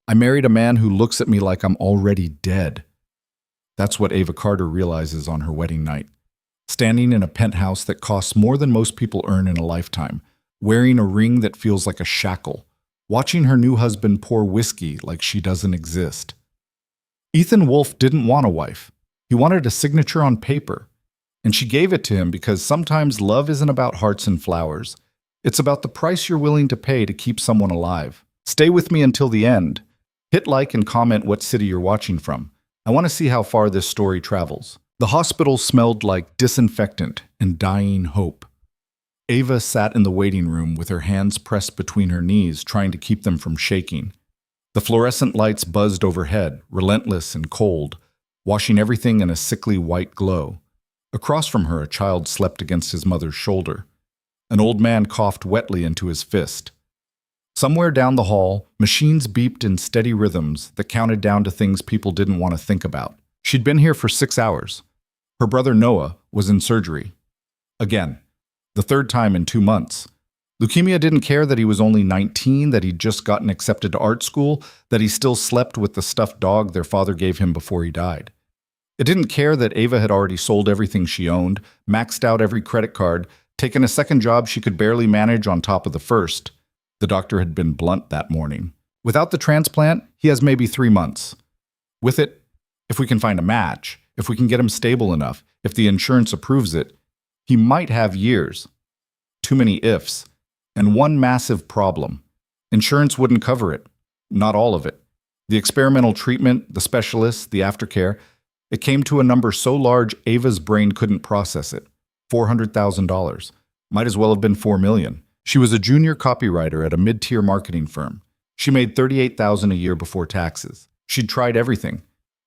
I married a man who looks at me like I'm already dead. That's what Ava Carter realizes on her wedding night. Standing in a penthouse that costs more than most people earn in a lifetime, wearing a ring that feels like a shackle, watching her new husband pour whiskey like she doesn't exist. Ethan Wolfe didn't want a wife. He wanted a signature on paper. And she gave it to him because sometimes love isn't about hearts and flowers. It's about the price you're willing to pay to keep someone alive. Stay with me until the end. Hit like and comment what city you're watching from. I want to see how far this story travels. The hospital smelled like disinfectant and dying hope. Ava sat in the waiting room with her hands pressed between her knees, trying to keep them from shaking. The fluorescent lights buzzed overhead, relentless and cold, washing everything in a sickly white glow. Across from her, a child slept against his mother's shoulder. An old man coughed wetly into his fist. Somewhere down the hall, machines beeped in steady rhythms that counted down to things people didn't want to think about. She'd been here for 6 hours. Her brother Noah was in surgery. Again, the third time in 2 months. Leukemia didn't care that he was only 19, that he'd just gotten accepted to art school, that he still slept with the stuffed dog their father gave him before he died. It didn't care that Ava had already sold everything she owned, maxed out every credit card, taken a second job she could barely manage on top of the first. The doctor had been blunt that morning. Without the transplant, he has maybe 3 months. With it, if we can find a match, if we can get him stable enough, if the insurance approves it, he might have years. Too many ifs. And one massive problem. Insurance wouldn't cover it. Not all of it. The experimental treatment, the specialists, the aftercare. It came to a number so large Ava's brain couldn't process it. $400,000. Might as well have been $4 million. She was a junior copywriter at a mid-tier marketing firm. She made $38,000 a year before taxes. She'd tried everything.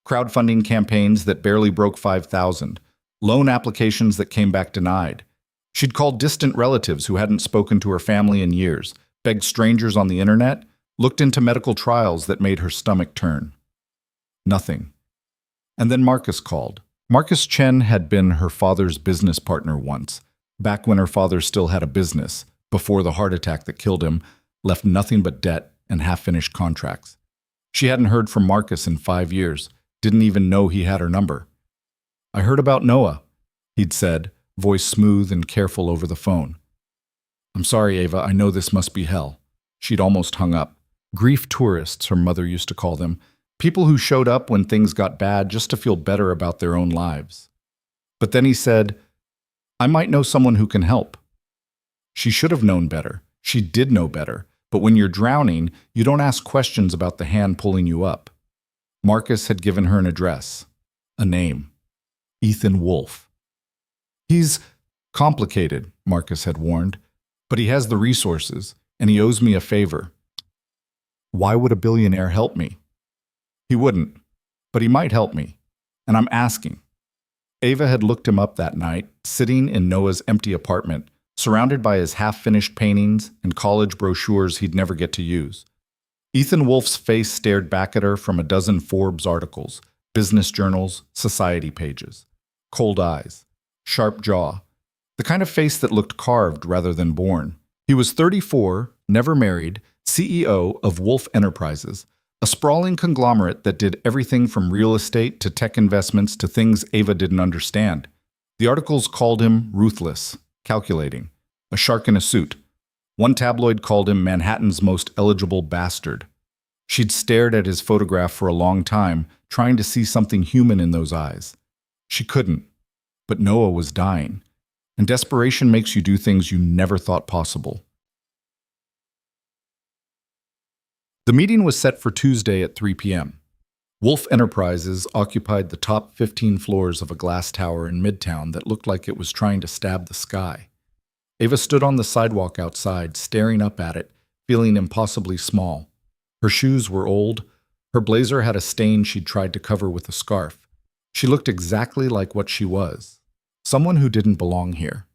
Crowdfunding campaigns that barely broke $5,000. Loan applications that came back denied. She'd called distant relatives who hadn't spoken to her family in years, begged strangers on the internet, looked into medical trials that made her stomach turn. Nothing. And then Marcus called. Marcus Chen had been her father's business partner once, back when her father still had a business, before the heart attack that killed him, left nothing but debt and half-finished contracts. She hadn't heard from Marcus in 5 years, didn't even know he had her number. "I heard about Noah," he'd said, voice smooth and careful over the phone. "I'm sorry, Ava, I know this must be hell." She'd almost hung up. Grief tourists, her mother used to call them. People who showed up when things got bad just to feel better about their own lives. But then he said, "I might know someone who can help." She should have known better. She did know better. But when you're drowning, you don't ask questions about the hand pulling you up. Marcus had given her an address, a name. Ethan Wolfe. "He's complicated," Marcus had warned, "but he has the resources, and he owes me a favor." Why would a billionaire help me? He wouldn't, but he might help me, and I'm asking. Ava had looked him up that night, sitting in Noah's empty apartment, surrounded by his half-finished paintings and college brochures he'd never get to use. Ethan Wolfe's face stared back at her from a dozen Forbes articles, business journals, society pages. Cold eyes, sharp jaw, the kind of face that looked carved rather than born. He was 34, never married, CEO of Wolfe Enterprises, a sprawling conglomerate that did everything from real estate to tech investments to things Ava didn't understand. The articles called him ruthless, calculating, a shark in a suit. One tabloid called him Manhattan's most eligible bastard. She'd stared at his photograph for a long time, trying to see something human in those eyes. She couldn't, but Noah was dying, and desperation makes you do things you never thought possible. The meeting was set for Tuesday at 3 p.m. Wolfe Enterprises occupied the top 15 floors of a glass tower in Midtown that looked like it was trying to stab the sky. Ava stood on the sidewalk outside, staring up at it, feeling impossibly small. Her shoes were old. Her blazer had a stain she'd tried to cover with a scarf. She looked exactly like what she was, someone who didn't belong here.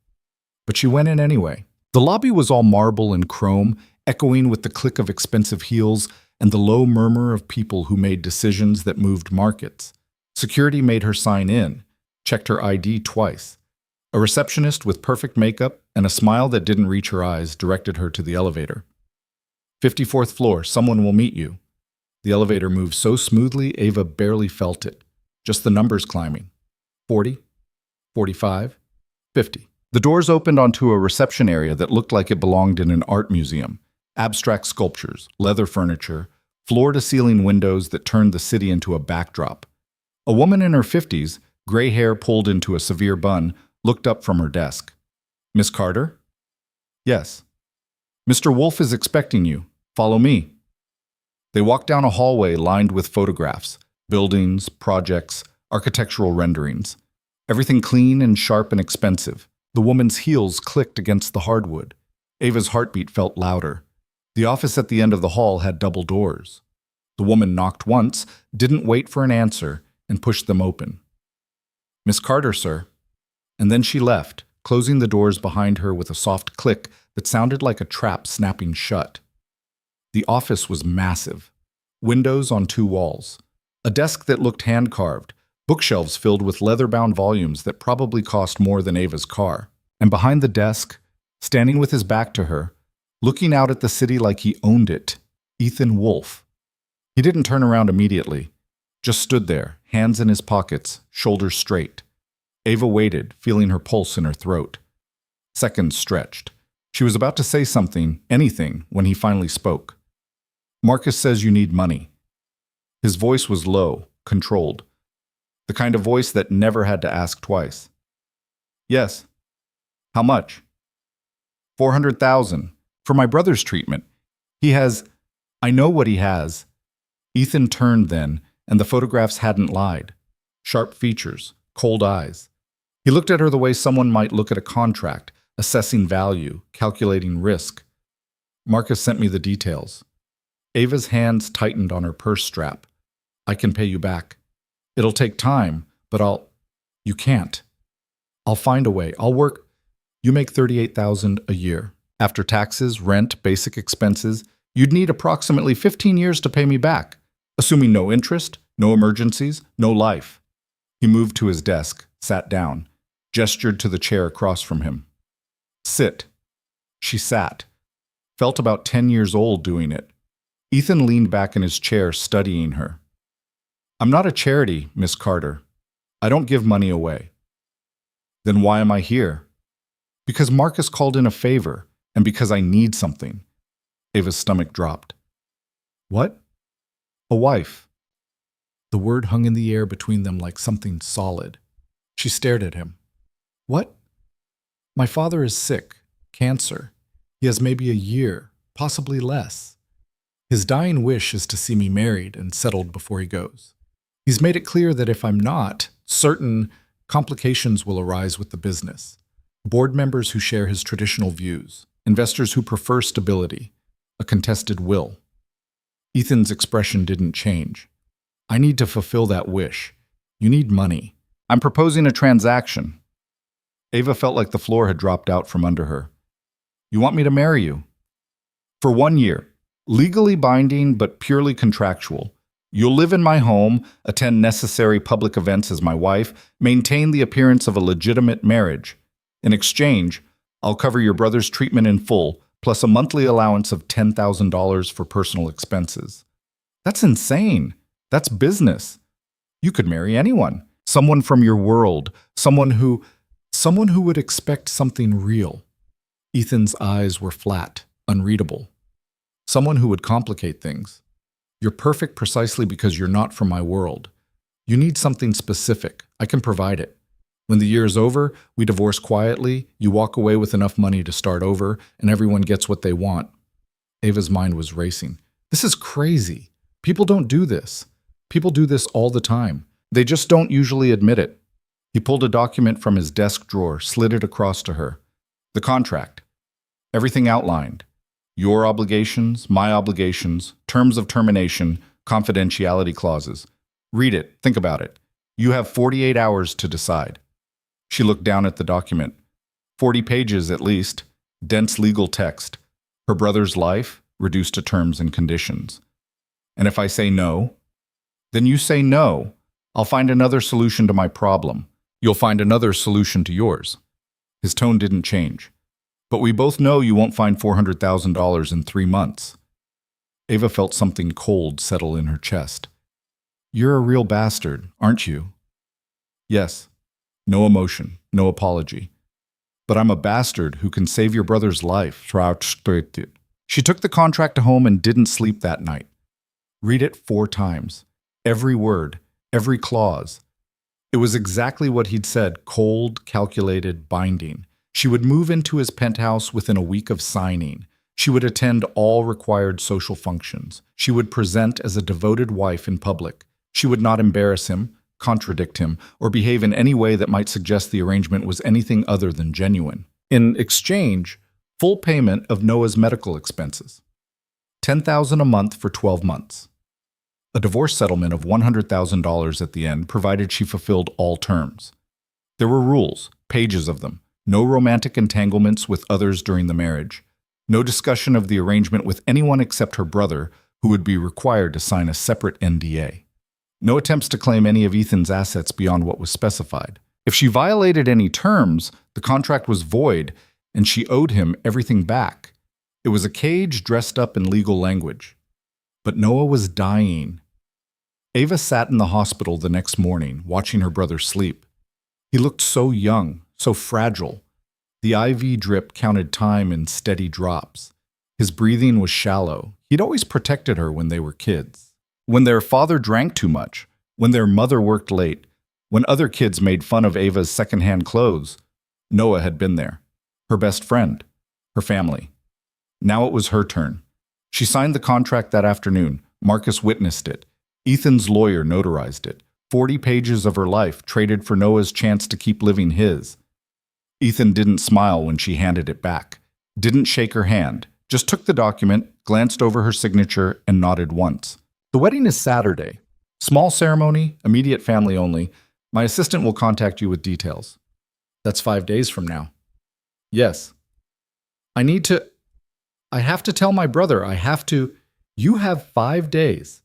But she went in anyway. The lobby was all marble and chrome, echoing with the click of expensive heels and the low murmur of people who made decisions that moved markets. Security made her sign in, checked her ID twice. A receptionist with perfect makeup and a smile that didn't reach her eyes directed her to the elevator. 54th floor, someone will meet you. The elevator moved so smoothly, Ava barely felt it. Just the numbers climbing. 40, 45, 50. The doors opened onto a reception area that looked like it belonged in an art museum. Abstract sculptures, leather furniture, floor-to-ceiling windows that turned the city into a backdrop. A woman in her 50s, gray hair pulled into a severe bun, looked up from her desk. "Miss Carter?" "Yes." "Mr. Wolf is expecting you. Follow me." They walked down a hallway lined with photographs, buildings, projects, architectural renderings. Everything clean and sharp and expensive. The woman's heels clicked against the hardwood. Ava's heartbeat felt louder. The office at the end of the hall had double doors. The woman knocked once, didn't wait for an answer, and pushed them open. "Miss Carter, sir." And then she left, closing the doors behind her with a soft click that sounded like a trap snapping shut. The office was massive. Windows on 2 walls. A desk that looked hand-carved. Bookshelves filled with leather-bound volumes that probably cost more than Ava's car. And behind the desk, standing with his back to her, looking out at the city like he owned it, Ethan Wolf. He didn't turn around immediately, just stood there, hands in his pockets, shoulders straight. Ava waited, feeling her pulse in her throat. Seconds stretched. She was about to say something, anything, when he finally spoke. "Marcus says you need money." His voice was low, controlled. The kind of voice that never had to ask twice. "Yes." "How much?" 400,000. For my brother's treatment. He has... I know what he has. Ethan turned then, and the photographs hadn't lied. Sharp features, cold eyes. He looked at her the way someone might look at a contract, assessing value, calculating risk. "Marcus sent me the details." Ava's hands tightened on her purse strap. "I can pay you back. It'll take time, but You can't. I'll find a way. I'll work. You make 38,000 a year. After taxes, rent, basic expenses, you'd need approximately 15 years to pay me back, assuming no interest, no emergencies, no life." He moved to his desk, sat down, gestured to the chair across from him. "Sit." She sat, felt about 10 years old doing it. Ethan leaned back in his chair, studying her. "I'm not a charity, Miss Carter. I don't give money away." "Then why am I here?" "Because Marcus called in a favor, and because I need something." Ava's stomach dropped. "What?" "A wife." The word hung in the air between them like something solid. She stared at him. "What?" "My father is sick. Cancer. He has maybe a year, possibly less. His dying wish is to see me married and settled before he goes. He's made it clear that if I'm not, certain complications will arise with the business. Board members who share his traditional views, investors who prefer stability, a contested will." Ethan's expression didn't change. "I need to fulfill that wish. You need money. I'm proposing a transaction." Ava felt like the floor had dropped out from under her. "You want me to marry you?" "For 1 year. Legally binding, but purely contractual. You'll live in my home, attend necessary public events as my wife, maintain the appearance of a legitimate marriage. In exchange, I'll cover your brother's treatment in full, plus a monthly allowance of $10,000 for personal expenses." That's insane. That's business. You could marry anyone. Someone from your world. Someone who would expect something real. Ethan's eyes were flat, unreadable. Someone who would complicate things. "You're perfect precisely because you're not from my world. You need something specific. I can provide it. When the year is over, we divorce quietly, you walk away with enough money to start over, and everyone gets what they want." Ava's mind was racing. This is crazy. People don't do this. People do this all the time. They just don't usually admit it. He pulled a document from his desk drawer, slid it across to her. The contract. Everything outlined. Your obligations, my obligations, terms of termination, confidentiality clauses. Read it. Think about it. You have 48 hours to decide. She looked down at the document. 40 pages at least. Dense legal text. Her brother's life reduced to terms and conditions. "And if I say no?" "Then you say no. I'll find another solution to my problem. You'll find another solution to yours." His tone didn't change. "But we both know you won't find $400,000 in 3 months." Ava felt something cold settle in her chest. You're a real bastard, aren't you? Yes. No emotion, no apology. But I'm a bastard who can save your brother's life. She took the contract home and didn't sleep that night. Read it 4 times. Every word, every clause. It was exactly what he'd said, cold, calculated, binding. She would move into his penthouse within a week of signing. She would attend all required social functions. She would present as a devoted wife in public. She would not embarrass him, contradict him, or behave in any way that might suggest the arrangement was anything other than genuine. In exchange, full payment of Noah's medical expenses. $10,000 a month for 12 months. A divorce settlement of $100,000 at the end, provided she fulfilled all terms. There were rules, pages of them. No romantic entanglements with others during the marriage. No discussion of the arrangement with anyone except her brother, who would be required to sign a separate NDA. No attempts to claim any of Ethan's assets beyond what was specified. If she violated any terms, the contract was void, and she owed him everything back. It was a cage dressed up in legal language. But Noah was dying. Ava sat in the hospital the next morning, watching her brother sleep. He looked so young, so fragile. The IV drip counted time in steady drops. His breathing was shallow. He'd always protected her when they were kids. When their father drank too much, when their mother worked late, when other kids made fun of Ava's secondhand clothes, Noah had been there. Her best friend. Her family. Now it was her turn. She signed the contract that afternoon. Marcus witnessed it. Ethan's lawyer notarized it. 40 pages of her life traded for Noah's chance to keep living his. Ethan didn't smile when she handed it back. Didn't shake her hand. Just took the document, glanced over her signature, and nodded once. The wedding is Saturday. Small ceremony, immediate family only. My assistant will contact you with details. That's 5 days from now. Yes. I have to tell my brother. You have 5 days.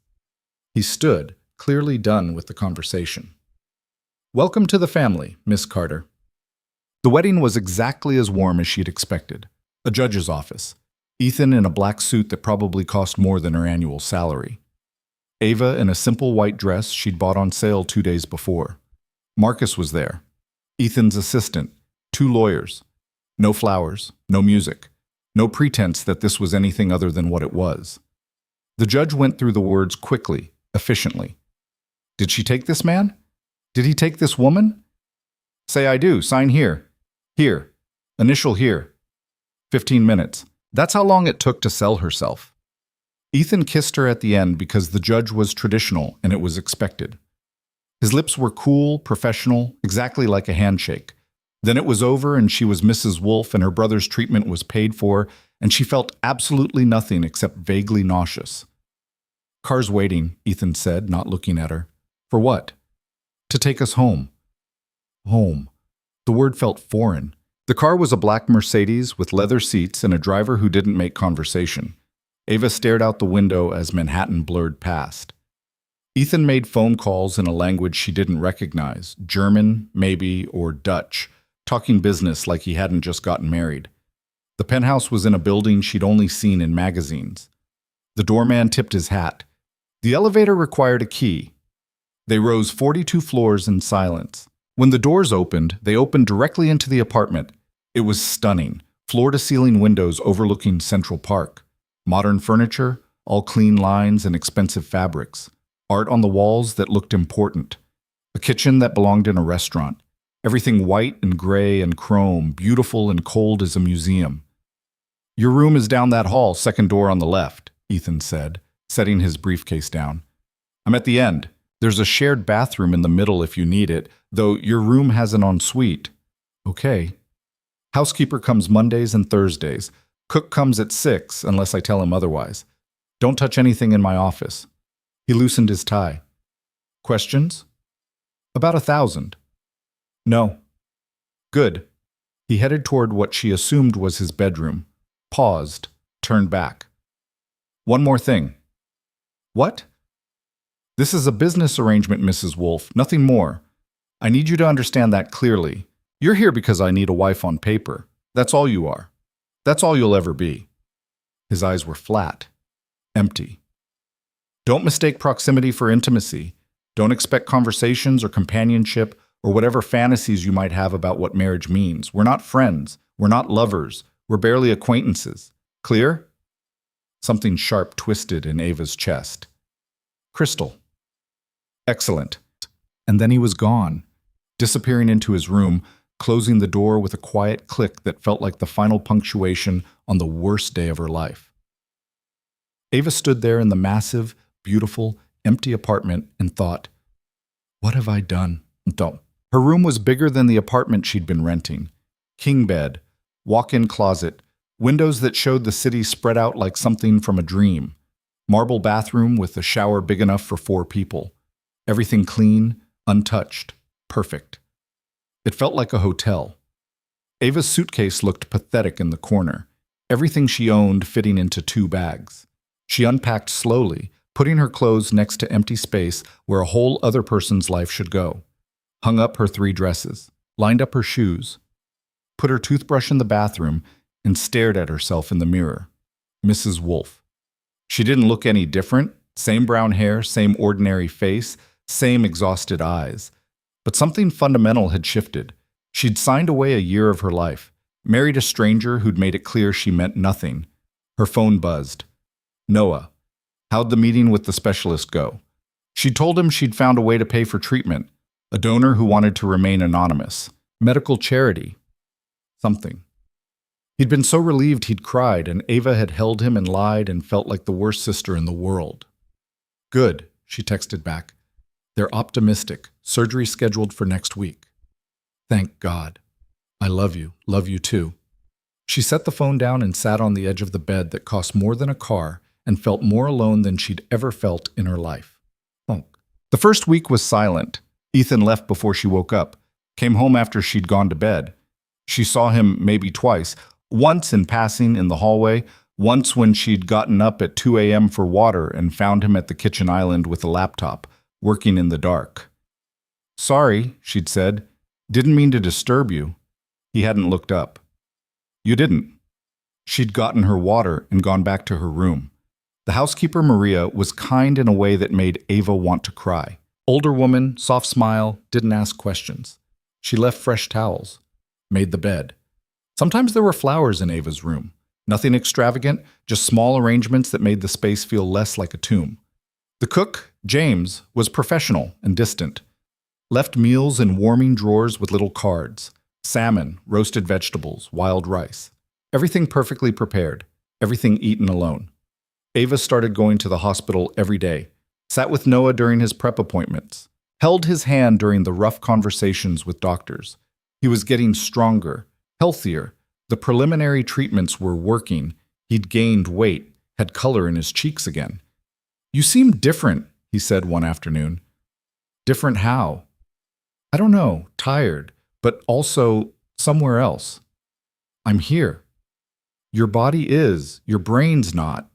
He stood, clearly done with the conversation. Welcome to the family, Miss Carter. The wedding was exactly as warm as she'd expected. A judge's office. Ethan in a black suit that probably cost more than her annual salary. Ava in a simple white dress she'd bought on sale 2 days before. Marcus was there. Ethan's assistant. 2 lawyers. No flowers, no music. No pretense that this was anything other than what it was. The judge went through the words quickly, efficiently. Did she take this man? Did he take this woman? Say I do. Sign here. Here. Initial here. 15 minutes. That's how long it took to sell herself. Ethan kissed her at the end because the judge was traditional and it was expected. His lips were cool, professional, exactly like a handshake. Then it was over and she was Mrs. Wolfe and her brother's treatment was paid for, and she felt absolutely nothing except vaguely nauseous. Car's waiting, Ethan said, not looking at her. For what? To take us home. Home. The word felt foreign. The car was a black Mercedes with leather seats and a driver who didn't make conversation. Ava stared out the window as Manhattan blurred past. Ethan made phone calls in a language she didn't recognize, German, maybe, or Dutch, talking business like he hadn't just gotten married. The penthouse was in a building she'd only seen in magazines. The doorman tipped his hat. The elevator required a key. They rose 42 floors in silence. When the doors opened, they opened directly into the apartment. It was stunning, floor-to-ceiling windows overlooking Central Park. Modern furniture, all clean lines and expensive fabrics. Art on the walls that looked important. A kitchen that belonged in a restaurant. Everything white and gray and chrome, beautiful and cold as a museum. Your room is down that hall, second door on the left, Ethan said, setting his briefcase down. I'm at the end. There's a shared bathroom in the middle if you need it, though your room has an ensuite. Okay. Housekeeper comes Mondays and Thursdays. Cook comes at 6, unless I tell him otherwise. Don't touch anything in my office. He loosened his tie. Questions? About 1,000. No. Good. He headed toward what she assumed was his bedroom. Paused, turned back. One more thing. What? This is a business arrangement, Mrs. Wolfe, nothing more. I need you to understand that clearly. You're here because I need a wife on paper. That's all you are. That's all you'll ever be. His eyes were flat. Empty. Don't mistake proximity for intimacy. Don't expect conversations or companionship or whatever fantasies you might have about what marriage means. We're not friends. We're not lovers. We're barely acquaintances. Clear? Something sharp twisted in Ava's chest. Crystal. Excellent. And then he was gone, disappearing into his room, closing the door with a quiet click that felt like the final punctuation on the worst day of her life. Ava stood there in the massive, beautiful, empty apartment and thought, what have I done? Her room was bigger than the apartment she'd been renting. King bed, walk-in closet, windows that showed the city spread out like something from a dream. Marble bathroom with a shower big enough for 4 people. Everything clean, untouched, perfect. It felt like a hotel. Ava's suitcase looked pathetic in the corner, everything she owned fitting into 2 bags. She unpacked slowly, putting her clothes next to empty space where a whole other person's life should go. Hung up her 3 dresses, lined up her shoes, put her toothbrush in the bathroom, and stared at herself in the mirror. Mrs. Wolfe. She didn't look any different, same brown hair, same ordinary face, same exhausted eyes. But something fundamental had shifted. She'd signed away a year of her life, married a stranger who'd made it clear she meant nothing. Her phone buzzed. Noah. How'd the meeting with the specialist go? She'd told him she'd found a way to pay for treatment, a donor who wanted to remain anonymous, medical charity, something. He'd been so relieved he'd cried, and Ava had held him and lied and felt like the worst sister in the world. Good, she texted back. They're optimistic. Surgery scheduled for next week. Thank God. I love you too. She set the phone down and sat on the edge of the bed that cost more than a car and felt more alone than she'd ever felt in her life. The first week was silent. Ethan left before she woke up, came home after she'd gone to bed. She saw him maybe twice, once in passing in the hallway, once when she'd gotten up at 2 a.m. for water and found him at the kitchen island with a laptop, working in the dark. Sorry, she'd said. Didn't mean to disturb you. He hadn't looked up. You didn't. She'd gotten her water and gone back to her room. The housekeeper, Maria, was kind in a way that made Ava want to cry. Older woman, soft smile, didn't ask questions. She left fresh towels, made the bed. Sometimes there were flowers in Ava's room. Nothing extravagant, just small arrangements that made the space feel less like a tomb. The cook, James, was professional and distant. Left meals in warming drawers with little cards. Salmon, roasted vegetables, wild rice. Everything perfectly prepared. Everything eaten alone. Ava started going to the hospital every day. Sat with Noah during his prep appointments. Held his hand during the rough conversations with doctors. He was getting stronger, healthier. The preliminary treatments were working. He'd gained weight, had color in his cheeks again. You seem different, he said one afternoon. Different how? I don't know, tired, but also somewhere else. I'm here. Your body is, your brain's not.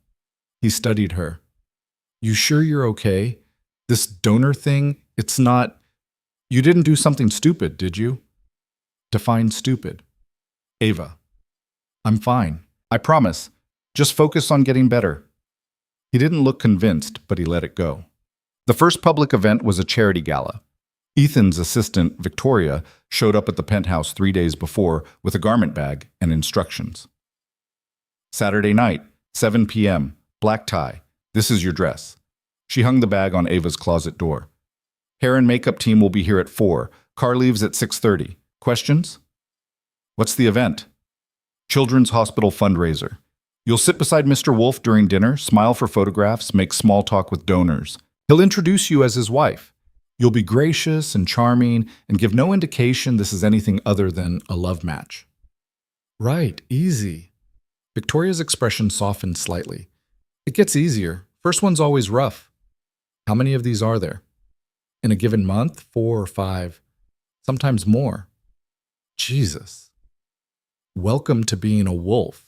He studied her. You sure you're okay? This donor thing, it's not... You didn't do something stupid, did you? Define stupid. Ava. I'm fine. I promise. Just focus on getting better. He didn't look convinced, but he let it go. The first public event was a charity gala. Ethan's assistant, Victoria, showed up at the penthouse 3 days before with a garment bag and instructions. Saturday night, 7 p.m., black tie. This is your dress. She hung the bag on Ava's closet door. Hair and makeup team will be here at 4. Car leaves at 6:30. Questions? What's the event? Children's Hospital fundraiser. You'll sit beside Mr. Wolfe during dinner, smile for photographs, make small talk with donors. He'll introduce you as his wife. You'll be gracious and charming and give no indication this is anything other than a love match. Right, easy. Victoria's expression softened slightly. It gets easier. First one's always rough. How many of these are there? In a given month, 4 or 5, sometimes more. Jesus. Welcome to being a wolf.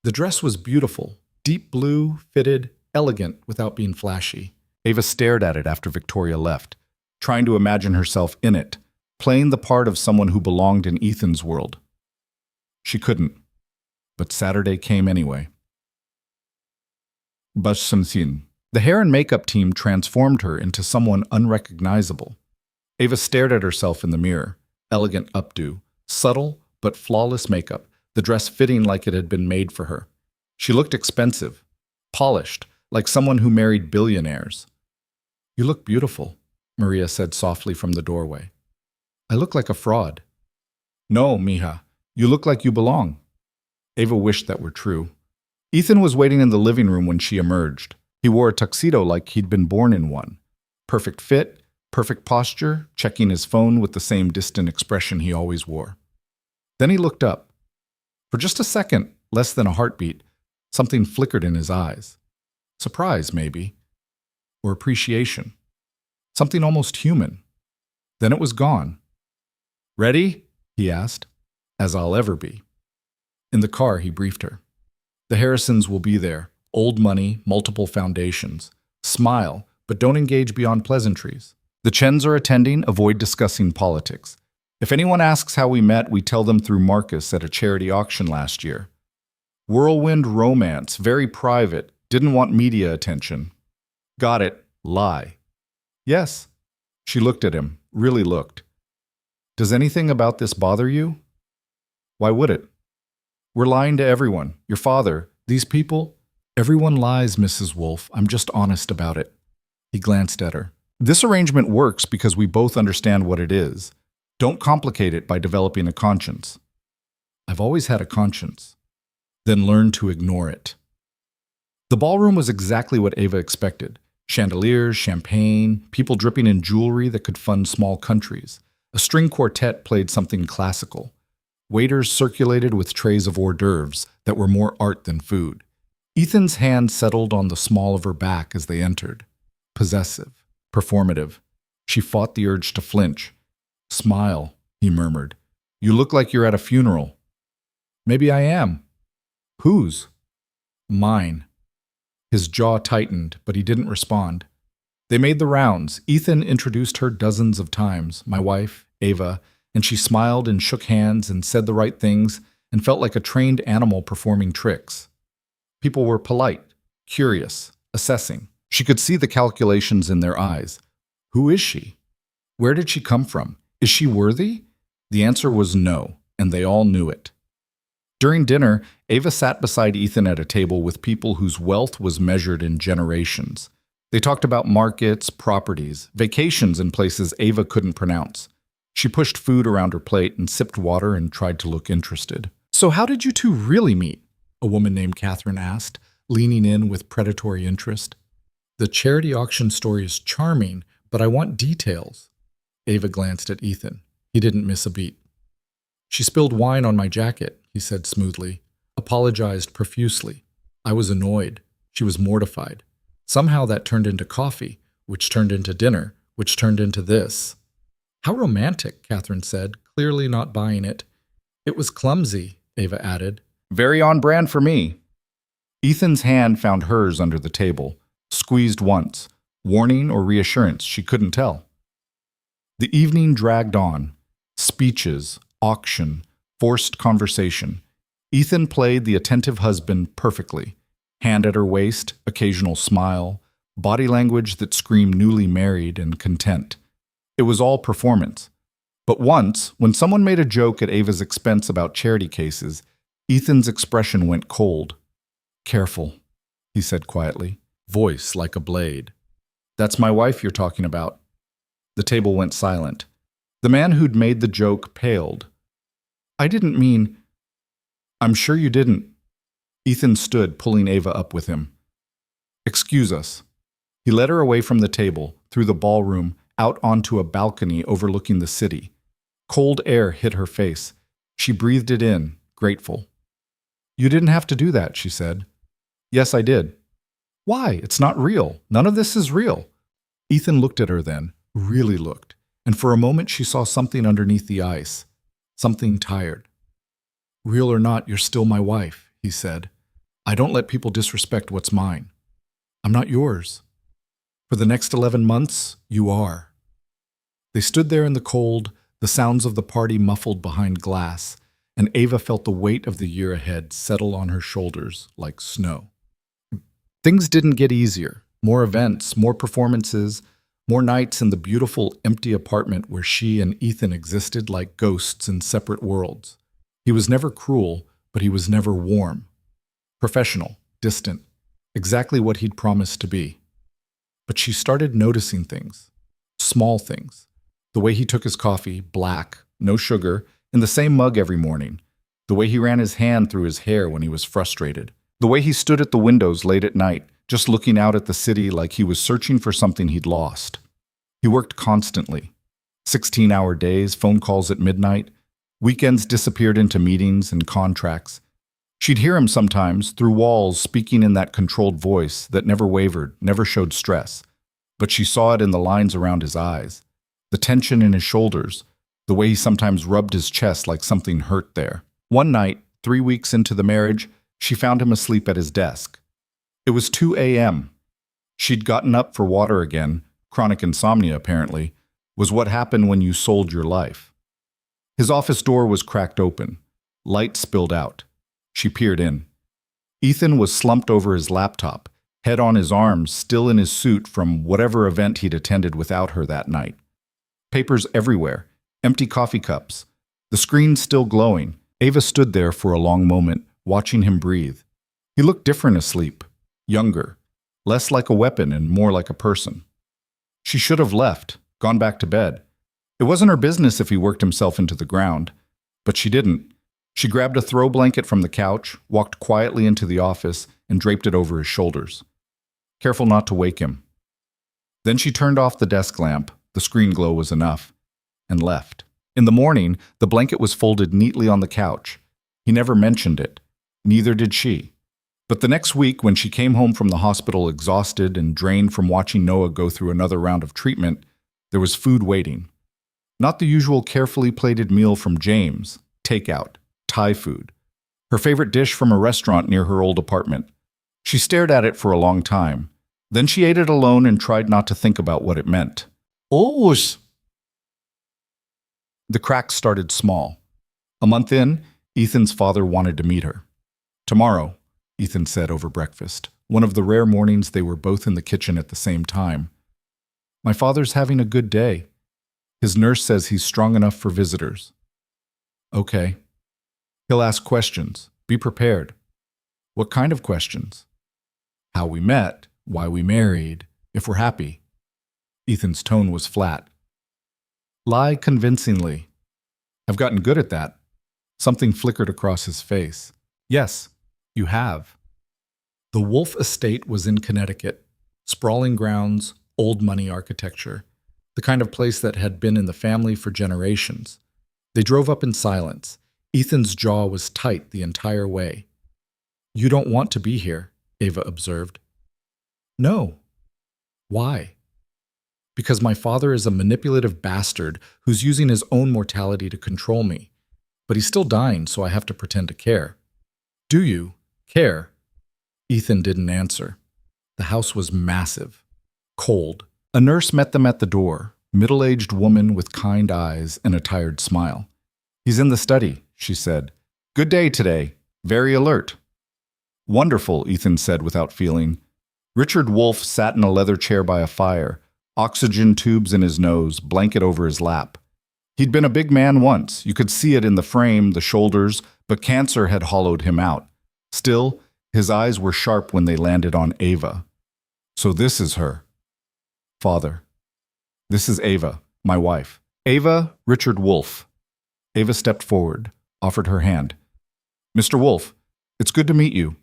The dress was beautiful, deep blue, fitted, elegant without being flashy. Ava stared at it after Victoria left, trying to imagine herself in it, playing the part of someone who belonged in Ethan's world. She couldn't, but Saturday came anyway. Bashsamsin. The hair and makeup team transformed her into someone unrecognizable. Ava stared at herself in the mirror. Elegant updo, subtle but flawless makeup, the dress fitting like it had been made for her. She looked expensive, polished, like someone who married billionaires. "You look beautiful," Maria said softly from the doorway. "I look like a fraud." "No, mija, you look like you belong." Ava wished that were true. Ethan was waiting in the living room when she emerged. He wore a tuxedo like he'd been born in one. Perfect fit, perfect posture, checking his phone with the same distant expression he always wore. Then he looked up. For just a second, less than a heartbeat, something flickered in his eyes. Surprise, maybe. Or appreciation. Something almost human. Then it was gone. "Ready?" he asked. "As I'll ever be." In the car, he briefed her. "The Harrisons will be there. Old money, multiple foundations. Smile, but don't engage beyond pleasantries. The Chens are attending, avoid discussing politics. If anyone asks how we met, we tell them through Marcus at a charity auction last year. Whirlwind romance, very private, didn't want media attention." "Got it. Lie." "Yes." She looked at him, really looked. "Does anything about this bother you?" "Why would it?" "We're lying to everyone. Your father, these people." "Everyone lies, Mrs. Wolfe. I'm just honest about it." He glanced at her. "This arrangement works because we both understand what it is. Don't complicate it by developing a conscience." "I've always had a conscience." "Then learn to ignore it." The ballroom was exactly what Ava expected. Chandeliers, champagne, people dripping in jewelry that could fund small countries. A string quartet played something classical. Waiters circulated with trays of hors d'oeuvres that were more art than food. Ethan's hand settled on the small of her back as they entered. Possessive, performative. She fought the urge to flinch. "Smile," he murmured. "You look like you're at a funeral." "Maybe I am." "Whose?" "Mine." His jaw tightened, but he didn't respond. They made the rounds. Ethan introduced her dozens of times, my wife, Ava, and she smiled and shook hands and said the right things and felt like a trained animal performing tricks. People were polite, curious, assessing. She could see the calculations in their eyes. Who is she? Where did she come from? Is she worthy? The answer was no, and they all knew it. During dinner, Ava sat beside Ethan at a table with people whose wealth was measured in generations. They talked about markets, properties, vacations in places Ava couldn't pronounce. She pushed food around her plate and sipped water and tried to look interested. "So how did you two really meet?" a woman named Catherine asked, leaning in with predatory interest. "The charity auction story is charming, but I want details." Ava glanced at Ethan. He didn't miss a beat. "She spilled wine on my jacket," he said smoothly, apologized profusely. I was annoyed. She was mortified. Somehow that turned into coffee, which turned into dinner, which turned into this. "How romantic," Catherine said, clearly not buying it. "It was clumsy," Ava added. "Very on brand for me." Ethan's hand found hers under the table, squeezed once. Warning or reassurance, she couldn't tell. The evening dragged on. Speeches, auction, forced conversation. Ethan played the attentive husband perfectly. Hand at her waist, occasional smile, body language that screamed newly married and content. It was all performance. But once, when someone made a joke at Ava's expense about charity cases, Ethan's expression went cold. "Careful," he said quietly, voice like a blade. "That's my wife you're talking about." The table went silent. The man who'd made the joke paled. "I didn't mean—" "I'm sure you didn't." Ethan stood, pulling Ava up with him. "Excuse us." He led her away from the table, through the ballroom, out onto a balcony overlooking the city. Cold air hit her face. She breathed it in, grateful. "You didn't have to do that," she said. "Yes, I did." "Why? It's not real. None of this is real." Ethan looked at her then, really looked, and for a moment she saw something underneath the ice, something tired. "Real or not, you're still my wife," he said. "I don't let people disrespect what's mine. I'm not yours. For the next 11 months, you are." They stood there in the cold, the sounds of the party muffled behind glass, and Ava felt the weight of the year ahead settle on her shoulders like snow. Things didn't get easier. More events, more performances, more nights in the beautiful, empty apartment where she and Ethan existed like ghosts in separate worlds. He was never cruel, but he was never warm. Professional, distant, exactly what he'd promised to be. But she started noticing things. Small things. The way he took his coffee, black, no sugar, in the same mug every morning. The way he ran his hand through his hair when he was frustrated. The way he stood at the windows late at night, just looking out at the city like he was searching for something he'd lost. He worked constantly. 16-hour days, phone calls at midnight. Weekends disappeared into meetings and contracts. She'd hear him sometimes, through walls, speaking in that controlled voice that never wavered, never showed stress. But she saw it in the lines around his eyes, the tension in his shoulders, the way he sometimes rubbed his chest like something hurt there. One night, 3 weeks into the marriage, she found him asleep at his desk. It was 2 a.m. She'd gotten up for water again. Chronic insomnia, apparently, was what happened when you sold your life. His office door was cracked open. Light spilled out. She peered in. Ethan was slumped over his laptop, head on his arms, still in his suit from whatever event he'd attended without her that night. Papers everywhere, empty coffee cups, the screen still glowing. Ava stood there for a long moment, watching him breathe. He looked different asleep, younger, less like a weapon and more like a person. She should have left, gone back to bed. It wasn't her business if he worked himself into the ground. But she didn't. She grabbed a throw blanket from the couch, walked quietly into the office, and draped it over his shoulders. Careful not to wake him. Then she turned off the desk lamp, the screen glow was enough, and left. In the morning, the blanket was folded neatly on the couch. He never mentioned it. Neither did she. But the next week, when she came home from the hospital exhausted and drained from watching Noah go through another round of treatment, there was food waiting. Not the usual carefully plated meal from James, takeout, Thai food. Her favorite dish from a restaurant near her old apartment. She stared at it for a long time. Then she ate it alone and tried not to think about what it meant. The cracks started small. A month in, Ethan's father wanted to meet her. Tomorrow, Ethan said over breakfast, one of the rare mornings they were both in the kitchen at the same time. My father's having a good day. His nurse says he's strong enough for visitors. Okay. He'll ask questions. Be prepared. What kind of questions? How we met, why we married, if we're happy. Ethan's tone was flat. Lie convincingly. I've gotten good at that. Something flickered across his face. Yes, you have. The Wolf estate was in Connecticut. Sprawling grounds, old money architecture. The kind of place that had been in the family for generations. They drove up in silence. Ethan's jaw was tight the entire way. You don't want to be here, Ava observed. No. Why? Because my father is a manipulative bastard who's using his own mortality to control me. But he's still dying, so I have to pretend to care. Do you care? Ethan didn't answer. The house was massive, cold. A nurse met them at the door, middle-aged woman with kind eyes and a tired smile. He's in the study, she said. Good day today. Very alert. Wonderful, Ethan said without feeling. Richard Wolfe sat in a leather chair by a fire, oxygen tubes in his nose, blanket over his lap. He'd been a big man once. You could see it in the frame, the shoulders, but cancer had hollowed him out. Still, his eyes were sharp when they landed on Ava. So this is her. Father. This is Ava, my wife. Ava, Richard Wolfe. Ava stepped forward, offered her hand. Mr. Wolfe, it's good to meet you.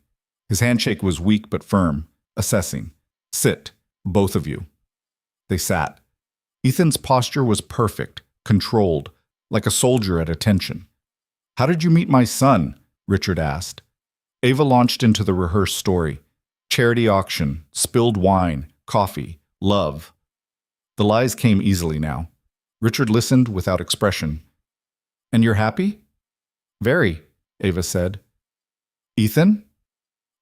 His handshake was weak but firm, assessing. Sit, both of you. They sat. Ethan's posture was perfect, controlled, like a soldier at attention. How did you meet my son? Richard asked. Ava launched into the rehearsed story. Charity auction, spilled wine, coffee, love. The lies came easily now. Richard listened without expression. And you're happy? Very, Ava said. Ethan?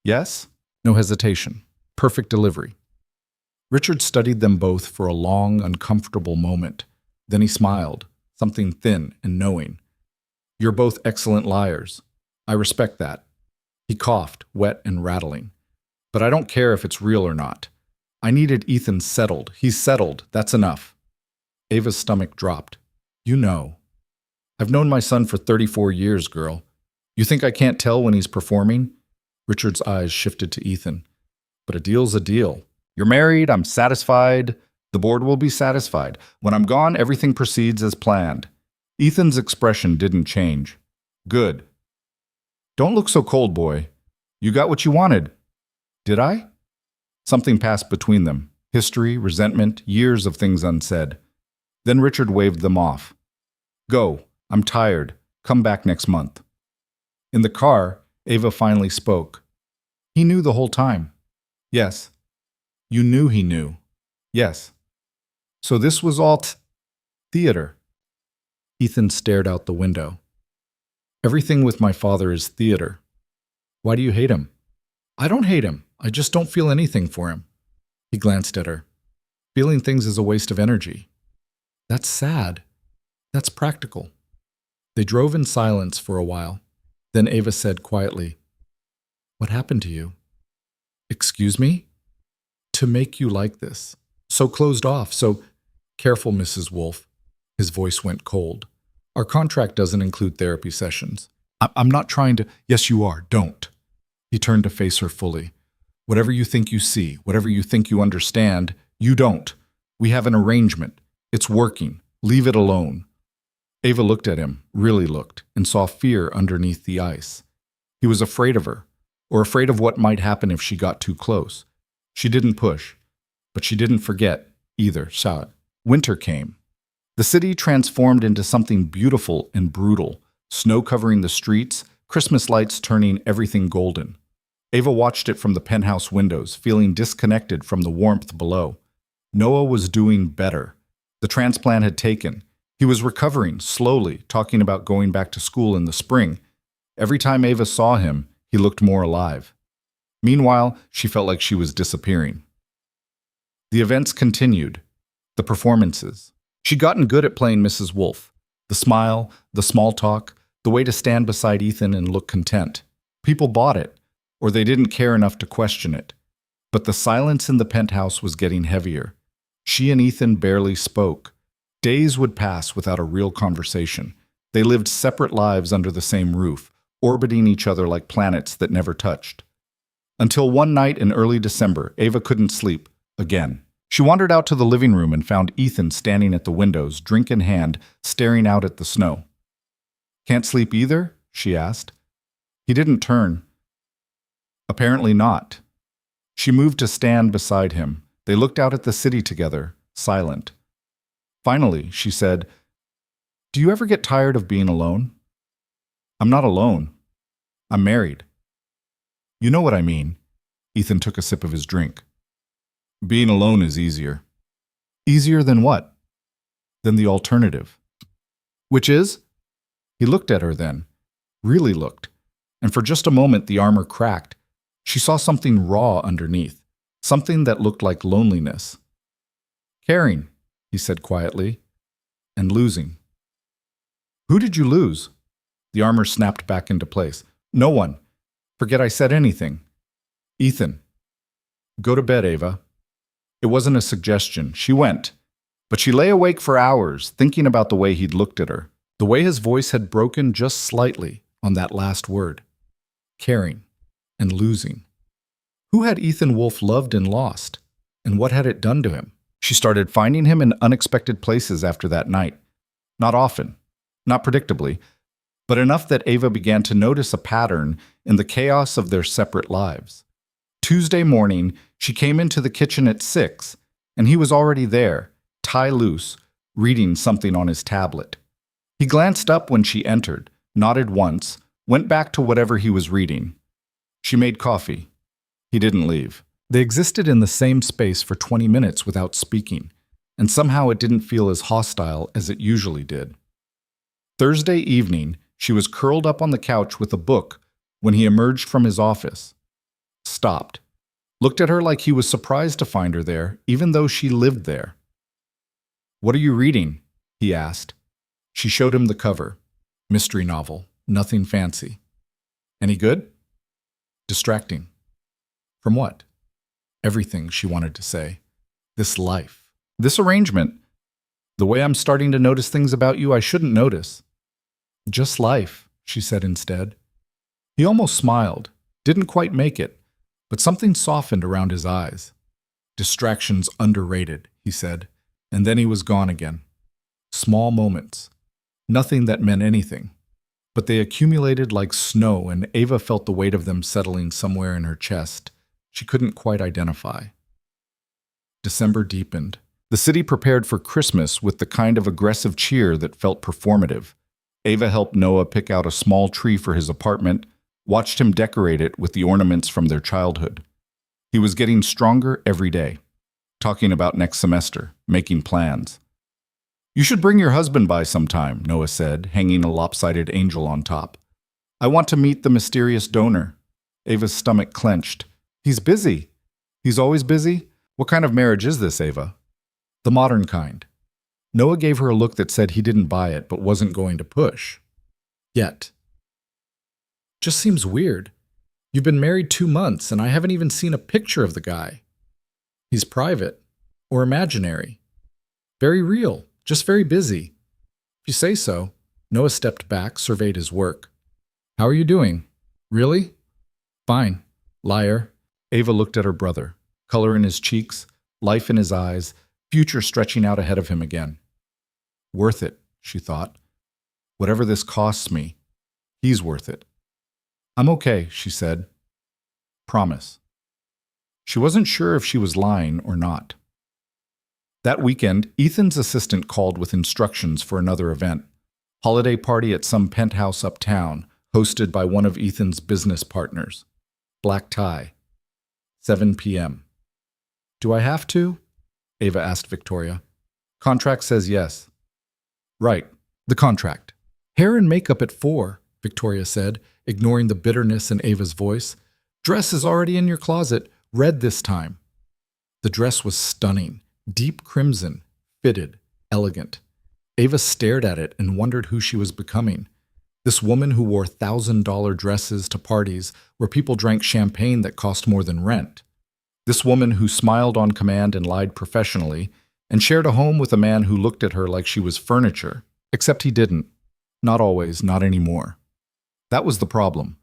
Yes? No hesitation. Perfect delivery. Richard studied them both for a long, uncomfortable moment. Then he smiled, something thin and knowing. You're both excellent liars. I respect that. He coughed, wet and rattling. But I don't care if it's real or not. I needed Ethan settled. He's settled. That's enough. Ava's stomach dropped. You know. I've known my son for 34 years, girl. You think I can't tell when he's performing? Richard's eyes shifted to Ethan. But a deal's a deal. You're married, I'm satisfied. The board will be satisfied. When I'm gone, everything proceeds as planned. Ethan's expression didn't change. Good. Don't look so cold, boy. You got what you wanted. Did I? Something passed between them. History, resentment, years of things unsaid. Then Richard waved them off. Go. I'm tired. Come back next month. In the car, Ava finally spoke. He knew the whole time. Yes. You knew he knew. Yes. So this was all theater. Ethan stared out the window. Everything with my father is theater. Why do you hate him? I don't hate him. I just don't feel anything for him. He glanced at her. Feeling things is a waste of energy. That's sad. That's practical. They drove in silence for a while. Then Ava said quietly, What happened to you? Excuse me? To make you like this. So closed off, so careful, Mrs. Wolfe. His voice went cold. Our contract doesn't include therapy sessions. I'm not trying to. Yes, you are. Don't. He turned to face her fully. Whatever you think you see, whatever you think you understand, you don't. We have an arrangement. It's working. Leave it alone. Ava looked at him, really looked, and saw fear underneath the ice. He was afraid of her, or afraid of what might happen if she got too close. She didn't push, but she didn't forget either. Winter came. The city transformed into something beautiful and brutal, snow covering the streets, Christmas lights turning everything golden. Ava watched it from the penthouse windows, feeling disconnected from the warmth below. Noah was doing better. The transplant had taken. He was recovering, slowly, talking about going back to school in the spring. Every time Ava saw him, he looked more alive. Meanwhile, she felt like she was disappearing. The events continued. The performances. She'd gotten good at playing Mrs. Wolfe. The smile, the small talk, the way to stand beside Ethan and look content. People bought it, or they didn't care enough to question it. But the silence in the penthouse was getting heavier. She and Ethan barely spoke. Days would pass without a real conversation. They lived separate lives under the same roof, orbiting each other like planets that never touched. Until one night in early December, Ava couldn't sleep, again. She wandered out to the living room and found Ethan standing at the windows, drink in hand, staring out at the snow. Can't sleep either? She asked. He didn't turn. Apparently not. She moved to stand beside him. They looked out at the city together, silent. Finally, she said, Do you ever get tired of being alone? I'm not alone. I'm married. You know what I mean. Ethan took a sip of his drink. Being alone is easier. Easier than what? Than the alternative. Which is? He looked at her then, really looked, and for just a moment the armor cracked. She saw something raw underneath, something that looked like loneliness. Caring, he said quietly, and losing. Who did you lose? The armor snapped back into place. No one. Forget I said anything. Ethan. Go to bed, Ava. It wasn't a suggestion. She went. But she lay awake for hours, thinking about the way he'd looked at her, the way his voice had broken just slightly on that last word. Caring and losing. Who had Ethan Wolfe loved and lost? And what had it done to him? She started finding him in unexpected places after that night. Not often, not predictably, but enough that Ava began to notice a pattern in the chaos of their separate lives. Tuesday morning, she came into the kitchen at 6, and he was already there, tie loose, reading something on his tablet. He glanced up when she entered, nodded once, went back to whatever he was reading. She made coffee. He didn't leave. They existed in the same space for 20 minutes without speaking, and somehow it didn't feel as hostile as it usually did. Thursday evening, she was curled up on the couch with a book when he emerged from his office. Stopped. Looked at her like he was surprised to find her there, even though she lived there. What are you reading? He asked. She showed him the cover. Mystery novel. Nothing fancy. Any good? Distracting. From what? Everything, she wanted to say. This life. This arrangement. The way I'm starting to notice things about you I shouldn't notice. Just life, she said instead. He almost smiled, didn't quite make it, but something softened around his eyes. Distractions underrated, he said, and then he was gone again. Small moments. Nothing that meant anything. But they accumulated like snow, and Ava felt the weight of them settling somewhere in her chest. She couldn't quite identify. December deepened. The city prepared for Christmas with the kind of aggressive cheer that felt performative. Ava helped Noah pick out a small tree for his apartment, watched him decorate it with the ornaments from their childhood. He was getting stronger every day, talking about next semester, making plans. You should bring your husband by sometime, Noah said, hanging a lopsided angel on top. I want to meet the mysterious donor. Ava's stomach clenched. He's busy. He's always busy? What kind of marriage is this, Ava? The modern kind. Noah gave her a look that said he didn't buy it, but wasn't going to push. Yet. Just seems weird. You've been married 2 months, and I haven't even seen a picture of the guy. He's private. Or imaginary. Very real. Just very busy. If you say so. Noah stepped back, surveyed his work. How are you doing? Really? Fine. Liar. Ava looked at her brother. Color in his cheeks, life in his eyes, future stretching out ahead of him again. Worth it, she thought. Whatever this costs me, he's worth it. I'm okay, she said. Promise. She wasn't sure if she was lying or not. That weekend, Ethan's assistant called with instructions for another event. Holiday party at some penthouse uptown, hosted by one of Ethan's business partners. Black tie. 7 p.m. Do I have to? Ava asked Victoria. Contract says yes. Right, the contract. Hair and makeup at 4, Victoria said, ignoring the bitterness in Ava's voice. Dress is already in your closet, red this time. The dress was stunning, deep crimson, fitted, elegant. Ava stared at it and wondered who she was becoming. This woman who wore $1,000 dresses to parties where people drank champagne that cost more than rent. This woman who smiled on command and lied professionally, and shared a home with a man who looked at her like she was furniture, except he didn't. Not always, not anymore. That was the problem.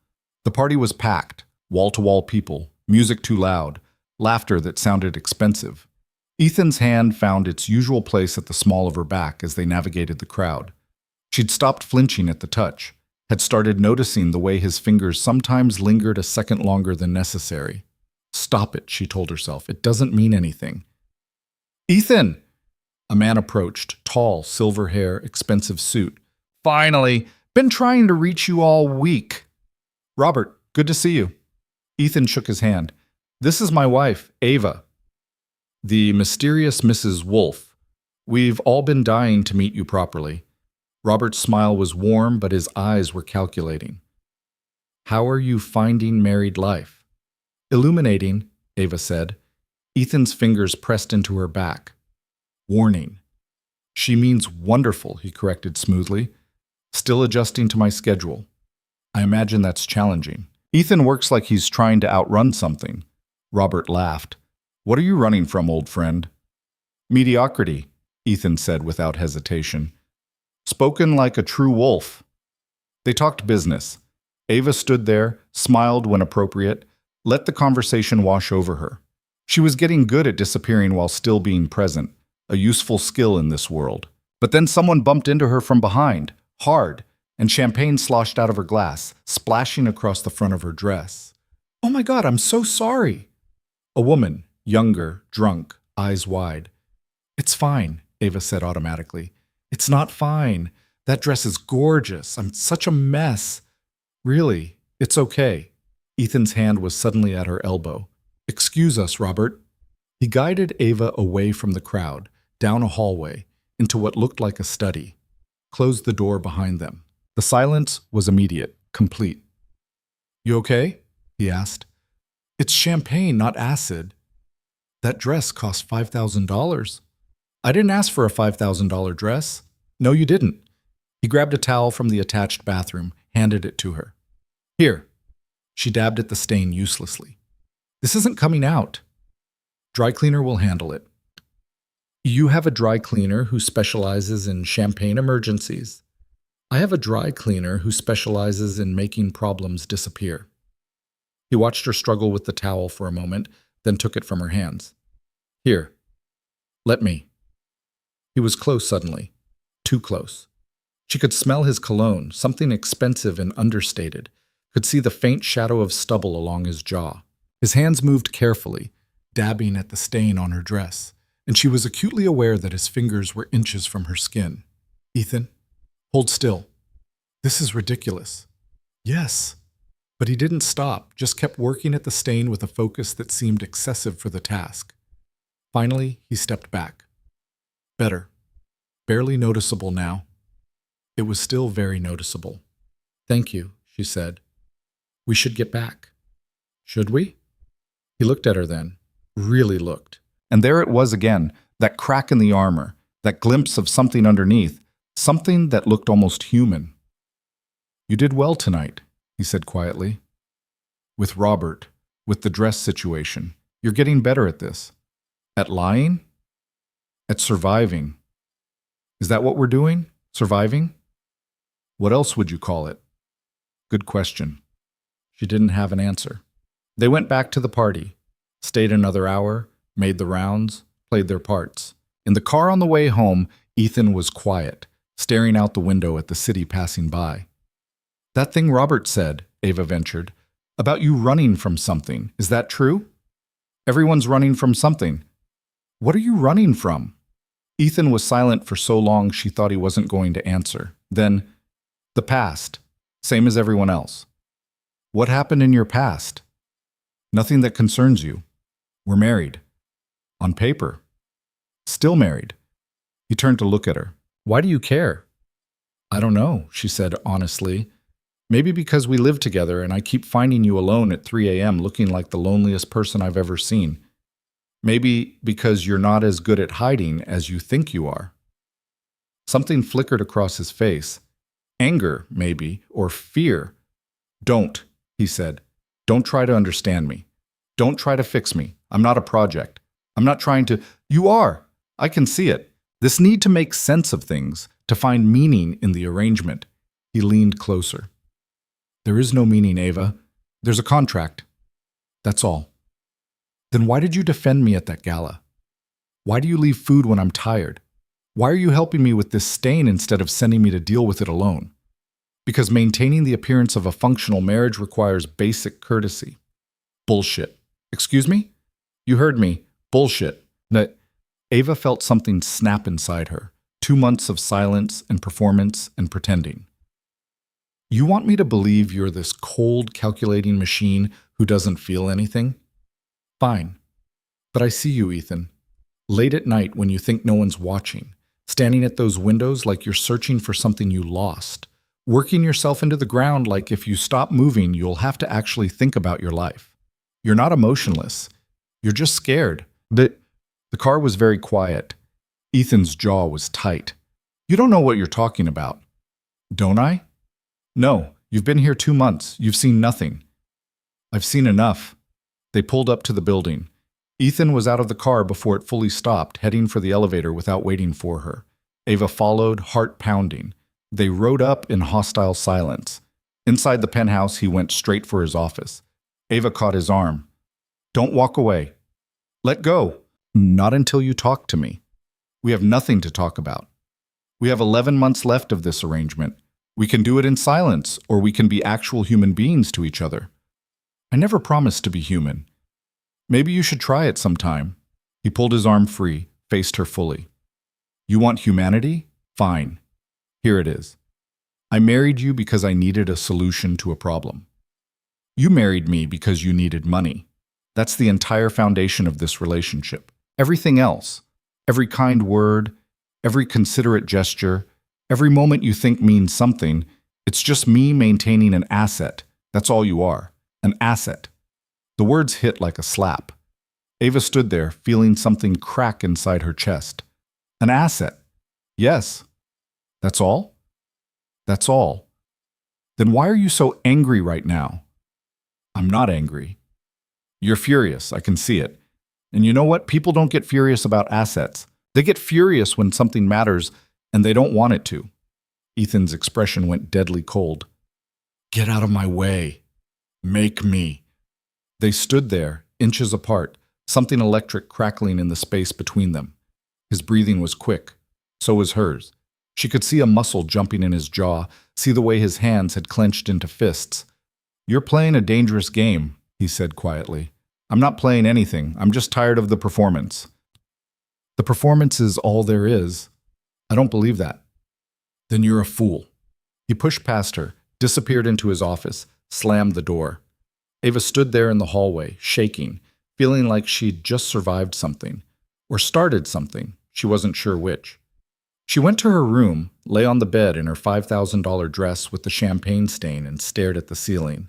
The party was packed, wall-to-wall people, music too loud, laughter that sounded expensive. Ethan's hand found its usual place at the small of her back as they navigated the crowd. She'd stopped flinching at the touch, had started noticing the way his fingers sometimes lingered a second longer than necessary. Stop it, she told herself. It doesn't mean anything. Ethan! A man approached, tall, silver hair, expensive suit. Finally! Been trying to reach you all week. Robert, good to see you. Ethan shook his hand. This is my wife, Ava. The mysterious Mrs. Wolfe. We've all been dying to meet you properly. Robert's smile was warm, but his eyes were calculating. How are you finding married life? Illuminating, Ava said. Ethan's fingers pressed into her back. Warning. She means wonderful, he corrected smoothly. Still adjusting to my schedule. I imagine that's challenging. Ethan works like he's trying to outrun something. Robert laughed. What are you running from, old friend? Mediocrity, Ethan said without hesitation. Spoken like a true wolf. They talked business. Ava stood there, smiled when appropriate, let the conversation wash over her. She was getting good at disappearing while still being present, a useful skill in this world. But then someone bumped into her from behind, hard, and champagne sloshed out of her glass, splashing across the front of her dress. Oh my God, I'm so sorry. A woman, younger, drunk, eyes wide. It's fine, Ava said automatically. It's not fine. That dress is gorgeous. I'm such a mess. Really, it's okay. Ethan's hand was suddenly at her elbow. Excuse us, Robert. He guided Ava away from the crowd, down a hallway, into what looked like a study. Closed the door behind them. The silence was immediate, complete. You okay? He asked. It's champagne, not acid. That dress cost $5,000. I didn't ask for a $5,000 dress. No, you didn't. He grabbed a towel from the attached bathroom, handed it to her. Here. She dabbed at the stain uselessly. This isn't coming out. Dry cleaner will handle it. You have a dry cleaner who specializes in champagne emergencies. I have a dry cleaner who specializes in making problems disappear. He watched her struggle with the towel for a moment, then took it from her hands. Here, let me. He was close suddenly, too close. She could smell his cologne, something expensive and understated, could see the faint shadow of stubble along his jaw. His hands moved carefully, dabbing at the stain on her dress, and she was acutely aware that his fingers were inches from her skin. Ethan, hold still. This is ridiculous. Yes. But he didn't stop, just kept working at the stain with a focus that seemed excessive for the task. Finally, he stepped back. Better. Barely noticeable now. It was still very noticeable. Thank you, she said. We should get back. Should we? He looked at her then, really looked. And there it was again, that crack in the armor, that glimpse of something underneath, something that looked almost human. You did well tonight, he said quietly. With Robert, with the dress situation, you're getting better at this. At lying? At surviving. Is that what we're doing? Surviving? What else would you call it? Good question. She didn't have an answer. They went back to the party, stayed another hour, made the rounds, played their parts. In the car on the way home, Ethan was quiet, staring out the window at the city passing by. That thing Robert said, Ava ventured, about you running from something, is that true? Everyone's running from something. What are you running from? Ethan was silent for so long she thought he wasn't going to answer. Then, the past, same as everyone else. What happened in your past? Nothing that concerns you. We're married. On paper. Still married. He turned to look at her. Why do you care? I don't know, she said honestly. Maybe because we live together and I keep finding you alone at 3 a.m. looking like the loneliest person I've ever seen. Maybe because you're not as good at hiding as you think you are. Something flickered across his face. Anger, maybe, or fear. Don't, he said. Don't try to understand me. Don't try to fix me. I'm not a project. I'm not trying to. You are. I can see it. This need to make sense of things, to find meaning in the arrangement. He leaned closer. There is no meaning, Ava. There's a contract. That's all. Then why did you defend me at that gala? Why do you leave food when I'm tired? Why are you helping me with this stain instead of sending me to deal with it alone? Because maintaining the appearance of a functional marriage requires basic courtesy. Bullshit. Excuse me? You heard me. Bullshit. That Ava felt something snap inside her. 2 months of silence and performance and pretending. You want me to believe you're this cold, calculating machine who doesn't feel anything? Fine. But I see you, Ethan. Late at night when you think no one's watching, standing at those windows like you're searching for something you lost, working yourself into the ground like if you stop moving, you'll have to actually think about your life. You're not emotionless. You're just scared. The car was very quiet. Ethan's jaw was tight. You don't know what you're talking about. Don't I? No, you've been here 2 months. You've seen nothing. I've seen enough. They pulled up to the building. Ethan was out of the car before it fully stopped, heading for the elevator without waiting for her. Ava followed, heart pounding. They rode up in hostile silence. Inside the penthouse, he went straight for his office. Ava caught his arm. Don't walk away. Let go. Not until you talk to me. We have nothing to talk about. We have 11 months left of this arrangement. We can do it in silence, or we can be actual human beings to each other. I never promised to be human. Maybe you should try it sometime. He pulled his arm free, faced her fully. You want humanity? Fine. Here it is. I married you because I needed a solution to a problem. You married me because you needed money. That's the entire foundation of this relationship. Everything else, every kind word, every considerate gesture, every moment you think means something, it's just me maintaining an asset. That's all you are, an asset. The words hit like a slap. Ava stood there, feeling something crack inside her chest. An asset. Yes. That's all? That's all. Then why are you so angry right now? I'm not angry. You're furious, I can see it. And you know what? People don't get furious about assets. They get furious when something matters and they don't want it to. Ethan's expression went deadly cold. Get out of my way. Make me. They stood there, inches apart, something electric crackling in the space between them. His breathing was quick. So was hers. She could see a muscle jumping in his jaw, see the way his hands had clenched into fists. You're playing a dangerous game, he said quietly. I'm not playing anything. I'm just tired of the performance. The performance is all there is. I don't believe that. Then you're a fool. He pushed past her, disappeared into his office, slammed the door. Ava stood there in the hallway, shaking, feeling like she'd just survived something, or started something, she wasn't sure which. She went to her room, lay on the bed in her $5,000 dress with the champagne stain and stared at the ceiling.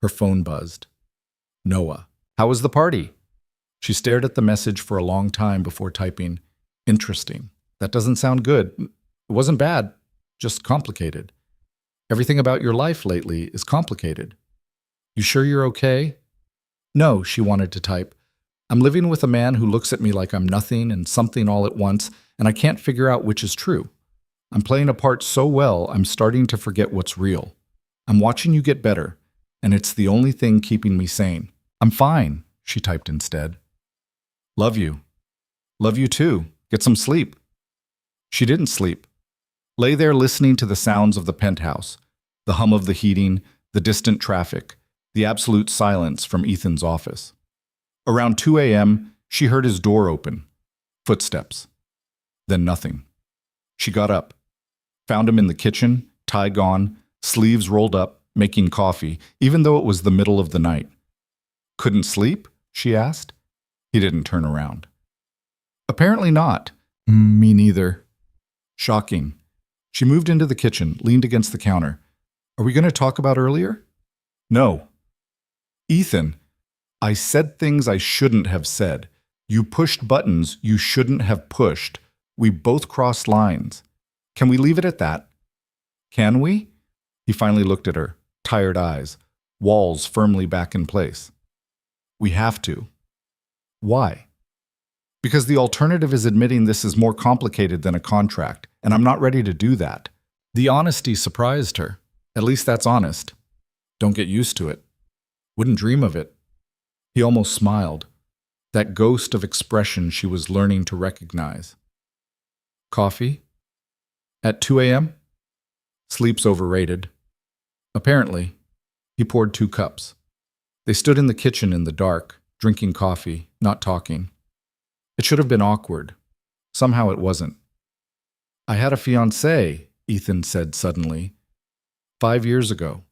Her phone buzzed. Noah. How was the party? She stared at the message for a long time before typing, interesting. That doesn't sound good. It wasn't bad, just complicated. Everything about your life lately is complicated. You sure you're okay? No, she wanted to type. I'm living with a man who looks at me like I'm nothing and something all at once, and I can't figure out which is true. I'm playing a part so well, I'm starting to forget what's real. I'm watching you get better, and it's the only thing keeping me sane. I'm fine, she typed instead. Love you. Love you too. Get some sleep. She didn't sleep. Lay there listening to the sounds of the penthouse, the hum of the heating, the distant traffic, the absolute silence from Ethan's office. Around 2 a.m., she heard his door open. Footsteps. Then nothing. She got up, found him in the kitchen, tie gone, sleeves rolled up, making coffee, even though it was the middle of the night. Couldn't sleep? She asked. He didn't turn around. Apparently not. Me neither. Shocking. She moved into the kitchen, leaned against the counter. Are we going to talk about earlier? No. Ethan, I said things I shouldn't have said. You pushed buttons you shouldn't have pushed. We both crossed lines. Can we leave it at that? Can we? He finally looked at her, tired eyes, walls firmly back in place. We have to. Why? Because the alternative is admitting this is more complicated than a contract, and I'm not ready to do that. The honesty surprised her. At least that's honest. Don't get used to it. Wouldn't dream of it. He almost smiled, that ghost of expression she was learning to recognize. Coffee? At 2 a.m.? Sleep's overrated. Apparently. He poured 2 cups. They stood in the kitchen in the dark, drinking coffee, not talking. It should have been awkward. Somehow it wasn't. I had a fiancée, Ethan said suddenly. 5 years ago.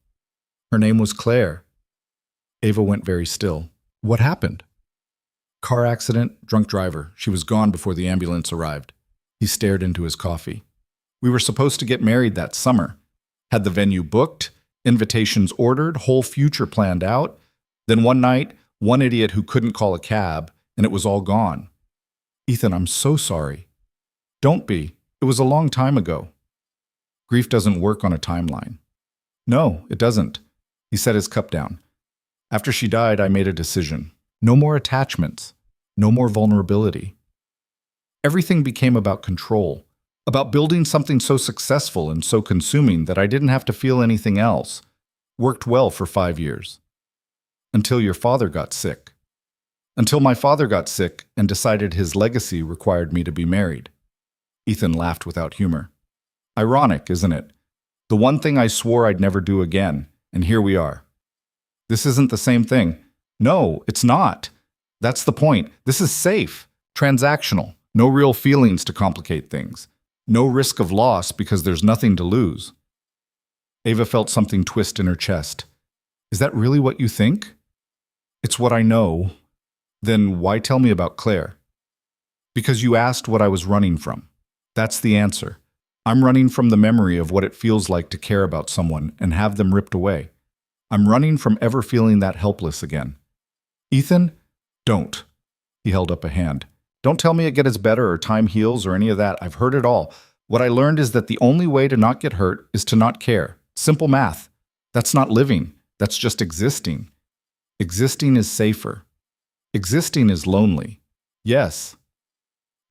Her name was Claire. Ava went very still. What happened? Car accident, drunk driver. She was gone before the ambulance arrived. He stared into his coffee. We were supposed to get married that summer. Had the venue booked, invitations ordered, whole future planned out. Then one night, one idiot who couldn't call a cab, and it was all gone. Ethan, I'm so sorry. Don't be. It was a long time ago. Grief doesn't work on a timeline. No, it doesn't. He set his cup down. After she died, I made a decision. No more attachments. No more vulnerability. Everything became about control, about building something so successful and so consuming that I didn't have to feel anything else. Worked well for 5 years. Until your father got sick. Until my father got sick and decided his legacy required me to be married. Ethan laughed without humor. Ironic, isn't it? The one thing I swore I'd never do again, and here we are. This isn't the same thing. No, it's not. That's the point. This is safe, transactional, no real feelings to complicate things. No risk of loss because there's nothing to lose. Ava felt something twist in her chest. Is that really what you think? It's what I know. Then why tell me about Claire? Because you asked what I was running from. That's the answer. I'm running from the memory of what it feels like to care about someone and have them ripped away. I'm running from ever feeling that helpless again. Ethan, don't. He held up a hand. Don't tell me it gets better or time heals or any of that. I've heard it all. What I learned is that the only way to not get hurt is to not care. Simple math. That's not living. That's just existing. Existing is safer. Existing is lonely. Yes.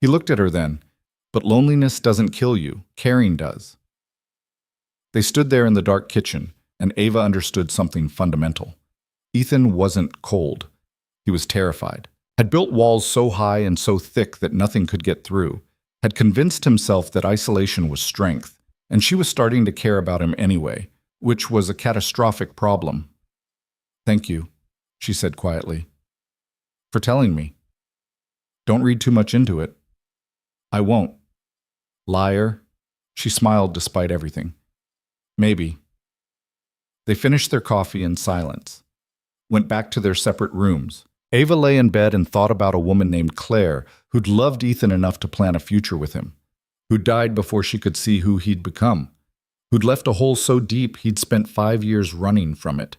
He looked at her then. But loneliness doesn't kill you. Caring does. They stood there in the dark kitchen, and Ava understood something fundamental. Ethan wasn't cold. He was terrified. Had built walls so high and so thick that nothing could get through. Had convinced himself that isolation was strength, and she was starting to care about him anyway, which was a catastrophic problem. "Thank you," she said quietly, "for telling me. Don't read too much into it." "I won't." "Liar." She smiled despite everything. "Maybe." They finished their coffee in silence, went back to their separate rooms. Ava lay in bed and thought about a woman named Claire who'd loved Ethan enough to plan a future with him, who'd died before she could see who he'd become, who'd left a hole so deep he'd spent 5 years running from it.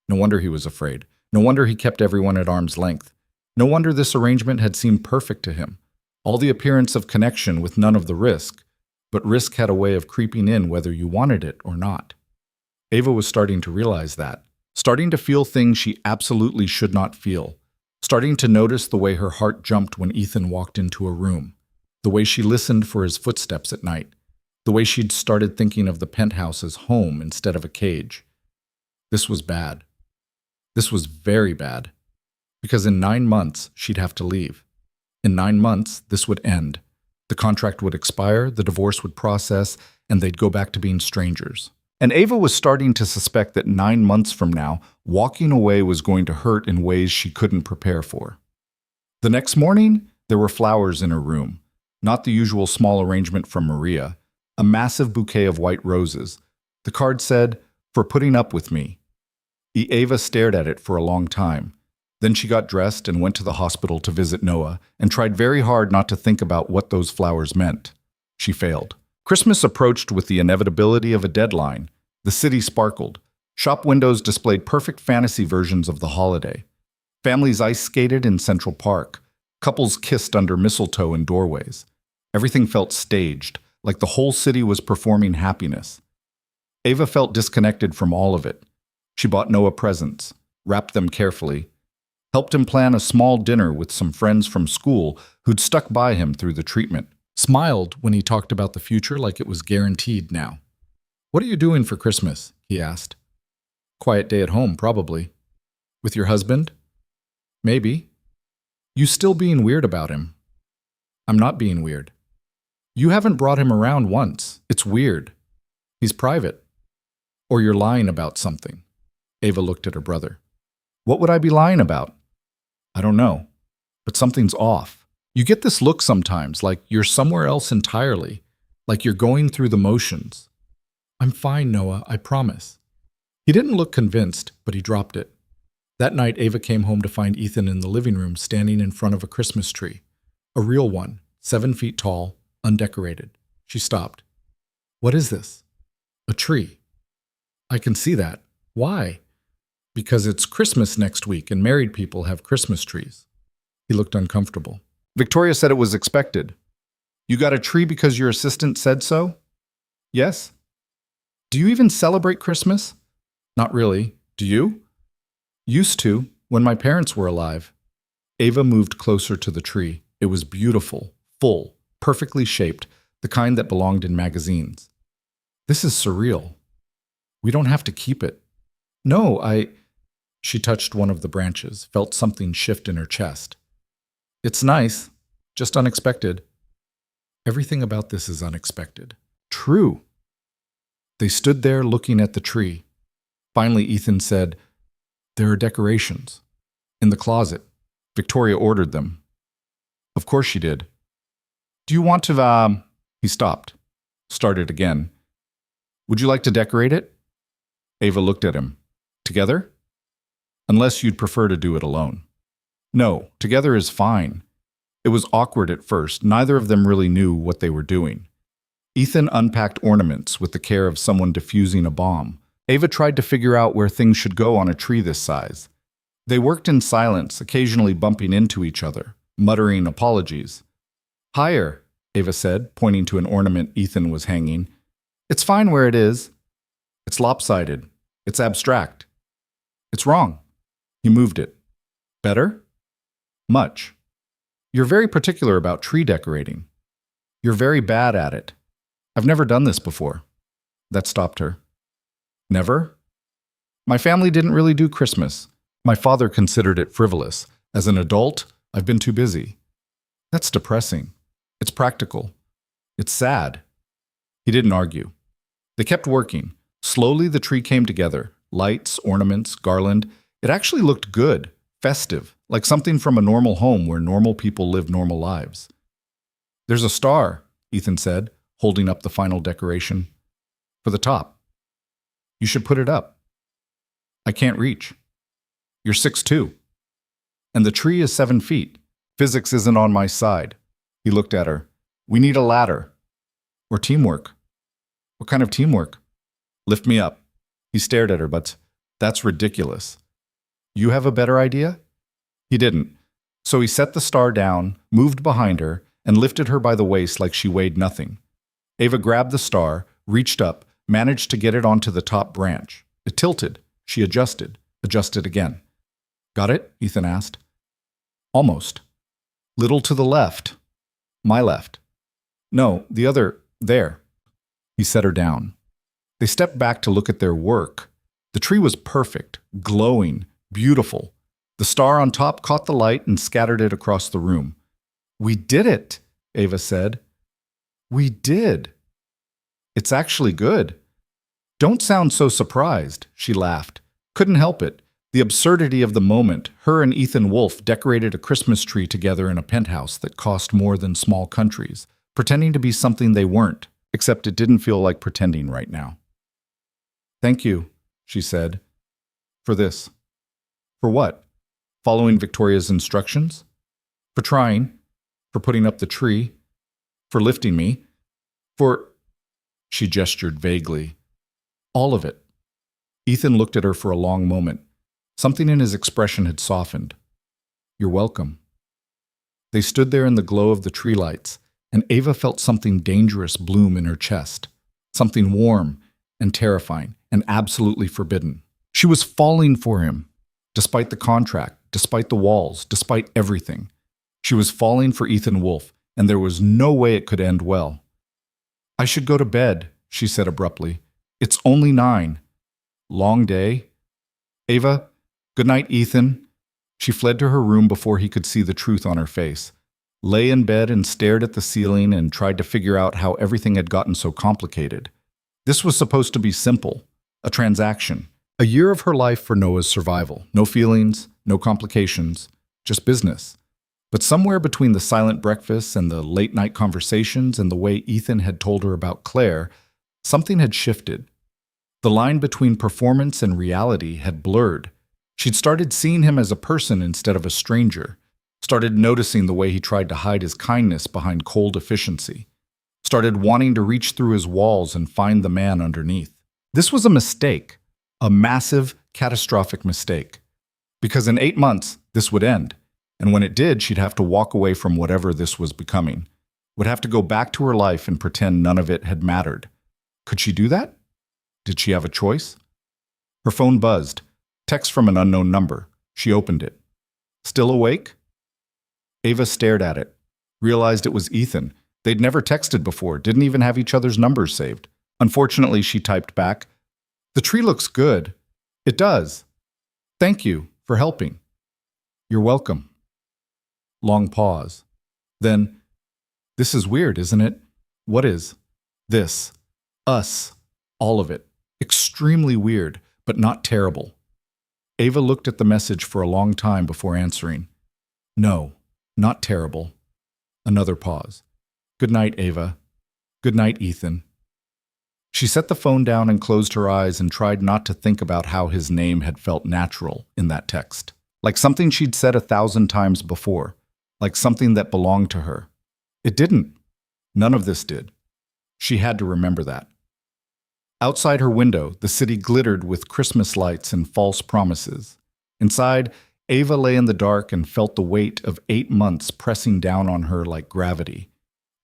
No wonder he was afraid. No wonder he kept everyone at arm's length. No wonder this arrangement had seemed perfect to him. All the appearance of connection with none of the risk, but risk had a way of creeping in whether you wanted it or not. Ava was starting to realize that, starting to feel things she absolutely should not feel, starting to notice the way her heart jumped when Ethan walked into a room, the way she listened for his footsteps at night, the way she'd started thinking of the penthouse as home instead of a cage. This was bad. This was very bad. Because in 9 months, she'd have to leave. In 9 months, this would end. The contract would expire, the divorce would process, and they'd go back to being strangers. And Ava was starting to suspect that 9 months from now, walking away was going to hurt in ways she couldn't prepare for. The next morning, there were flowers in her room. Not the usual small arrangement from Maria, a massive bouquet of white roses. The card said, "For putting up with me." Ava stared at it for a long time. Then she got dressed and went to the hospital to visit Noah and tried very hard not to think about what those flowers meant. She failed. Christmas approached with the inevitability of a deadline. The city sparkled. Shop windows displayed perfect fantasy versions of the holiday. Families ice skated in Central Park. Couples kissed under mistletoe in doorways. Everything felt staged, like the whole city was performing happiness. Ava felt disconnected from all of it. She bought Noah presents, wrapped them carefully, helped him plan a small dinner with some friends from school who'd stuck by him through the treatment, smiled when he talked about the future like it was guaranteed now. "What are you doing for Christmas?" he asked. "Quiet day at home, probably." "With your husband?" "Maybe." "You still being weird about him?" "I'm not being weird." "You haven't brought him around once. It's weird. He's private." "Or you're lying about something." Ava looked at her brother. "What would I be lying about?" "I don't know, but something's off. You get this look sometimes, like you're somewhere else entirely, like you're going through the motions." "I'm fine, Noah, I promise." He didn't look convinced, but he dropped it. That night, Ava came home to find Ethan in the living room standing in front of a Christmas tree. A real one, 7 feet tall, undecorated. She stopped. "What is this?" "A tree." "I can see that. Why?" "Because it's Christmas next week and married people have Christmas trees." He looked uncomfortable. "Victoria said it was expected." "You got a tree because your assistant said so?" "Yes." "Do you even celebrate Christmas?" "Not really. Do you?" "Used to, when my parents were alive." Ava moved closer to the tree. It was beautiful, full, perfectly shaped, the kind that belonged in magazines. "This is surreal. We don't have to keep it." "No, She touched one of the branches, felt something shift in her chest. "It's nice, just unexpected." "Everything about this is unexpected." "True." They stood there looking at the tree. Finally, Ethan said, "There are decorations. In the closet. Victoria ordered them." "Of course she did." "Do you want to, He stopped. Started again. "Would you like to decorate it?" Ava looked at him. "Together?" "Unless you'd prefer to do it alone." "No, together is fine." It was awkward at first. Neither of them really knew what they were doing. Ethan unpacked ornaments with the care of someone defusing a bomb. Ava tried to figure out where things should go on a tree this size. They worked in silence, occasionally bumping into each other, muttering apologies. "Higher," Ava said, pointing to an ornament Ethan was hanging. "It's fine where it is." "It's lopsided. It's abstract." "It's wrong." He moved it. "Better?" Much. You're very particular about tree decorating. You're very bad at it. I've never done this before. That stopped her. Never? My family didn't really do Christmas. My father considered it frivolous. As an adult, I've been too busy. That's depressing. It's practical. It's sad. He didn't argue. They kept working. Slowly, the tree came together. Lights, ornaments, garland. It actually looked good, festive, like something from a normal home where normal people live normal lives. There's a star, Ethan said, holding up the final decoration. For the top. You should put it up. I can't reach. You're 6'2". And the tree is 7 feet. Physics isn't on my side. He looked at her. We need a ladder. Or teamwork. What kind of teamwork? Lift me up. He stared at her, but that's ridiculous. You have a better idea? He didn't. So he set the star down, moved behind her, and lifted her by the waist like she weighed nothing. Ava grabbed the star, reached up, managed to get it onto the top branch. It tilted. She adjusted again. Got it? Ethan asked. Almost. Little to the left. My left. No, the other, there. He set her down. They stepped back to look at their work. The tree was perfect, glowing, beautiful. The star on top caught the light and scattered it across the room. We did it, Ava said. We did. It's actually good. Don't sound so surprised, she laughed. Couldn't help it. The absurdity of the moment. Her and Ethan Wolfe decorated a Christmas tree together in a penthouse that cost more than small countries, pretending to be something they weren't, except it didn't feel like pretending right now. Thank you, she said. For this. For what? Following Victoria's instructions? For trying. For putting up the tree. For lifting me. For... She gestured vaguely. All of it. Ethan looked at her for a long moment. Something in his expression had softened. You're welcome. They stood there in the glow of the tree lights, and Ava felt something dangerous bloom in her chest. Something warm and terrifying and absolutely forbidden. She was falling for him, despite the contract, despite the walls, despite everything. She was falling for Ethan Wolfe, and there was no way it could end well. I should go to bed, she said abruptly. It's only 9. Long day. Ava, good night, Ethan. She fled to her room before he could see the truth on her face, lay in bed and stared at the ceiling and tried to figure out how everything had gotten so complicated. This was supposed to be simple, a transaction, a year of her life for Noah's survival. No feelings, no complications, just business. But somewhere between the silent breakfasts and the late-night conversations and the way Ethan had told her about Claire, something had shifted. The line between performance and reality had blurred. She'd started seeing him as a person instead of a stranger, started noticing the way he tried to hide his kindness behind cold efficiency, started wanting to reach through his walls and find the man underneath. This was a mistake, a massive, catastrophic mistake. Because in 8 months, this would end. And when it did, she'd have to walk away from whatever this was becoming. Would have to go back to her life and pretend none of it had mattered. Could she do that? Did she have a choice? Her phone buzzed. Text from an unknown number. She opened it. Still awake? Ava stared at it. Realized it was Ethan. They'd never texted before, didn't even have each other's numbers saved. Unfortunately, she typed back, The tree looks good. It does. Thank you for helping. You're welcome. Long pause. Then, this is weird, isn't it? What is? This. Us. All of it. Extremely weird, but not terrible. Ava looked at the message for a long time before answering. No, not terrible. Another pause. Good night, Ava. Good night, Ethan. She set the phone down and closed her eyes and tried not to think about how his name had felt natural in that text. Like something she'd said 1,000 times before. Like something that belonged to her. It didn't. None of this did. She had to remember that. Outside her window, the city glittered with Christmas lights and false promises. Inside, Ava lay in the dark and felt the weight of 8 months pressing down on her like gravity.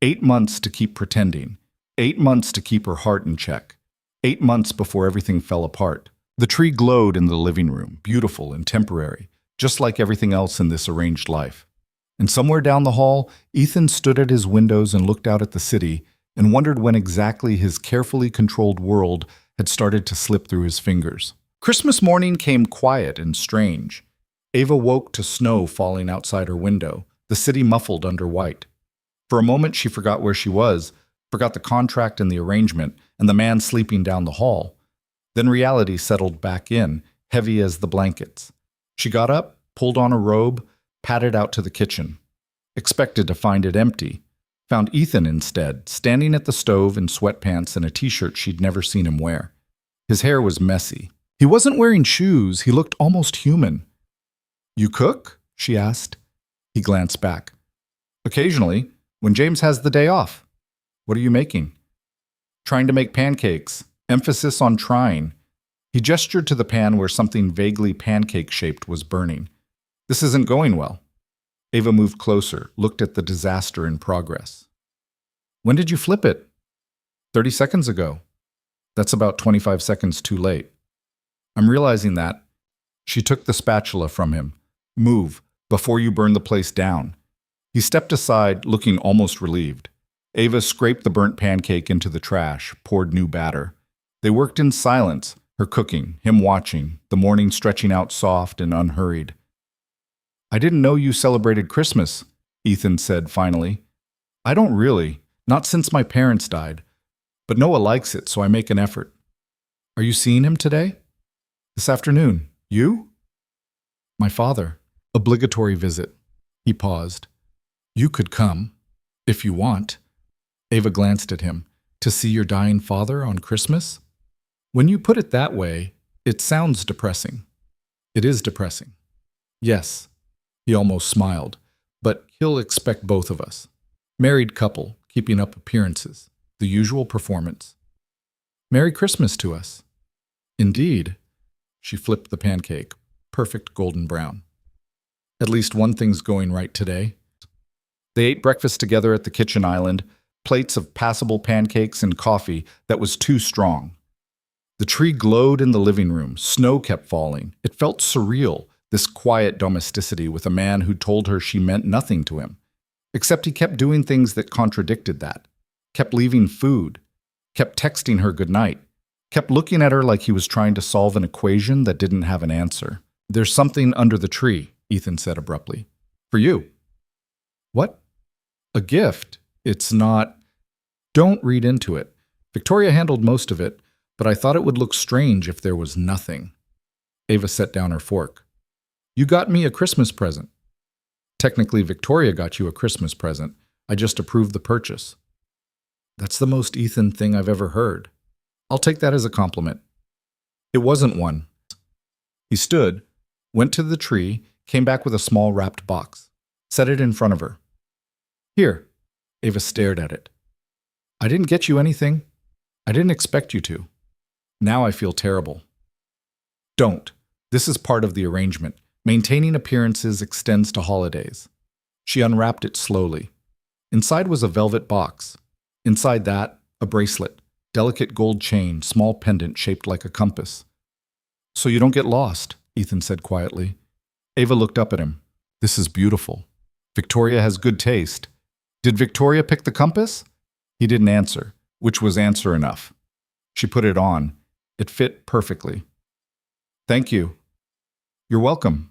8 months to keep pretending. 8 months to keep her heart in check. 8 months before everything fell apart. The tree glowed in the living room, beautiful and temporary, just like everything else in this arranged life. And somewhere down the hall, Ethan stood at his windows and looked out at the city and wondered when exactly his carefully controlled world had started to slip through his fingers. Christmas morning came quiet and strange. Ava woke to snow falling outside her window, the city muffled under white. For a moment she forgot where she was, forgot the contract and the arrangement, and the man sleeping down the hall. Then reality settled back in, heavy as the blankets. She got up, pulled on a robe, padded out to the kitchen. Expected to find it empty. Found Ethan instead, standing at the stove in sweatpants and a t-shirt she'd never seen him wear. His hair was messy. He wasn't wearing shoes, he looked almost human. "You cook?" she asked. He glanced back. "Occasionally, when James has the day off." "What are you making?" "Trying to make pancakes. Emphasis on trying." He gestured to the pan where something vaguely pancake-shaped was burning. "This isn't going well." Ava moved closer, looked at the disaster in progress. "When did you flip it?" 30 seconds ago. That's about 25 seconds too late. "I'm realizing that." She took the spatula from him. "Move, before you burn the place down." He stepped aside, looking almost relieved. Ava scraped the burnt pancake into the trash, poured new batter. They worked in silence, her cooking, him watching, the morning stretching out soft and unhurried. "I didn't know you celebrated Christmas," Ethan said finally. "I don't really, not since my parents died. But Noah likes it, so I make an effort." "Are you seeing him today?" "This afternoon. You?" "My father. Obligatory visit." He paused. "You could come, if you want." Ava glanced at him. "To see your dying father on Christmas?" "When you put it that way, it sounds depressing." "It is depressing." "Yes." He almost smiled. "But he'll expect both of us. Married couple, keeping up appearances. The usual performance." "Merry Christmas to us." "Indeed." She flipped the pancake. Perfect golden brown. "At least one thing's going right today." They ate breakfast together at the kitchen island, plates of passable pancakes and coffee that was too strong. The tree glowed in the living room. Snow kept falling. It felt surreal, this quiet domesticity with a man who told her she meant nothing to him. Except he kept doing things that contradicted that. Kept leaving food. Kept texting her goodnight. Kept looking at her like he was trying to solve an equation that didn't have an answer. "There's something under the tree," Ethan said abruptly. "For you." "What?" "A gift. It's not—" "Don't read into it. Victoria handled most of it, but I thought it would look strange if there was nothing." Ava set down her fork. "You got me a Christmas present." "Technically, Victoria got you a Christmas present. I just approved the purchase." "That's the most Ethan thing I've ever heard." "I'll take that as a compliment." "It wasn't one." He stood, went to the tree, came back with a small wrapped box, set it in front of her. "Here." Ava stared at it. "I didn't get you anything. I didn't expect you to. Now I feel terrible." "Don't. This is part of the arrangement. Maintaining appearances extends to holidays." She unwrapped it slowly. Inside was a velvet box. Inside that, a bracelet, delicate gold chain, small pendant shaped like a compass. "So you don't get lost," Ethan said quietly. Ava looked up at him. "This is beautiful. Victoria has good taste. Did Victoria pick the compass?" He didn't answer, which was answer enough. She put it on. It fit perfectly. "Thank you." "You're welcome."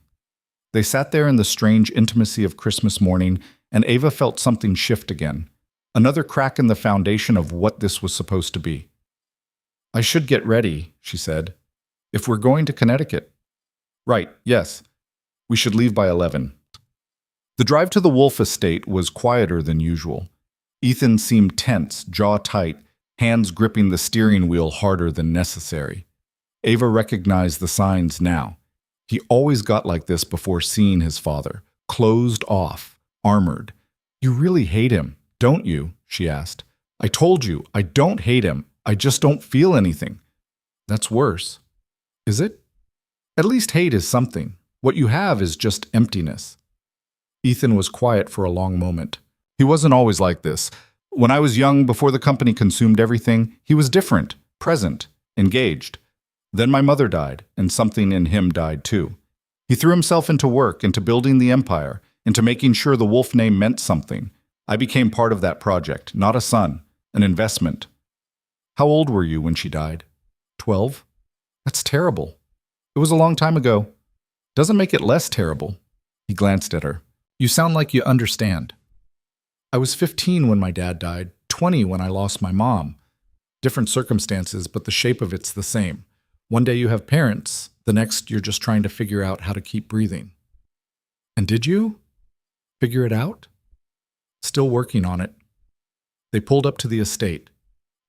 They sat there in the strange intimacy of Christmas morning, and Ava felt something shift again. Another crack in the foundation of what this was supposed to be. "I should get ready," she said. "If we're going to Connecticut." "Right, yes. We should leave by 11. The drive to the Wolf estate was quieter than usual. Ethan seemed tense, jaw tight, hands gripping the steering wheel harder than necessary. Ava recognized the signs now. He always got like this before seeing his father, closed off, armored. "You really hate him, don't you?" she asked. "I told you, I don't hate him. I just don't feel anything." "That's worse." "Is it?" "At least hate is something. What you have is just emptiness." Ethan was quiet for a long moment. He wasn't always like this. When I was young, before the company consumed everything, he was different, present, engaged. Then my mother died, and something in him died too. He threw himself into work, into building the empire, into making sure the Wolf name meant something. I became part of that project, not a son, an investment. How old were you when she died? 12? That's terrible. It was a long time ago. Doesn't make it less terrible. He glanced at her. You sound like you understand. I was 15 when my dad died, 20 when I lost my mom. Different circumstances, but the shape of it's the same. One day you have parents, the next you're just trying to figure out how to keep breathing. And did you? Figure it out? Still working on it. They pulled up to the estate.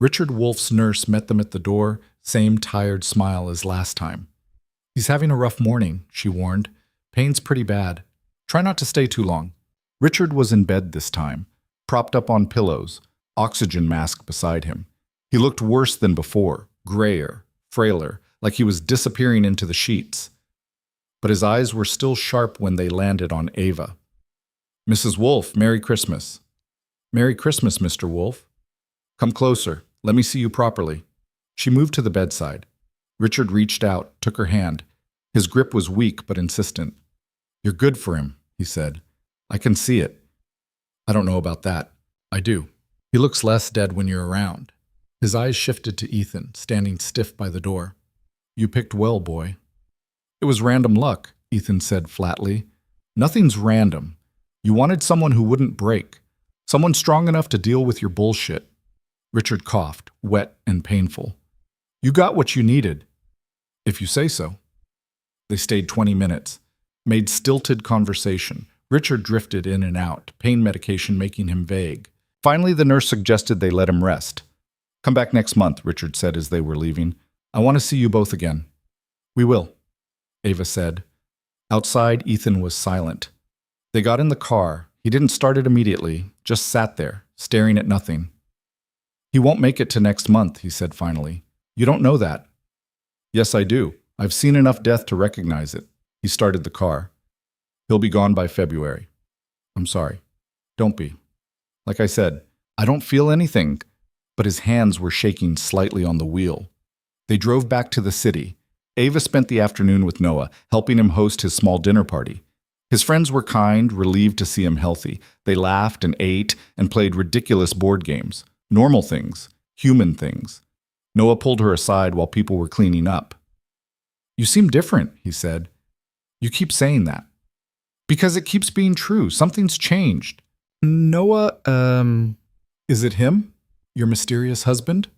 Richard Wolf's nurse met them at the door, same tired smile as last time. He's having a rough morning, she warned. Pain's pretty bad. Try not to stay too long. Richard was in bed this time, propped up on pillows, oxygen mask beside him. He looked worse than before, grayer, frailer, like he was disappearing into the sheets. But his eyes were still sharp when they landed on Ava. Mrs. Wolf, Merry Christmas. Merry Christmas, Mr. Wolf. Come closer. Let me see you properly. She moved to the bedside. Richard reached out, took her hand. His grip was weak but insistent. You're good for him, he said. I can see it. I don't know about that. I do. He looks less dead when you're around. His eyes shifted to Ethan, standing stiff by the door. You picked well, boy. It was random luck, Ethan said flatly. Nothing's random. You wanted someone who wouldn't break. Someone strong enough to deal with your bullshit. Richard coughed, wet and painful. You got what you needed. If you say so. They stayed 20 minutes, made stilted conversation. Richard drifted in and out, pain medication making him vague. Finally, the nurse suggested they let him rest. Come back next month, Richard said as they were leaving. I want to see you both again. We will, Ava said. Outside, Ethan was silent. They got in the car. He didn't start it immediately, just sat there, staring at nothing. He won't make it to next month, he said finally. You don't know that. Yes, I do. I've seen enough death to recognize it. He started the car. He'll be gone by February. I'm sorry. Don't be. Like I said, I don't feel anything. But his hands were shaking slightly on the wheel. They drove back to the city. Ava spent the afternoon with Noah, helping him host his small dinner party. His friends were kind, relieved to see him healthy. They laughed and ate and played ridiculous board games. Normal things, human things. Noah pulled her aside while people were cleaning up. You seem different, he said. You keep saying that. Because it keeps being true. Something's changed. Noah, is it him? Your mysterious husband?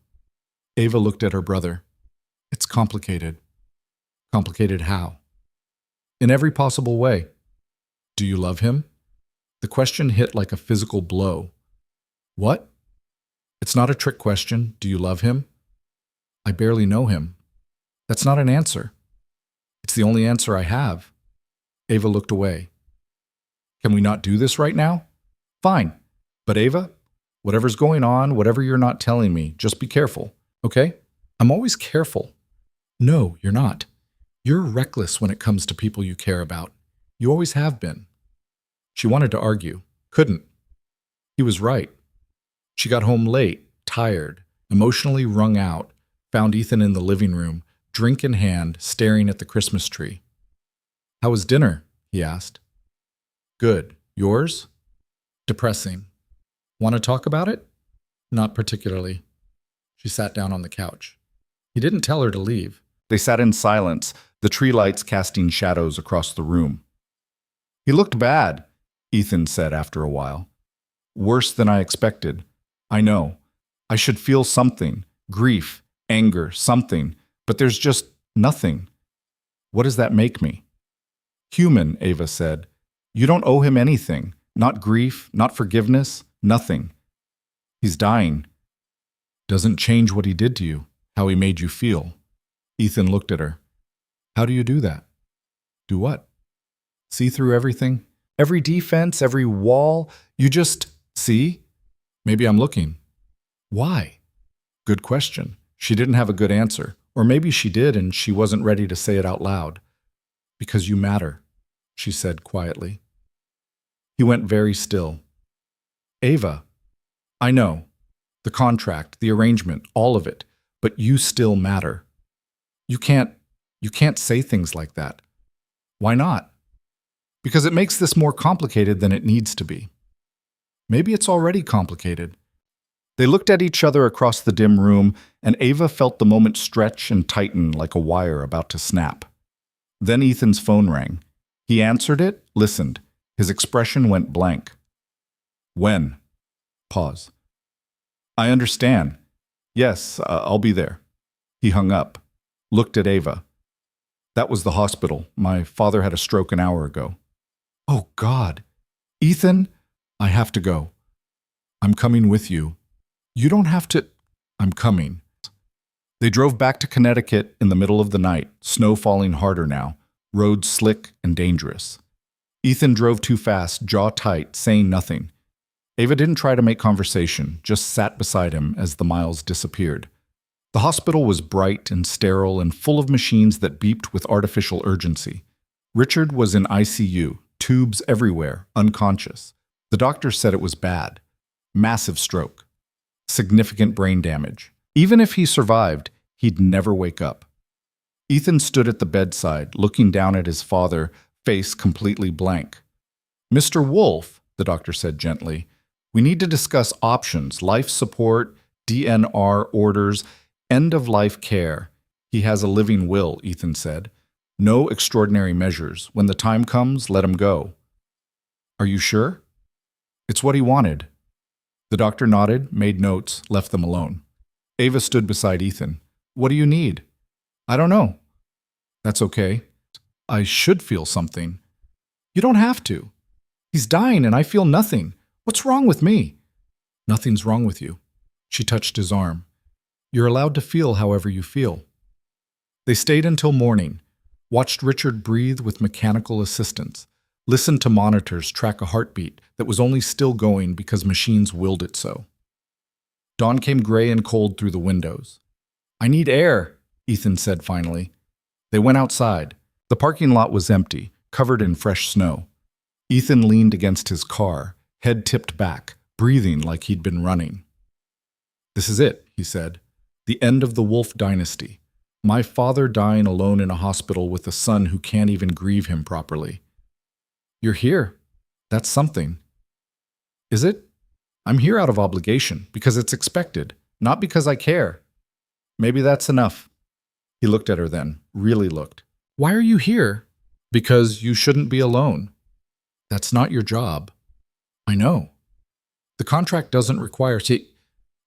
Ava looked at her brother. It's complicated. Complicated how? In every possible way. Do you love him? The question hit like a physical blow. What? It's not a trick question. Do you love him? I barely know him. That's not an answer. It's the only answer I have. Ava looked away. Can we not do this right now? Fine. But Ava, whatever's going on, whatever you're not telling me, just be careful, okay? I'm always careful. No, you're not. You're reckless when it comes to people you care about. You always have been. She wanted to argue. Couldn't. He was right. She got home late, tired, emotionally wrung out, found Ethan in the living room, drink in hand, staring at the Christmas tree. How was dinner? He asked. Good. Yours? Depressing. Want to talk about it? Not particularly. She sat down on the couch. He didn't tell her to leave. They sat in silence, the tree lights casting shadows across the room. He looked bad, Ethan said after a while. Worse than I expected. I know. I should feel something. Grief, anger, something. But there's just nothing. What does that make me? Human, Ava said. You don't owe him anything. Not grief, not forgiveness, nothing. He's dying. Doesn't change what he did to you, how he made you feel. Ethan looked at her. How do you do that? Do what? See through everything? Every defense, every wall? You just see? Maybe I'm looking. Why? Good question. She didn't have a good answer. Or maybe she did and she wasn't ready to say it out loud. Because you matter, she said quietly. He went very still. Ava, I know. The contract, the arrangement, all of it. But you still matter. You can't say things like that. Why not? because it makes this more complicated than it needs to be. Maybe it's already complicated. They looked at each other across the dim room, and Ava felt the moment stretch and tighten like a wire about to snap. Then Ethan's phone rang. He answered it, listened. His expression went blank. When? Pause. I understand. Yes, I'll be there. He hung up, looked at Ava. That was the hospital. My father had a stroke an hour ago. Oh, God. Ethan, I have to go. I'm coming with you. You don't have to. I'm coming. They drove back to Connecticut in the middle of the night, snow falling harder now, roads slick and dangerous. Ethan drove too fast, jaw tight, saying nothing. Ava didn't try to make conversation, just sat beside him as the miles disappeared. The hospital was bright and sterile and full of machines that beeped with artificial urgency. Richard was in ICU, tubes everywhere, unconscious. The doctor said it was bad. Massive stroke. Significant brain damage. Even if he survived, he'd never wake up. Ethan stood at the bedside, looking down at his father, face completely blank. Mr. Wolf, the doctor said gently, we need to discuss options, life support, DNR orders, end-of-life care. He has a living will, Ethan said. No extraordinary measures. When the time comes, let him go. Are you sure? It's what he wanted. The doctor nodded, made notes, left them alone. Ava stood beside Ethan. What do you need? I don't know. That's okay. I should feel something. You don't have to. He's dying and I feel nothing. What's wrong with me? Nothing's wrong with you. She touched his arm. You're allowed to feel however you feel. They stayed until morning, watched Richard breathe with mechanical assistance, listened to monitors track a heartbeat that was only still going because machines willed it so. Dawn came gray and cold through the windows. I need air, Ethan said finally. They went outside. The parking lot was empty, covered in fresh snow. Ethan leaned against his car, head tipped back, breathing like he'd been running. This is it, he said. The end of the Wolf dynasty. My father dying alone in a hospital with a son who can't even grieve him properly. You're here. That's something. Is it? I'm here out of obligation, because it's expected, not because I care. Maybe that's enough. He looked at her then, really looked. Why are you here? Because you shouldn't be alone. That's not your job. I know. The contract doesn't require... See,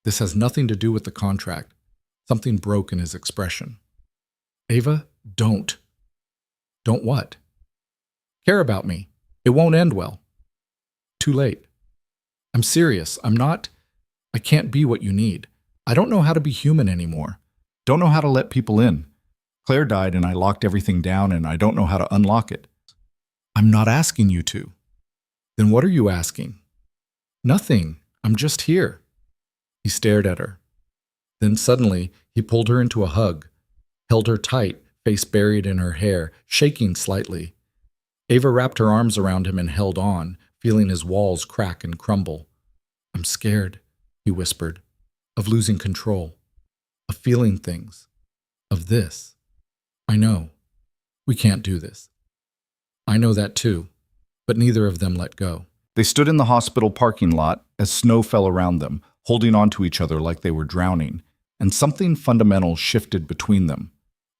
this has nothing to do with the contract. Something broke in his expression. Ava, don't. Don't what? Care about me. It won't end well. Too late. I'm serious. I can't be what you need. I don't know how to be human anymore. Don't know how to let people in. Claire died and I locked everything down and I don't know how to unlock it. I'm not asking you to. Then what are you asking? Nothing. I'm just here. He stared at her. Then suddenly, he pulled her into a hug, held her tight, face buried in her hair, shaking slightly. Ava wrapped her arms around him and held on, feeling his walls crack and crumble. I'm scared, he whispered, of losing control, of feeling things, of this. I know. We can't do this. I know that too, but neither of them let go. They stood in the hospital parking lot as snow fell around them, holding on to each other like they were drowning, and something fundamental shifted between them.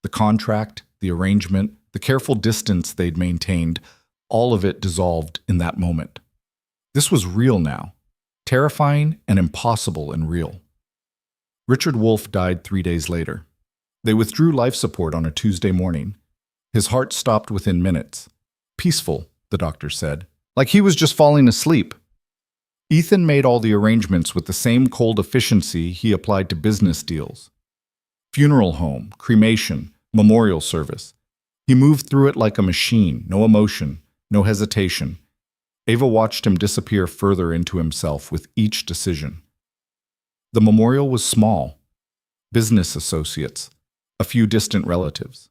The contract, the arrangement, the careful distance they'd maintained, all of it dissolved in that moment. This was real now, terrifying and impossible and real. Richard Wolf died 3 days later. They withdrew life support on a Tuesday morning. His heart stopped within minutes. Peaceful, the doctor said, like he was just falling asleep. Ethan made all the arrangements with the same cold efficiency he applied to business deals. Funeral home, cremation, memorial service. He moved through it like a machine, no emotion, no hesitation. Ava watched him disappear further into himself with each decision. The memorial was small. Business associates, a few distant relatives.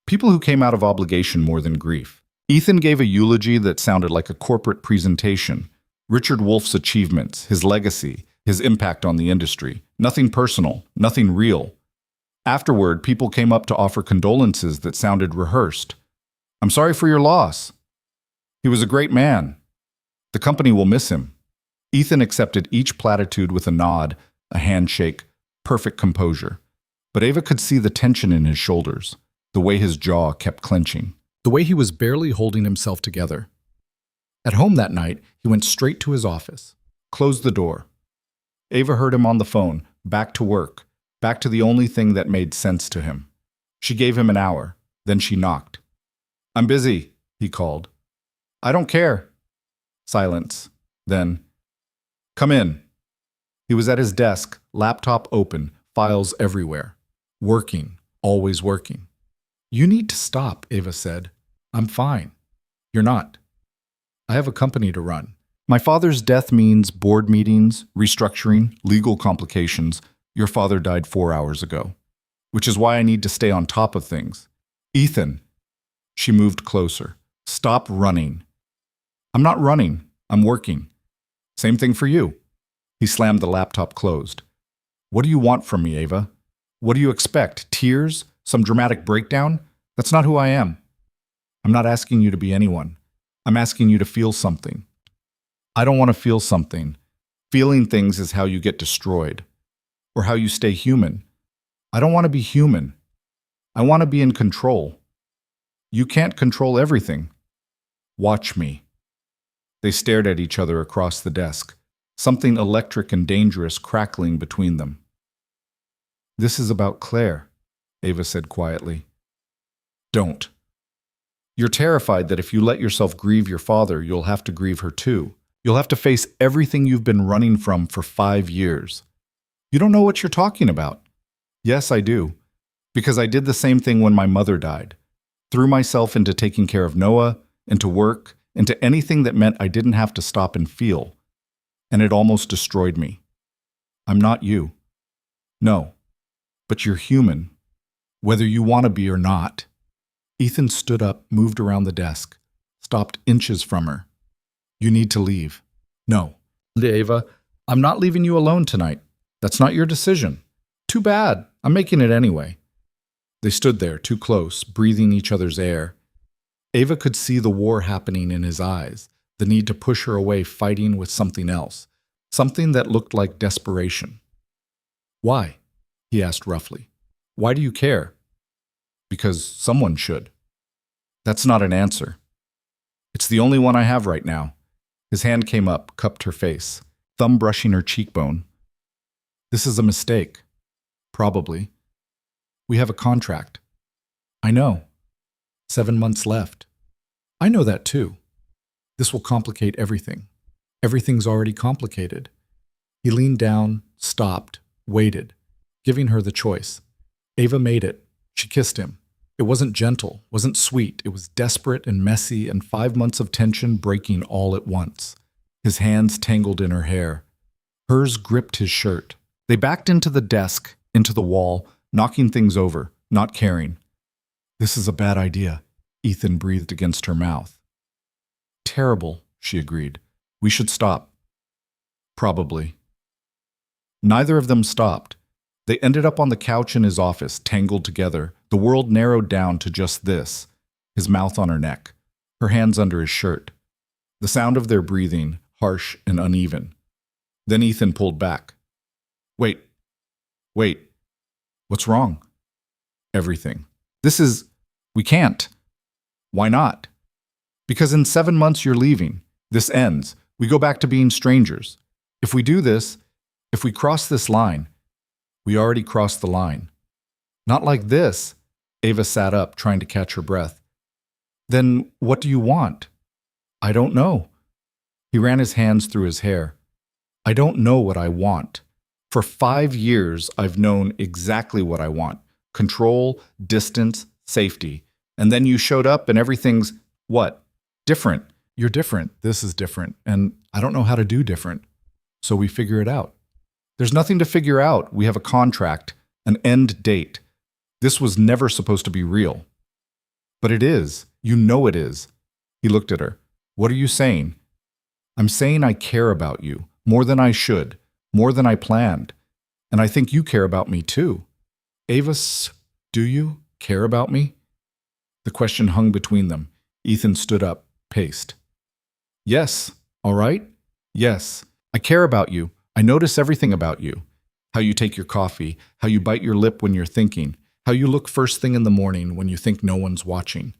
People who came out of obligation more than grief. Ethan gave a eulogy that sounded like a corporate presentation. Richard Wolf's achievements, his legacy, his impact on the industry. Nothing personal, nothing real. Afterward, people came up to offer condolences that sounded rehearsed. I'm sorry for your loss. He was a great man. The company will miss him. Ethan accepted each platitude with a nod, a handshake, perfect composure. But Ava could see the tension in his shoulders, the way his jaw kept clenching, the way he was barely holding himself together. At home that night, he went straight to his office, closed the door. Ava heard him on the phone, back to work, back to the only thing that made sense to him. She gave him an hour, then she knocked. "I'm busy," he called. "I don't care." Silence. Then, "Come in." He was at his desk, laptop open, files everywhere. Working, always working. "You need to stop," Ava said. "I'm fine." "You're not. I have a company to run. My father's death means board meetings, restructuring, legal complications. Your father died 4 hours ago, which is why I need to stay on top of things." "Ethan." She moved closer. "Stop running." "I'm not running. I'm working." "Same thing for you." He slammed the laptop closed. "What do you want from me, Ava? What do you expect? Tears? Some dramatic breakdown? That's not who I am. I'm not asking you to be anyone. I'm asking you to feel something." "I don't want to feel something. Feeling things is how you get destroyed. Or how you stay human. I don't want to be human. I want to be in control. You can't control everything. Watch me." They stared at each other across the desk, something electric and dangerous crackling between them. "This is about Claire," Ava said quietly. "Don't. You're terrified that if you let yourself grieve your father, you'll have to grieve her too. You'll have to face everything you've been running from for 5 years. You don't know what you're talking about." "Yes, I do. Because I did the same thing when my mother died. Threw myself into taking care of Noah, into work, into anything that meant I didn't have to stop and feel. And it almost destroyed me. I'm not you. No. But you're human. Whether you want to be or not." Ethan stood up, moved around the desk, stopped inches from her. "You need to leave." "No." "Ava, I'm not leaving you alone tonight. That's not your decision." "Too bad. I'm making it anyway." They stood there, too close, breathing each other's air. Ava could see the war happening in his eyes, the need to push her away fighting with something else, something that looked like desperation. "Why?" he asked roughly. "Why do you care?" "Because someone should." "That's not an answer." "It's the only one I have right now." His hand came up, cupped her face, thumb brushing her cheekbone. "This is a mistake." "Probably." "We have a contract." "I know. 7 months left." "I know that too. This will complicate everything. Everything's already complicated." He leaned down, stopped, waited, giving her the choice. Ava made it. She kissed him. It wasn't gentle, wasn't sweet. It was desperate and messy, and 5 months of tension breaking all at once. His hands tangled in her hair. Hers gripped his shirt. They backed into the desk, into the wall, knocking things over, not caring. "This is a bad idea," Ethan breathed against her mouth. "Terrible," she agreed. "We should stop." "Probably." Neither of them stopped. They ended up on the couch in his office, tangled together. The world narrowed down to just this, his mouth on her neck, her hands under his shirt. The sound of their breathing, harsh and uneven. Then Ethan pulled back. Wait. What's wrong?" "Everything. We can't." "Why not?" "Because in 7 months you're leaving. This ends. We go back to being strangers. If we do this, if we cross this line, we already crossed the line." "Not like this." Ava sat up, trying to catch her breath. "Then what do you want?" "I don't know." He ran his hands through his hair. "I don't know what I want. For 5 years, I've known exactly what I want. Control, distance, safety. And then you showed up and everything's, what? Different. You're different. This is different. And I don't know how to do different. So we figure it out." "There's nothing to figure out. We have a contract, an end date. This was never supposed to be real." "But it is. You know it is." He looked at her. "What are you saying?" "I'm saying I care about you, more than I should, more than I planned. And I think you care about me too." "Ava, do you care about me?" The question hung between them. Ethan stood up, paced. Yes, all right? Yes, I care about you. I notice everything about you. How you take your coffee, how you bite your lip when you're thinking, how you look first thing in the morning when you think no one's watching.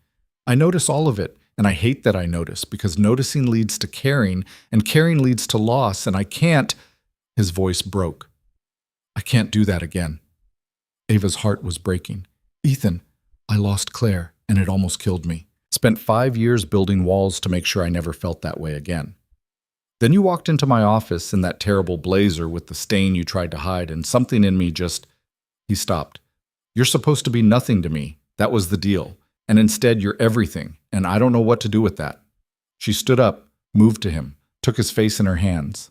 I notice all of it, and I hate that I notice, because noticing leads to caring, and caring leads to loss, and I can't— His voice broke. I can't do that again. Ava's heart was breaking. Ethan, I lost Claire, and it almost killed me. Spent 5 years building walls to make sure I never felt that way again. Then you walked into my office in that terrible blazer with the stain you tried to hide, and something in me just— He stopped. You're supposed to be nothing to me. That was the deal. And instead, you're everything, and I don't know what to do with that. She stood up, moved to him, took his face in her hands.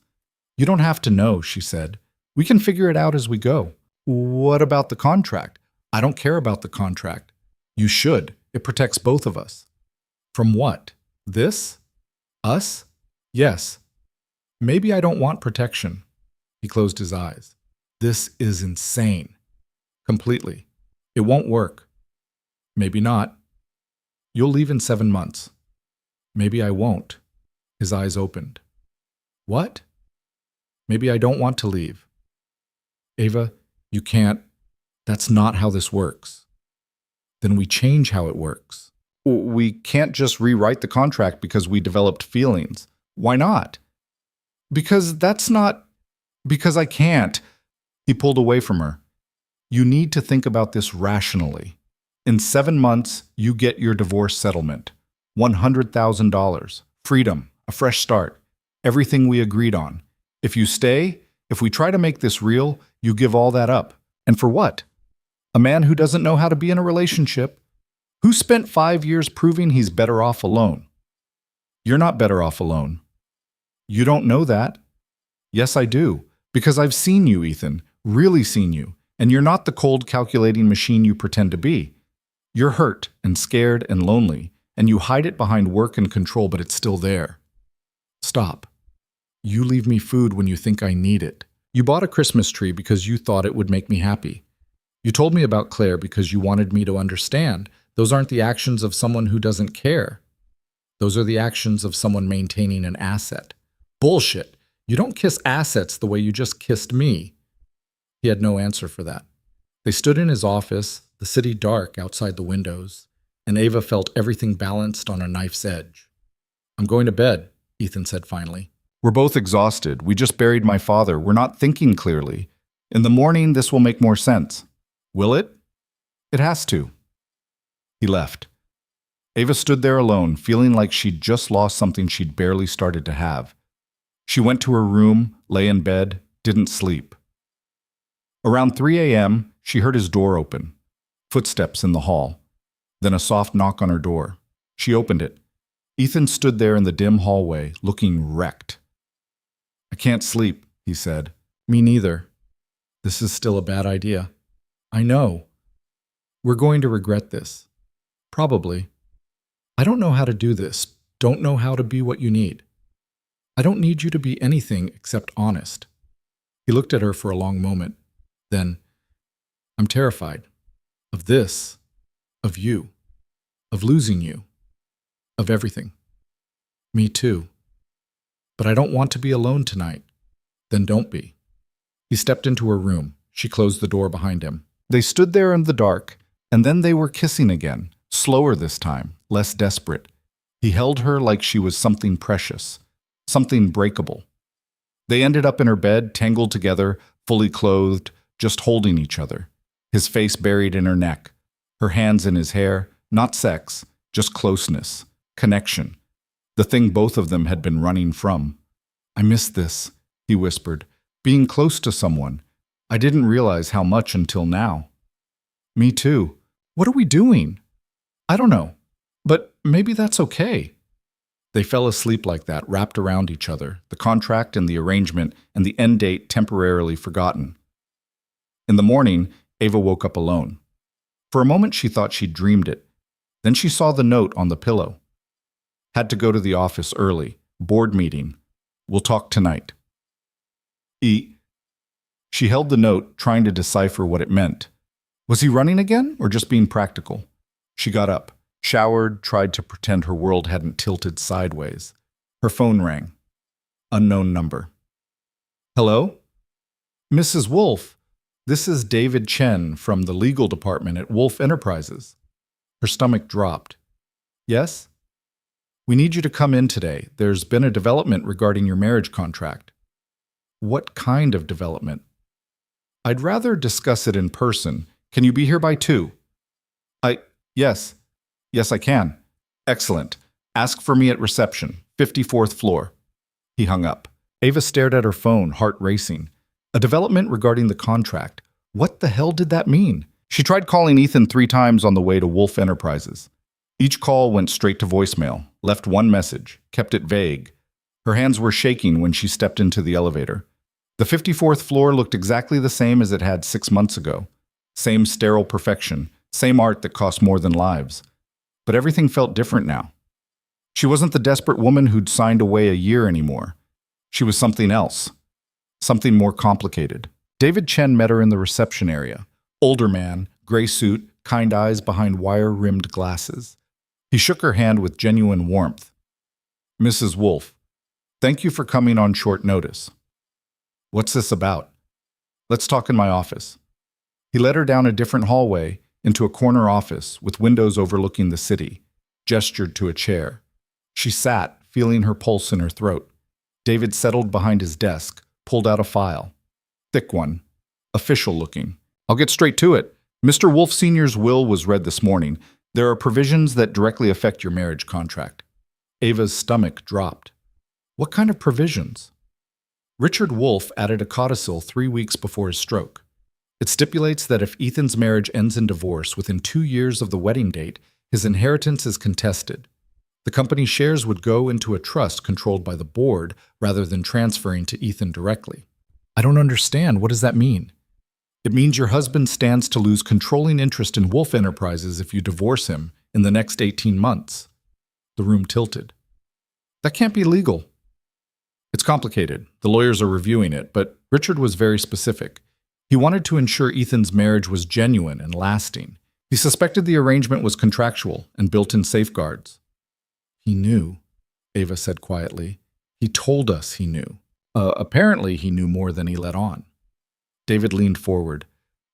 You don't have to know, she said. We can figure it out as we go. What about the contract? I don't care about the contract. You should. It protects both of us. From what? This? Us? Yes. Maybe I don't want protection. He closed his eyes. This is insane. Completely. It won't work. Maybe not. You'll leave in 7 months. Maybe I won't. His eyes opened. What? Maybe I don't want to leave. Ava, you can't. That's not how this works. Then we change how it works. We can't just rewrite the contract because we developed feelings. Why not? Because that's not— Because I can't. He pulled away from her. You need to think about this rationally. In 7 months, you get your divorce settlement. $100,000. Freedom. A fresh start. Everything we agreed on. If you stay, if we try to make this real, you give all that up. And for what? A man who doesn't know how to be in a relationship? Who spent 5 years proving he's better off alone? You're not better off alone. You don't know that. Yes, I do. Because I've seen you, Ethan. Really seen you. And you're not the cold, calculating machine you pretend to be. You're hurt and scared and lonely, and you hide it behind work and control, but it's still there. Stop. You leave me food when you think I need it. You bought a Christmas tree because you thought it would make me happy. You told me about Claire because you wanted me to understand. Those aren't the actions of someone who doesn't care. Those are the actions of someone maintaining an asset. Bullshit. You don't kiss assets the way you just kissed me. He had no answer for that. They stood in his office, the city dark outside the windows, and Ava felt everything balanced on a knife's edge. I'm going to bed, Ethan said finally. We're both exhausted. We just buried my father. We're not thinking clearly. In the morning, this will make more sense. Will it? It has to. He left. Ava stood there alone, feeling like she'd just lost something she'd barely started to have. She went to her room, lay in bed, didn't sleep. Around 3 a.m., she heard his door open. Footsteps in the hall. Then a soft knock on her door. She opened it. Ethan stood there in the dim hallway, looking wrecked. I can't sleep, he said. Me neither. This is still a bad idea. I know. We're going to regret this. Probably. I don't know how to do this. Don't know how to be what you need. I don't need you to be anything except honest. He looked at her for a long moment. Then, I'm terrified. Of this. Of you. Of losing you. Of everything. Me too. But I don't want to be alone tonight. Then don't be. He stepped into her room. She closed the door behind him. They stood there in the dark, and then they were kissing again, slower this time, less desperate. He held her like she was something precious, something breakable. They ended up in her bed, tangled together, fully clothed, just holding each other. His face buried in her neck, her hands in his hair, not sex, just closeness, connection, the thing both of them had been running from. I miss this, he whispered, being close to someone. I didn't realize how much until now. Me too. What are we doing? I don't know, but maybe that's okay. They fell asleep like that, wrapped around each other, the contract and the arrangement and the end date temporarily forgotten. In the morning, Ava woke up alone. For a moment she thought she'd dreamed it. Then she saw the note on the pillow. Had to go to the office early. Board meeting. We'll talk tonight. She held the note, trying to decipher what it meant. Was he running again, or just being practical? She got up, showered, tried to pretend her world hadn't tilted sideways. Her phone rang. Unknown number. Hello? Mrs. Wolf, this is David Chen from the legal department at Wolf Enterprises. Her stomach dropped. Yes? We need you to come in today. There's been a development regarding your marriage contract. What kind of development? I'd rather discuss it in person. Can you be here by 2? Yes. Yes, I can. Excellent. Ask for me at reception, 54th floor. He hung up. Ava stared at her phone, heart racing. A development regarding the contract. What the hell did that mean? She tried calling Ethan 3 times on the way to Wolf Enterprises. Each call went straight to voicemail, left one message, kept it vague. Her hands were shaking when she stepped into the elevator. The 54th floor looked exactly the same as it had 6 months ago. Same sterile perfection, same art that cost more than lives. But everything felt different now. She wasn't the desperate woman who'd signed away a year anymore. She was something else. Something more complicated. David Chen met her in the reception area. Older man, gray suit, kind eyes behind wire-rimmed glasses. He shook her hand with genuine warmth. Mrs. Wolf, thank you for coming on short notice. What's this about? Let's talk in my office. He led her down a different hallway into a corner office with windows overlooking the city, gestured to a chair. She sat, feeling her pulse in her throat. David settled behind his desk, pulled out a file. Thick one, official-looking. I'll get straight to it. Mr. Wolf Sr.'s will was read this morning. There are provisions that directly affect your marriage contract. Ava's stomach dropped. What kind of provisions? Richard Wolf added a codicil 3 weeks before his stroke. It stipulates that if Ethan's marriage ends in divorce within 2 years of the wedding date, his inheritance is contested. The company's shares would go into a trust controlled by the board rather than transferring to Ethan directly. I don't understand. What does that mean? It means your husband stands to lose controlling interest in Wolf Enterprises if you divorce him in the next 18 months. The room tilted. That can't be legal. It's complicated. The lawyers are reviewing it, but Richard was very specific. He wanted to ensure Ethan's marriage was genuine and lasting. He suspected the arrangement was contractual and built in safeguards. He knew, Ava said quietly. He told us he knew. Apparently he knew more than he let on. David leaned forward.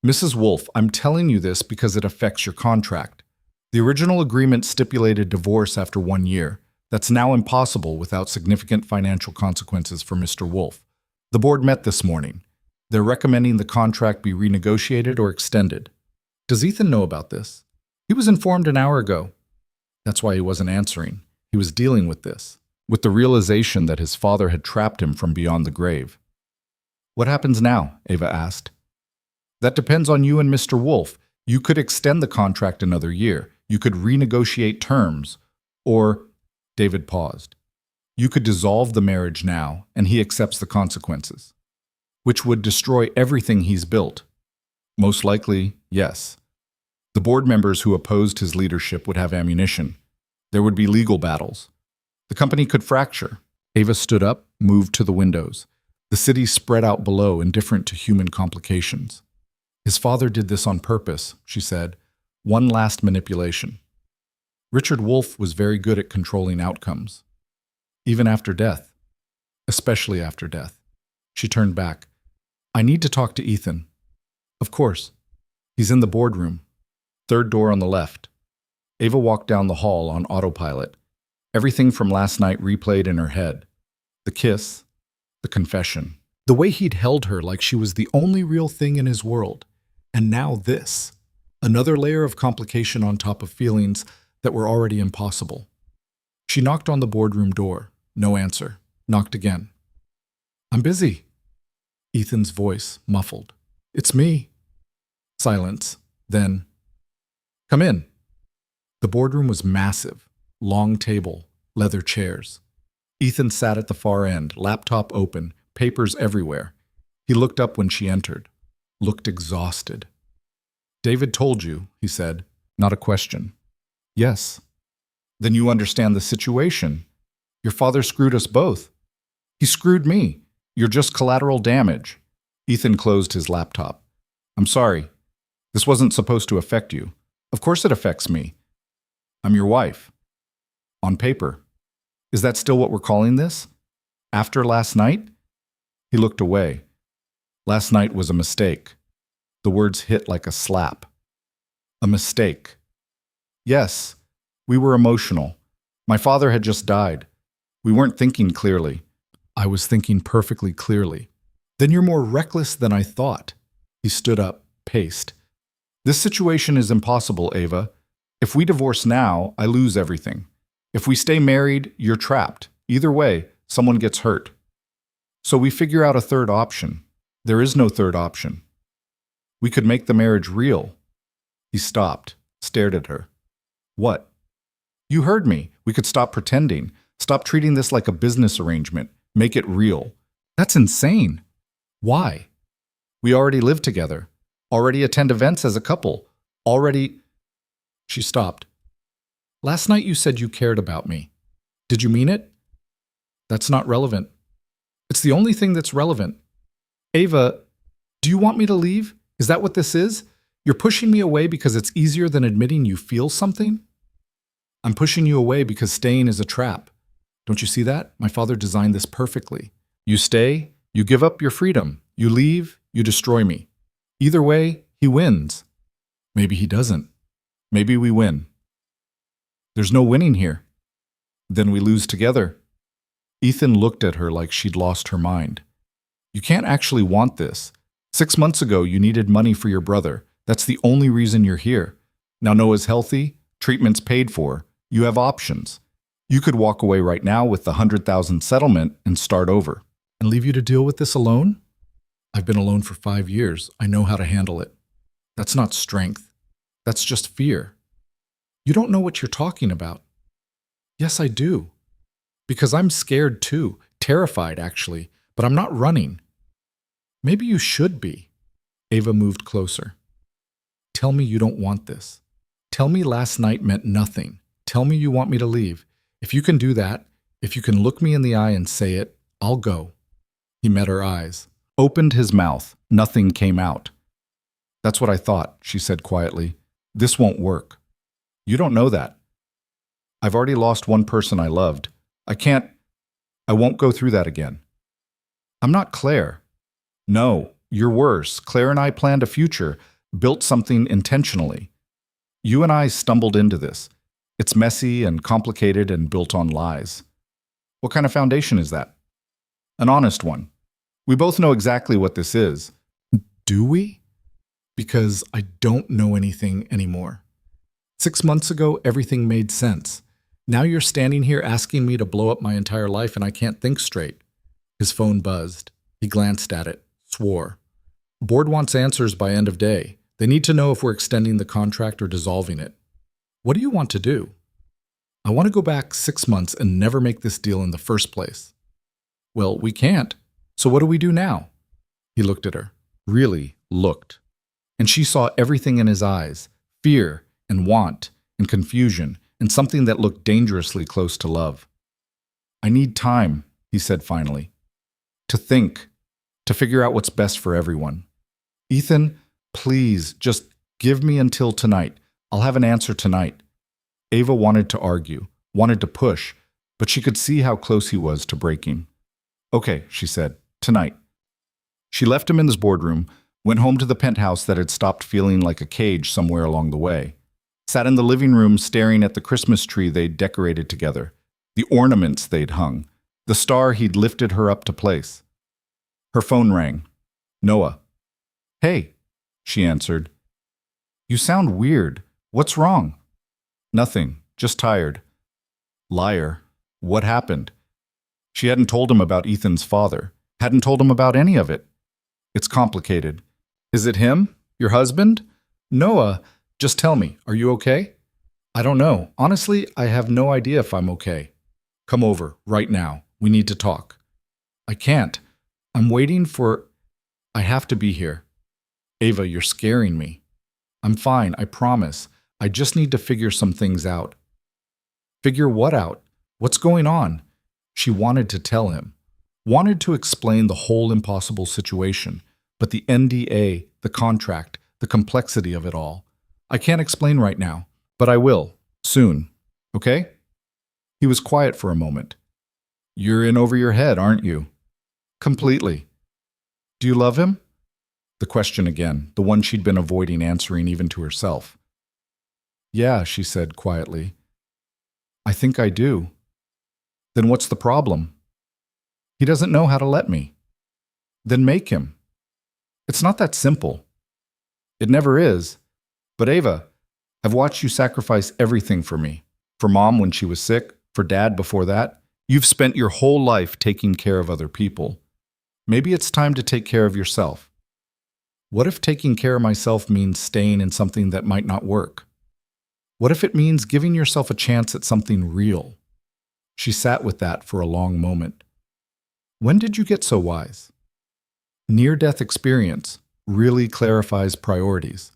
Mrs. Wolf, I'm telling you this because it affects your contract. The original agreement stipulated divorce after 1 year. That's now impossible without significant financial consequences for Mr. Wolf. The board met this morning. They're recommending the contract be renegotiated or extended. Does Ethan know about this? He was informed an hour ago. That's why he wasn't answering. He was dealing with this, with the realization that his father had trapped him from beyond the grave. What happens now? Ava asked. That depends on you and Mr. Wolf. You could extend the contract another year. You could renegotiate terms. Or, David paused. You could dissolve the marriage now, and he accepts the consequences, which would destroy everything he's built. Most likely, yes. The board members who opposed his leadership would have ammunition. There would be legal battles. The company could fracture. Ava stood up, moved to the windows. The city spread out below, indifferent to human complications. His father did this on purpose, she said. One last manipulation. Richard Wolf was very good at controlling outcomes. Even after death. Especially after death. She turned back. I need to talk to Ethan. Of course. He's in the boardroom. 3rd door on the left. Ava walked down the hall on autopilot. Everything from last night replayed in her head. The kiss, the confession, the way he'd held her like she was the only real thing in his world. And now this. Another layer of complication on top of feelings that were already impossible. She knocked on the boardroom door. No answer. Knocked again. I'm busy. Ethan's voice muffled. It's me. Silence. Then, come in. The boardroom was massive. Long table, leather chairs. Ethan sat at the far end, laptop open, papers everywhere. He looked up when she entered. Looked exhausted. David told you, he said. Not a question. Yes. Then you understand the situation. Your father screwed us both. He screwed me. You're just collateral damage. Ethan closed his laptop. I'm sorry. This wasn't supposed to affect you. Of course it affects me. I'm your wife. On paper. Is that still what we're calling this? After last night? He looked away. Last night was a mistake. The words hit like a slap. A mistake. Yes, we were emotional. My father had just died. We weren't thinking clearly. I was thinking perfectly clearly. Then you're more reckless than I thought. He stood up, paced. This situation is impossible, Ava. If we divorce now, I lose everything. If we stay married, you're trapped. Either way, someone gets hurt. So we figure out a third option. There is no third option. We could make the marriage real. He stopped, stared at her. What? You heard me. We could stop pretending. Stop treating this like a business arrangement. Make it real. That's insane. Why? We already live together. Already attend events as a couple. Already... She stopped. Last night you said you cared about me. Did you mean it? That's not relevant. It's the only thing that's relevant. Ava, do you want me to leave? Is that what this is? You're pushing me away because it's easier than admitting you feel something? I'm pushing you away because staying is a trap. Don't you see that? My father designed this perfectly. You stay, you give up your freedom. You leave, you destroy me. Either way, he wins. Maybe he doesn't. Maybe we win. There's no winning here. Then we lose together. Ethan looked at her like she'd lost her mind. You can't actually want this. 6 months ago, you needed money for your brother. That's the only reason you're here. Now Noah's healthy, treatment's paid for. You have options. You could walk away right now with the $100,000 settlement and start over. And leave you to deal with this alone? I've been alone for 5 years. I know how to handle it. That's not strength. That's just fear. You don't know what you're talking about. Yes, I do. Because I'm scared too. Terrified, actually. But I'm not running. Maybe you should be. Ava moved closer. Tell me you don't want this. Tell me last night meant nothing. Tell me you want me to leave. If you can do that, if you can look me in the eye and say it, I'll go. He met her eyes. Opened his mouth. Nothing came out. That's what I thought, she said quietly. This won't work. You don't know that. I've already lost one person I loved. I won't go through that again. I'm not Claire. No, you're worse. Claire and I planned a future, built something intentionally. You and I stumbled into this. It's messy and complicated and built on lies. What kind of foundation is that? An honest one. We both know exactly what this is. Do we? Because I don't know anything anymore. 6 months ago, everything made sense. Now you're standing here asking me to blow up my entire life and I can't think straight. His phone buzzed. He glanced at it, swore. Board wants answers by end of day. They need to know if we're extending the contract or dissolving it. What do you want to do? I want to go back 6 months and never make this deal in the first place. Well, we can't. So what do we do now? He looked at her. Really looked. And she saw everything in his eyes. Fear and want and confusion and something that looked dangerously close to love. I need time, he said finally. To think. To figure out what's best for everyone. Ethan, please, just give me until tonight. I'll have an answer tonight. Ava wanted to argue, wanted to push, but she could see how close he was to breaking. Okay, she said, tonight. She left him in his boardroom, went home to the penthouse that had stopped feeling like a cage somewhere along the way. Sat in the living room staring at the Christmas tree they'd decorated together, the ornaments they'd hung, the star he'd lifted her up to place. Her phone rang. Noah. Hey, she answered. You sound weird. What's wrong? Nothing, just tired. Liar. What happened? She hadn't told him about Ethan's father, hadn't told him about any of it. It's complicated. Is it him? Your husband? Noah, just tell me, are you okay? I don't know. Honestly, I have no idea if I'm okay. Come over, right now. We need to talk. I can't. I'm waiting for... I have to be here. Ava, you're scaring me. I'm fine, I promise. I just need to figure some things out. Figure what out? What's going on? She wanted to tell him. Wanted to explain the whole impossible situation, but the NDA, the contract, the complexity of it all. I can't explain right now, but I will, soon. Okay? He was quiet for a moment. You're in over your head, aren't you? Completely. Do you love him? The question again, the one she'd been avoiding answering even to herself. Yeah, she said quietly. I think I do. Then what's the problem? He doesn't know how to let me. Then make him. It's not that simple. It never is. But Ava, I've watched you sacrifice everything for me. For Mom when she was sick, for Dad before that. You've spent your whole life taking care of other people. Maybe it's time to take care of yourself. What if taking care of myself means staying in something that might not work? What if it means giving yourself a chance at something real? She sat with that for a long moment. When did you get so wise? Near-death experience really clarifies priorities.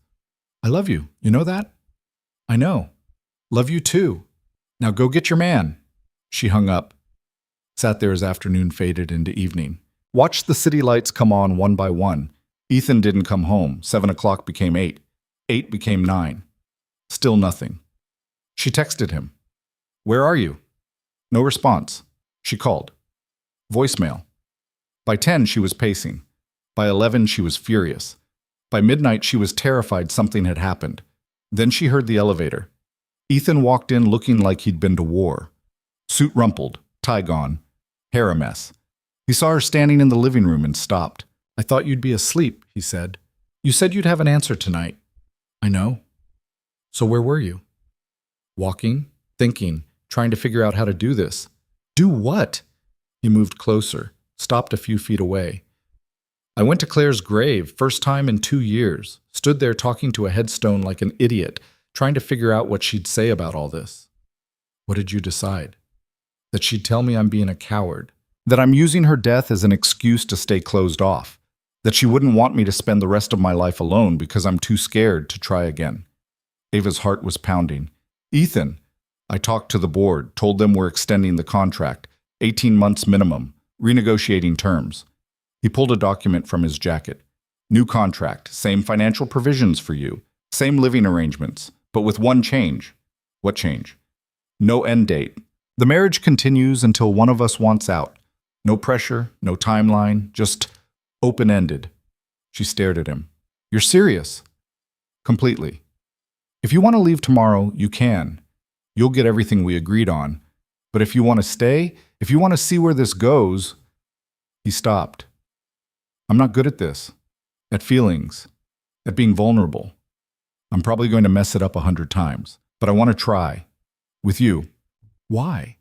I love you. You know that? I know. Love you too. Now go get your man. She hung up, sat there as afternoon faded into evening. Watched the city lights come on one by one. Ethan didn't come home. 7 o'clock became 8. 8 became 9. Still nothing. She texted him. Where are you? No response. She called. Voicemail. By 10, she was pacing. By 11, she was furious. By midnight, she was terrified something had happened. Then she heard the elevator. Ethan walked in looking like he'd been to war. Suit rumpled, tie gone, hair a mess. He saw her standing in the living room and stopped. I thought you'd be asleep, he said. You said you'd have an answer tonight. I know. So where were you? Walking, thinking, trying to figure out how to do this. Do what? He moved closer, stopped a few feet away. I went to Claire's grave, first time in 2 years, stood there talking to a headstone like an idiot, trying to figure out what she'd say about all this. What did you decide? That she'd tell me I'm being a coward, that I'm using her death as an excuse to stay closed off, that she wouldn't want me to spend the rest of my life alone because I'm too scared to try again. Ava's heart was pounding. Ethan, I talked to the board, told them we're extending the contract, 18 months minimum, renegotiating terms. He pulled a document from his jacket. New contract, same financial provisions for you, same living arrangements, but with one change. What change? No end date. The marriage continues until one of us wants out. No pressure, no timeline, just open-ended. She stared at him. You're serious? Completely. If you want to leave tomorrow, you can. You'll get everything we agreed on. But if you want to stay, if you want to see where this goes... He stopped. I'm not good at this. At feelings. At being vulnerable. I'm probably going to mess it up 100 times. But I want to try. With you. Why?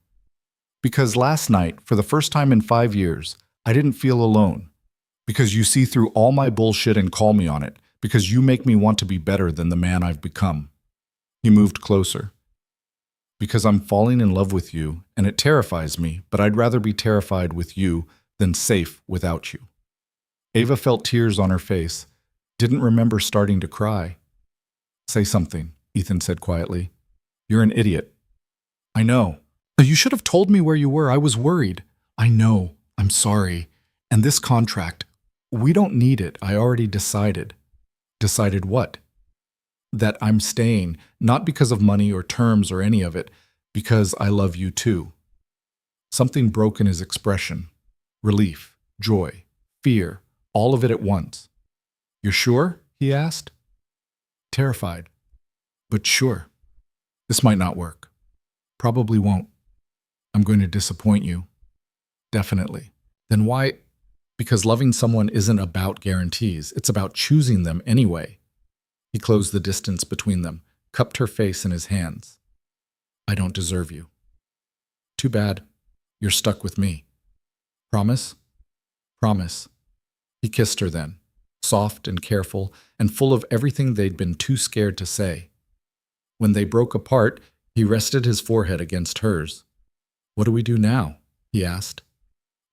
Because last night, for the first time in 5 years, I didn't feel alone. Because you see through all my bullshit and call me on it. Because you make me want to be better than the man I've become. He moved closer. Because I'm falling in love with you, and it terrifies me, but I'd rather be terrified with you than safe without you. Ava felt tears on her face, didn't remember starting to cry. Say something, Ethan said quietly. You're an idiot. I know. You should have told me where you were. I was worried. I know. I'm sorry. And this contract, we don't need it. I already decided. Decided what? That I'm staying, not because of money or terms or any of it, because I love you too. Something broke in his expression. Relief, joy, fear, all of it at once. You're sure? He asked. Terrified. But sure. This might not work. Probably won't. I'm going to disappoint you. Definitely. Then why? Because loving someone isn't about guarantees. It's about choosing them anyway. He closed the distance between them, cupped her face in his hands. I don't deserve you. Too bad. You're stuck with me. Promise? Promise. He kissed her then, soft and careful and full of everything they'd been too scared to say. When they broke apart, he rested his forehead against hers. What do we do now? He asked.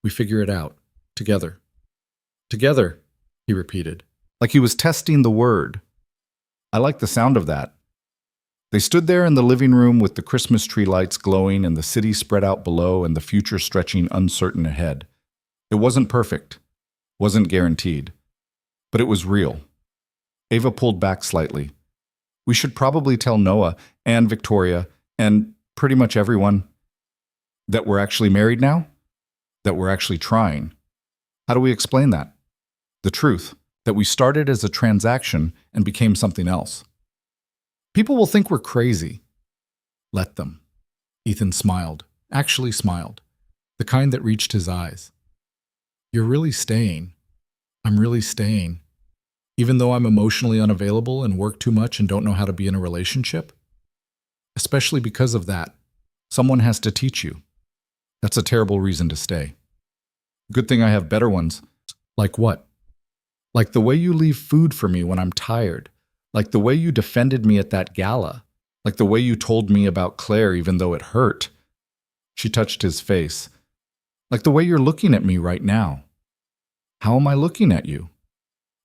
We figure it out. Together. Together, he repeated, like he was testing the word. I like the sound of that. They stood there in the living room with the Christmas tree lights glowing and the city spread out below and the future stretching uncertain ahead. It wasn't perfect, wasn't guaranteed, but it was real. Ava pulled back slightly. We should probably tell Noah and Victoria and pretty much everyone that we're actually married now. that we're actually trying. How do we explain that? The truth, that we started as a transaction and became something else. People will think we're crazy. Let them. Ethan smiled, actually smiled, the kind that reached his eyes. You're really staying. I'm really staying. Even though I'm emotionally unavailable and work too much and don't know how to be in a relationship? Especially because of that. Someone has to teach you. That's a terrible reason to stay. Good thing I have better ones. Like what? Like the way you leave food for me when I'm tired. Like the way you defended me at that gala. Like the way you told me about Claire even though it hurt. She touched his face. Like the way you're looking at me right now. How am I looking at you?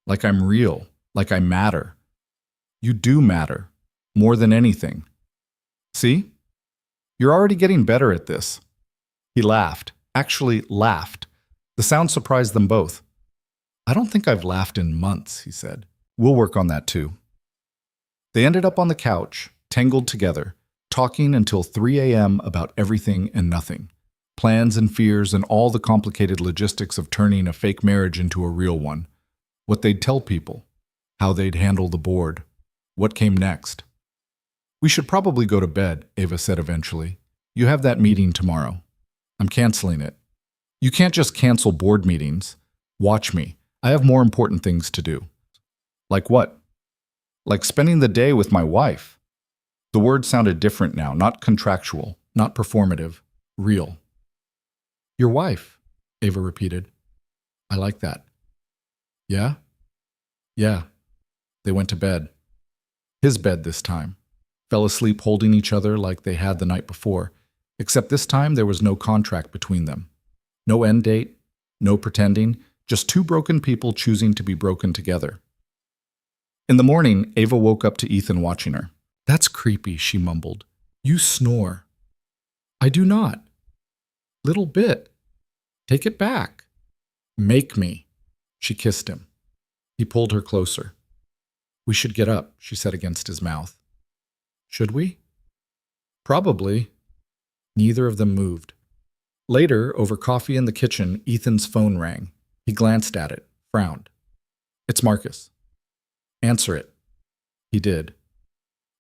Like I'm real. Like I matter. You do matter. More than anything. See? You're already getting better at this. He laughed. Actually laughed. The sound surprised them both. I don't think I've laughed in months, he said. We'll work on that too. They ended up on the couch, tangled together, talking until 3 a.m. about everything and nothing. Plans and fears and all the complicated logistics of turning a fake marriage into a real one. What they'd tell people. How they'd handle the board. What came next. We should probably go to bed, Ava said eventually. You have that meeting tomorrow. I'm canceling it. You can't just cancel board meetings. Watch me. I have more important things to do. Like what? Like spending the day with my wife. The word sounded different now, not contractual, not performative, real. Your wife, Ava repeated. I like that. Yeah? Yeah. They went to bed. His bed this time. Fell asleep holding each other like they had the night before, except this time there was no contract between them. No end date, no pretending, just two broken people choosing to be broken together. In the morning, Ava woke up to Ethan watching her. That's creepy, she mumbled. You snore. I do not. Little bit. Take it back. Make me. She kissed him. He pulled her closer. We should get up, she said against his mouth. Should we? Probably. Neither of them moved. Later, over coffee in the kitchen, Ethan's phone rang. He glanced at it, frowned. It's Marcus. Answer it. He did.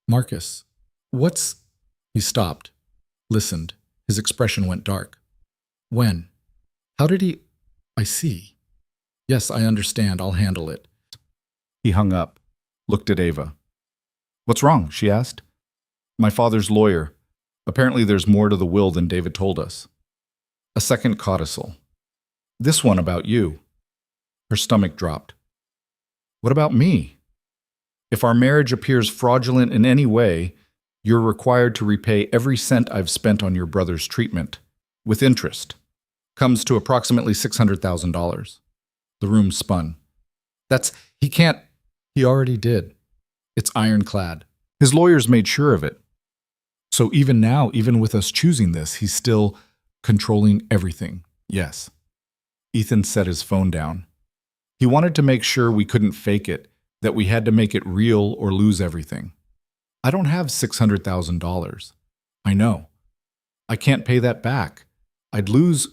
Marcus, what's... He stopped, listened. His expression went dark. When? How did he... I see. Yes, I understand. I'll handle it. He hung up, looked at Ava. What's wrong? She asked. My father's lawyer. Apparently there's more to the will than David told us. A second codicil. This one about you. Her stomach dropped. What about me? If our marriage appears fraudulent in any way, you're required to repay every cent I've spent on your brother's treatment, with interest. Comes to approximately $600,000. The room spun. He can't. He already did. It's ironclad. His lawyers made sure of it. So even now, even with us choosing this, he's still controlling everything. Yes. Ethan set his phone down. He wanted to make sure we couldn't fake it, that we had to make it real or lose everything. I don't have $600,000. I know. I can't pay that back. I'd lose.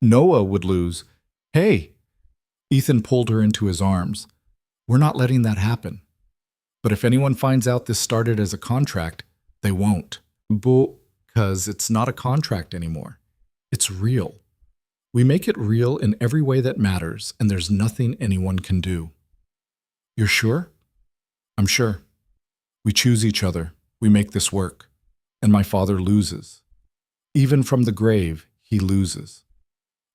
Noah would lose. Hey! Ethan pulled her into his arms. We're not letting that happen. But if anyone finds out this started as a contract, they won't. Because it's not a contract anymore. It's real. We make it real in every way that matters, and there's nothing anyone can do. You're sure? I'm sure. We choose each other. We make this work. And my father loses. Even from the grave, he loses.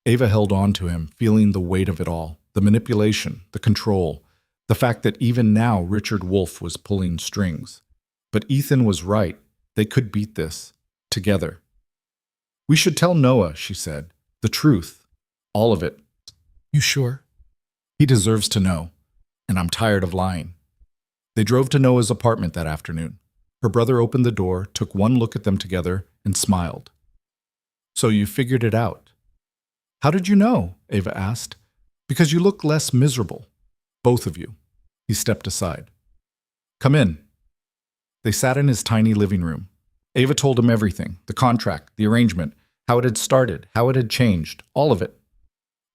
Ava held on to him, feeling the weight of it all, the manipulation, the control, the fact that even now Richard Wolfe was pulling strings. But Ethan was right. They could beat this. Together. We should tell Noah, she said. The truth. All of it. You sure? He deserves to know. And I'm tired of lying. They drove to Noah's apartment that afternoon. Her brother opened the door, took one look at them together, and smiled. So you figured it out. How did you know? Ava asked. Because you look less miserable. Both of you. He stepped aside. Come in. They sat in his tiny living room. Ava told him everything, the contract, the arrangement, how it had started, how it had changed, all of it.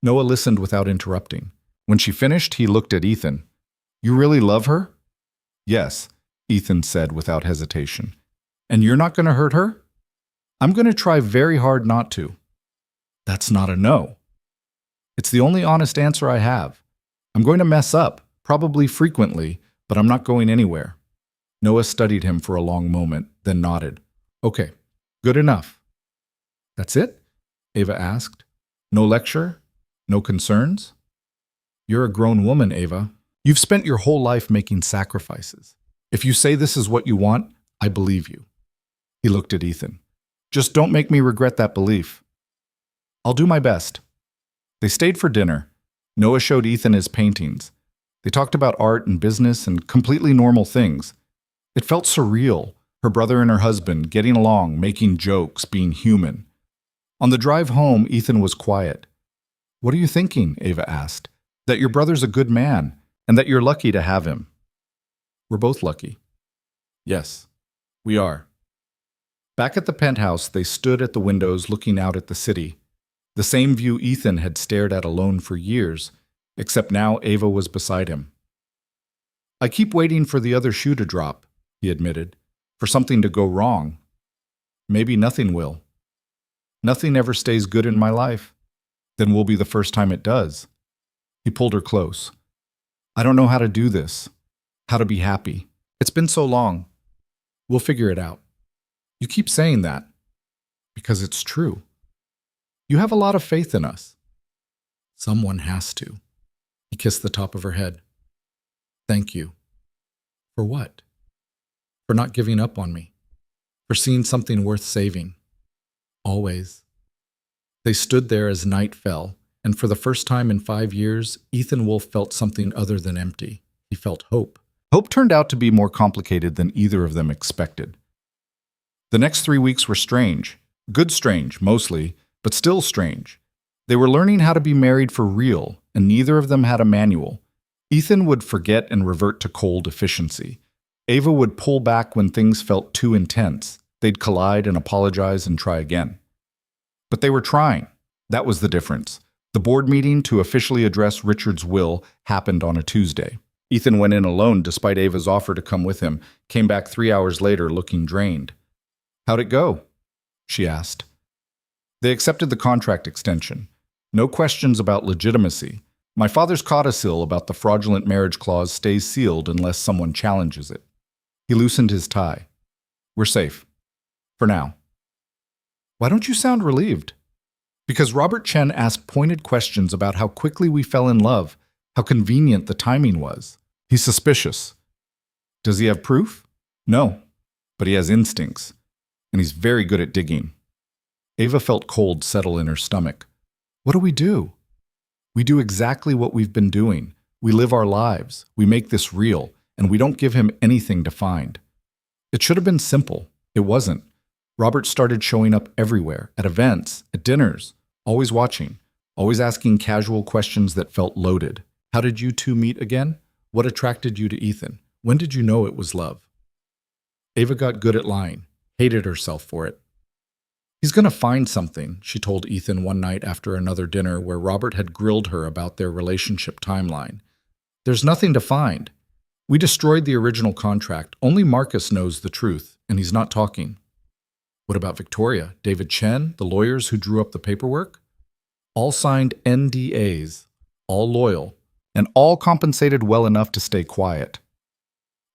Noah listened without interrupting. When she finished, he looked at Ethan. You really love her? Yes, Ethan said without hesitation. And you're not going to hurt her? I'm going to try very hard not to. That's not a no. It's the only honest answer I have. I'm going to mess up, probably frequently, but I'm not going anywhere. Noah studied him for a long moment, then nodded. Okay, good enough. That's it? Ava asked. No lecture? No concerns? You're a grown woman, Ava. You've spent your whole life making sacrifices. If you say this is what you want, I believe you. He looked at Ethan. Just don't make me regret that belief. I'll do my best. They stayed for dinner. Noah showed Ethan his paintings. They talked about art and business and completely normal things. It felt surreal, her brother and her husband getting along, making jokes, being human. On the drive home, Ethan was quiet. What are you thinking? Ava asked. That your brother's a good man, and that you're lucky to have him. We're both lucky. Yes, we are. Back at the penthouse, they stood at the windows looking out at the city. The same view Ethan had stared at alone for years, except now Ava was beside him. I keep waiting for the other shoe to drop, he admitted, for something to go wrong. Maybe nothing will. Nothing ever stays good in my life. Then will be the first time it does. He pulled her close. I don't know how to do this, how to be happy. It's been so long. We'll figure it out. You keep saying that because it's true. You have a lot of faith in us. Someone has to. He kissed the top of her head. Thank you. For what? For not giving up on me. For seeing something worth saving. Always. They stood there as night fell, and for the first time in 5 years, Ethan Wolfe felt something other than empty. He felt hope. Hope turned out to be more complicated than either of them expected. The next 3 weeks were strange. Good strange, mostly, but still strange. They were learning how to be married for real, and neither of them had a manual. Ethan would forget and revert to cold efficiency. Ava would pull back when things felt too intense. They'd collide and apologize and try again. But they were trying. That was the difference. The board meeting to officially address Richard's will happened on a Tuesday. Ethan went in alone despite Ava's offer to come with him, came back 3 hours later looking drained. How'd it go? She asked. They accepted the contract extension. No questions about legitimacy. My father's codicil about the fraudulent marriage clause stays sealed unless someone challenges it. He loosened his tie. We're safe. For now. Why don't you sound relieved? Because Robert Chen asked pointed questions about how quickly we fell in love, how convenient the timing was. He's suspicious. Does he have proof? No, but he has instincts, and he's very good at digging. Ava felt cold settle in her stomach. What do? We do exactly what we've been doing. We live our lives. We make this real, and we don't give him anything to find. It should have been simple. It wasn't. Robert started showing up everywhere, at events, at dinners, always watching, always asking casual questions that felt loaded. How did you two meet again? What attracted you to Ethan? When did you know it was love? Ava got good at lying, hated herself for it. He's going to find something, she told Ethan one night after another dinner where Robert had grilled her about their relationship timeline. There's nothing to find. We destroyed the original contract. Only Marcus knows the truth, and he's not talking. What about Victoria, David Chen, the lawyers who drew up the paperwork? All signed NDAs, all loyal, and all compensated well enough to stay quiet.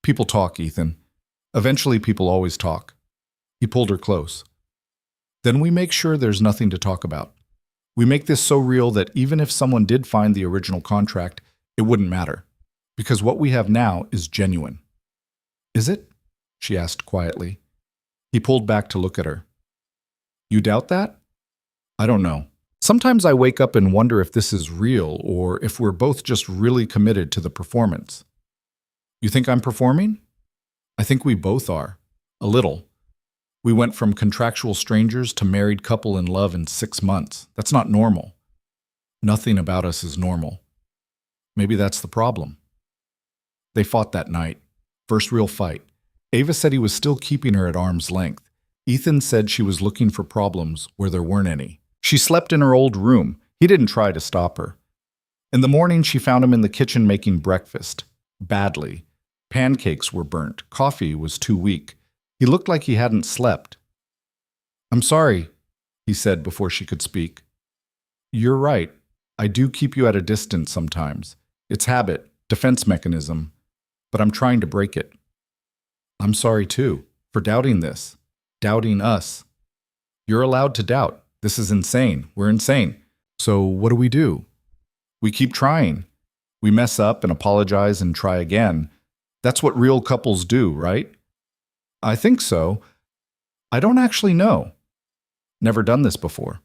People talk, Ethan. Eventually, people always talk. He pulled her close. Then we make sure there's nothing to talk about. We make this so real that even if someone did find the original contract, it wouldn't matter. Because what we have now is genuine. Is it? She asked quietly. He pulled back to look at her. You doubt that? I don't know. Sometimes I wake up and wonder if this is real or if we're both just really committed to the performance. You think I'm performing? I think we both are. A little. We went from contractual strangers to married couple in love in 6 months. That's not normal. Nothing about us is normal. Maybe that's the problem. They fought that night. First real fight. Ava said he was still keeping her at arm's length. Ethan said she was looking for problems where there weren't any. She slept in her old room. He didn't try to stop her. In the morning, she found him in the kitchen making breakfast. Badly. Pancakes were burnt. Coffee was too weak. He looked like he hadn't slept. "I'm sorry," he said before she could speak. "You're right. I do keep you at a distance sometimes. It's habit, defense mechanism, but I'm trying to break it. I'm sorry too, for doubting this, doubting us. You're allowed to doubt. This is insane. We're insane. So what do? We keep trying. We mess up and apologize and try again. That's what real couples do, right?" "I think so. I don't actually know. Never done this before."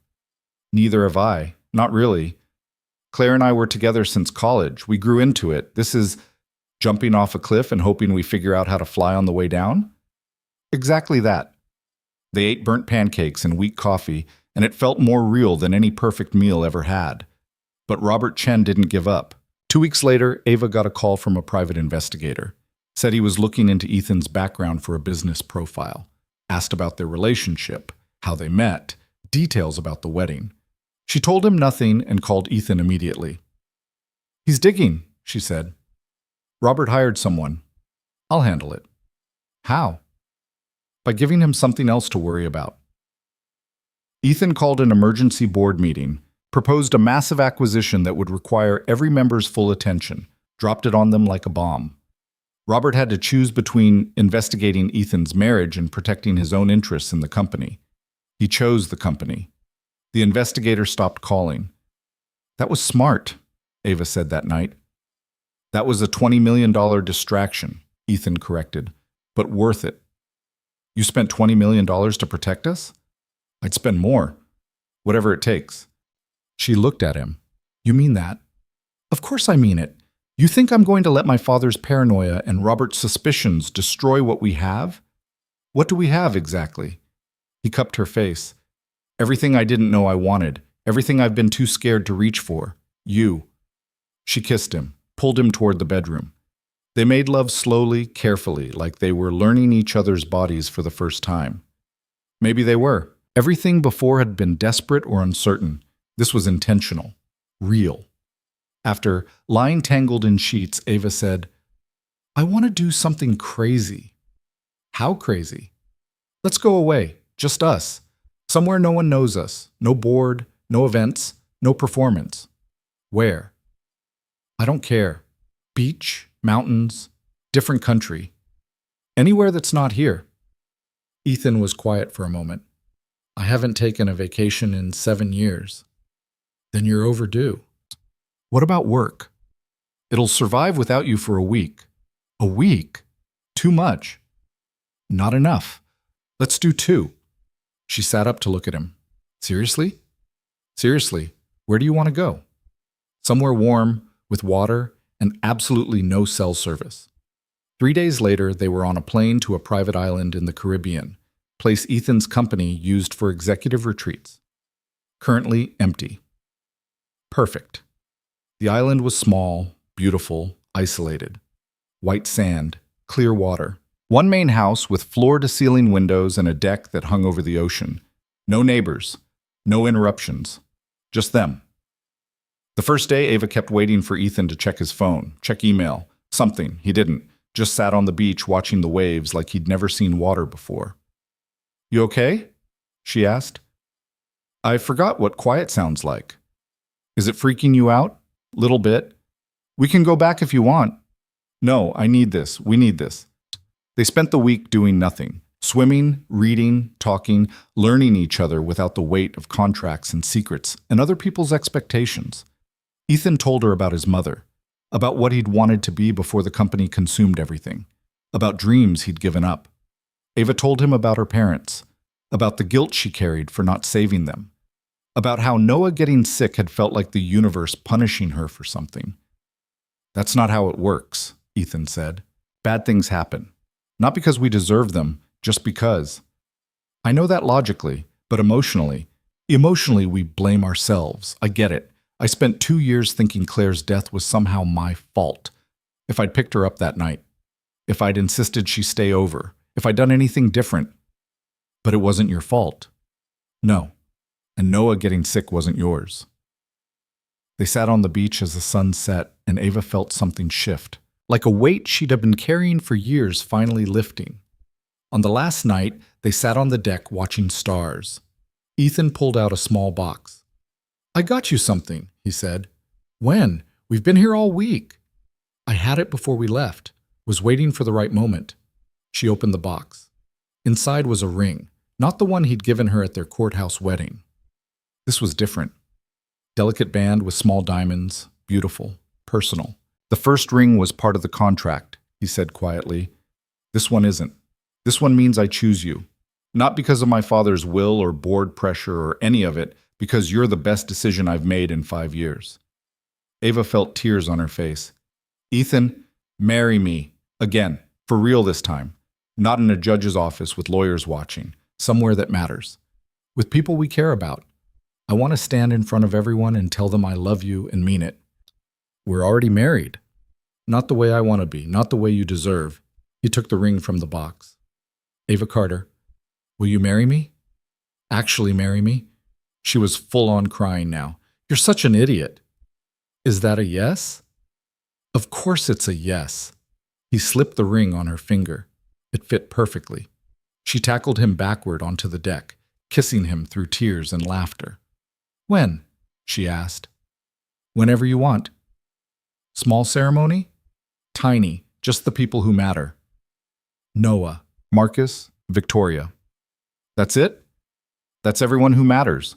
"Neither have I. Not really. Claire and I were together since college. We grew into it. This is jumping off a cliff and hoping we figure out how to fly on the way down?" "Exactly that." They ate burnt pancakes and weak coffee, and it felt more real than any perfect meal ever had. But Robert Chen didn't give up. 2 weeks later, Ava got a call from a private investigator. Said he was looking into Ethan's background for a business profile. Asked about their relationship, how they met, details about the wedding. She told him nothing and called Ethan immediately. "He's digging," she said. "Robert hired someone. I'll handle it." "How?" "By giving him something else to worry about." Ethan called an emergency board meeting, proposed a massive acquisition that would require every member's full attention, dropped it on them like a bomb. Robert had to choose between investigating Ethan's marriage and protecting his own interests in the company. He chose the company. The investigator stopped calling. "That was smart," Ava said that night. "That was a $20 million distraction," Ethan corrected, "but worth it." "You spent $20 million to protect us?" "I'd spend more. Whatever it takes." She looked at him. "You mean that?" "Of course I mean it. You think I'm going to let my father's paranoia and Robert's suspicions destroy what we have? What do we have exactly?" He cupped her face. "Everything I didn't know I wanted. Everything I've been too scared to reach for. You." She kissed him, pulled him toward the bedroom. They made love slowly, carefully, like they were learning each other's bodies for the first time. Maybe they were. Everything before had been desperate or uncertain. This was intentional. Real. After lying tangled in sheets, Ava said, "I want to do something crazy." "How crazy?" "Let's go away. Just us. Somewhere no one knows us. No board, no events, no performance." "Where?" "I don't care. Beach, mountains, different country. Anywhere that's not here." Ethan was quiet for a moment. "I haven't taken a vacation in 7 years." "Then you're overdue." "What about work?" "It'll survive without you for a week." "A week? Too much." "Not enough. Let's do 2. She sat up to look at him. "Seriously?" "Seriously. Where do you want to go?" "Somewhere warm, with water, and absolutely no cell service." 3 days later, they were on a plane to a private island in the Caribbean, place Ethan's company used for executive retreats. Currently empty. Perfect. The island was small, beautiful, isolated. White sand, clear water. One main house with floor-to-ceiling windows and a deck that hung over the ocean. No neighbors. No interruptions. Just them. The first day, Ava kept waiting for Ethan to check his phone, check email, something. He didn't. Just sat on the beach watching the waves like he'd never seen water before. "You okay?" she asked. "I forgot what quiet sounds like." "Is it freaking you out?" "Little bit." "We can go back if you want." "No, I need this. We need this." They spent the week doing nothing. Swimming, reading, talking, learning each other without the weight of contracts and secrets and other people's expectations. Ethan told her about his mother, about what he'd wanted to be before the company consumed everything, about dreams he'd given up. Ava told him about her parents, about the guilt she carried for not saving them, about how Noah getting sick had felt like the universe punishing her for something. "That's not how it works," Ethan said. "Bad things happen. Not because we deserve them, just because. I know that logically, but emotionally we blame ourselves. I get it. I spent 2 years thinking Claire's death was somehow my fault. If I'd picked her up that night, if I'd insisted she stay over, if I'd done anything different. But it wasn't your fault. No. And Noah getting sick wasn't yours. They sat on the beach as the sun set, and Ava felt something shift, like a weight she'd have been carrying for years finally lifting. On the last night, they sat on the deck watching stars. Ethan pulled out a small box. "I got you something," he said. "When? We've been here all week." "I had it before we left. Was waiting for the right moment." She opened the box. Inside was a ring, not the one he'd given her at their courthouse wedding. This was different. Delicate band with small diamonds, beautiful, personal. "The first ring was part of the contract," he said quietly. "This one isn't. This one means I choose you. Not because of my father's will or board pressure or any of it, because you're the best decision I've made in 5 years." Ava felt tears on her face. "Ethan, marry me. Again. For real this time. Not in a judge's office with lawyers watching. Somewhere that matters. With people we care about. I want to stand in front of everyone and tell them I love you and mean it. We're already married. Not the way I want to be, not the way you deserve." He took the ring from the box. "Ava Carter, will you marry me? Actually marry me?" She was full on crying now. "You're such an idiot." "Is that a yes?" "Of course it's a yes." He slipped the ring on her finger. It fit perfectly. She tackled him backward onto the deck, kissing him through tears and laughter. "When?" she asked. "Whenever you want." "Small ceremony?" "Tiny, just the people who matter." "Noah, Marcus, Victoria." "That's it?" "That's everyone who matters."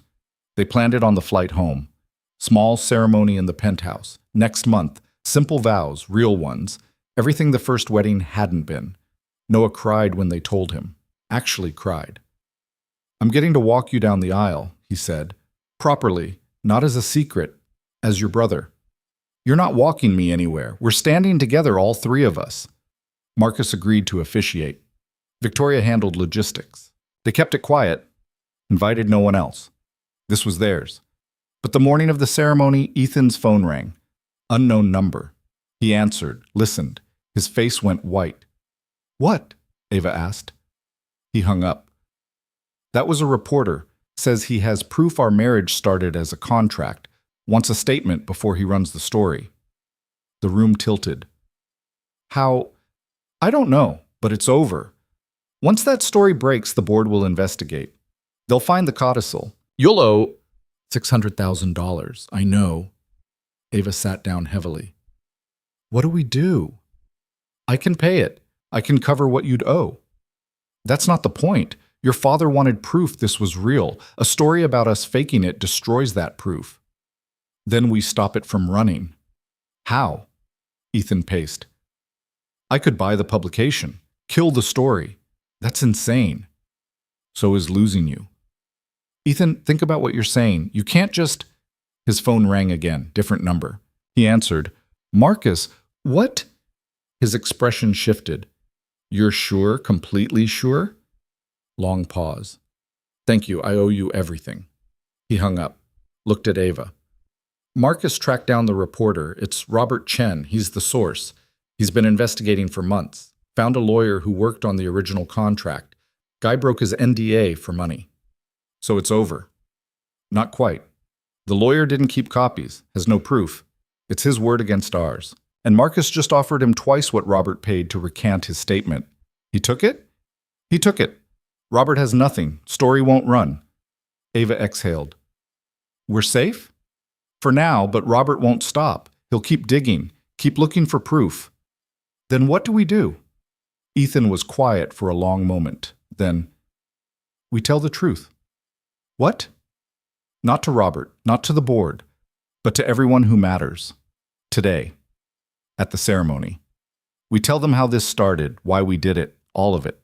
They planned it on the flight home. Small ceremony in the penthouse. Next month. Simple vows, real ones. Everything the first wedding hadn't been. Noah cried when they told him. Actually cried. "I'm getting to walk you down the aisle," he said. "Properly, not as a secret, as your brother. You're not walking me anywhere. We're standing together, all three of us." Marcus agreed to officiate. Victoria handled logistics. They kept it quiet, invited no one else. This was theirs. But the morning of the ceremony, Ethan's phone rang. Unknown number. He answered, listened. His face went white. "What?" Ava asked. He hung up. "That was a reporter. Says he has proof our marriage started as a contract. Wants a statement before he runs the story." The room tilted. "How?" "I don't know, but it's over. Once that story breaks, the board will investigate. They'll find the codicil. You'll owe $600,000, I know." Ava sat down heavily. "What do we do?" "I can pay it. I can cover what you'd owe." "That's not the point. Your father wanted proof this was real. A story about us faking it destroys that proof. Then we stop it from running." "How?" Ethan paced. "I could buy the publication. Kill the story. That's insane." "So is losing you." "Ethan, think about what you're saying. You can't just—" His phone rang again, different number. He answered, "Marcus, what?" His expression shifted. "You're sure, completely sure?" Long pause. "Thank you, I owe you everything." He hung up, looked at Ava. "Marcus tracked down the reporter. It's Robert Chen. He's the source. He's been investigating for months. Found a lawyer who worked on the original contract. Guy broke his NDA for money. So it's over." "Not quite. The lawyer didn't keep copies, has no proof. It's his word against ours. And Marcus just offered him twice what Robert paid to recant his statement. He took it?" "He took it. Robert has nothing. Story won't run." Ava exhaled. "We're safe?" "For now, but Robert won't stop. He'll keep digging, keep looking for proof." "Then what do we do?" Ethan was quiet for a long moment. Then, "We tell the truth." "What?" "Not to Robert, not to the board, but to everyone who matters. Today. At the ceremony. We tell them how this started, why we did it, all of it.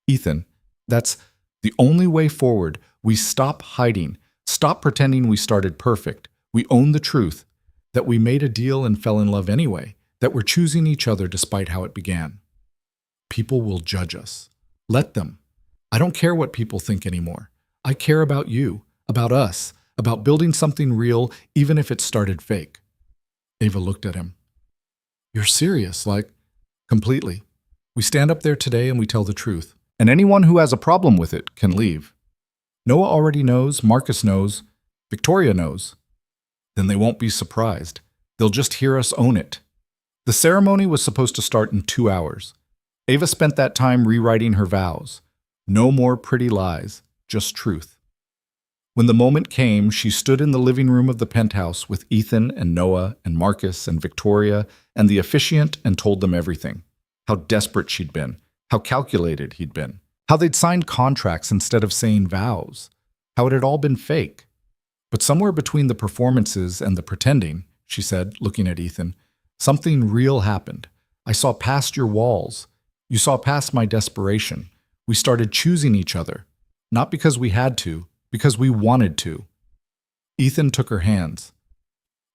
Ethan, that's the only way forward. We stop hiding, stop pretending we started perfect. We own the truth, that we made a deal and fell in love anyway, that we're choosing each other despite how it began. People will judge us. Let them. I don't care what people think anymore. I care about you, about us, about building something real, even if it started fake." Ava looked at him. "You're serious, like..." "Completely. We stand up there today and we tell the truth. And anyone who has a problem with it can leave. Noah already knows, Marcus knows, Victoria knows. Then they won't be surprised. They'll just hear us own it. The ceremony was supposed to start in 2 hours. Ava spent that time rewriting her vows. No more pretty lies, just truth. When the moment came, she stood in the living room of the penthouse with Ethan and Noah and Marcus and Victoria and the officiant and told them everything. How desperate she'd been, how calculated he'd been, how they'd signed contracts instead of saying vows, how it had all been fake. But somewhere between the performances and the pretending, she said, looking at Ethan, something real happened. I saw past your walls. You saw past my desperation. We started choosing each other, not because we had to, because we wanted to. Ethan took her hands.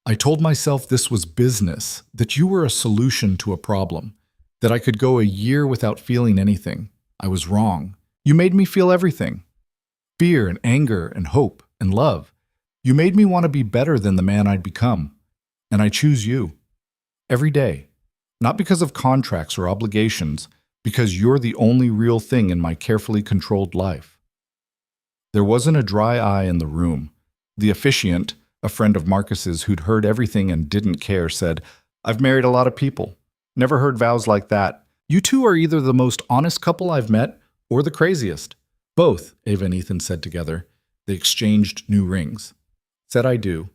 I told myself this was business, that you were a solution to a problem, that I could go a year without feeling anything. I was wrong. You made me feel everything. Fear and anger and hope and love. You made me want to be better than the man I'd become. And I choose you. Every day. Not because of contracts or obligations, because you're the only real thing in my carefully controlled life. There wasn't a dry eye in the room. The officiant, a friend of Marcus's who'd heard everything and didn't care, said, I've married a lot of people. Never heard vows like that. You two are either the most honest couple I've met or the craziest. Both, Ava and Ethan said together. They exchanged new rings. Said I do.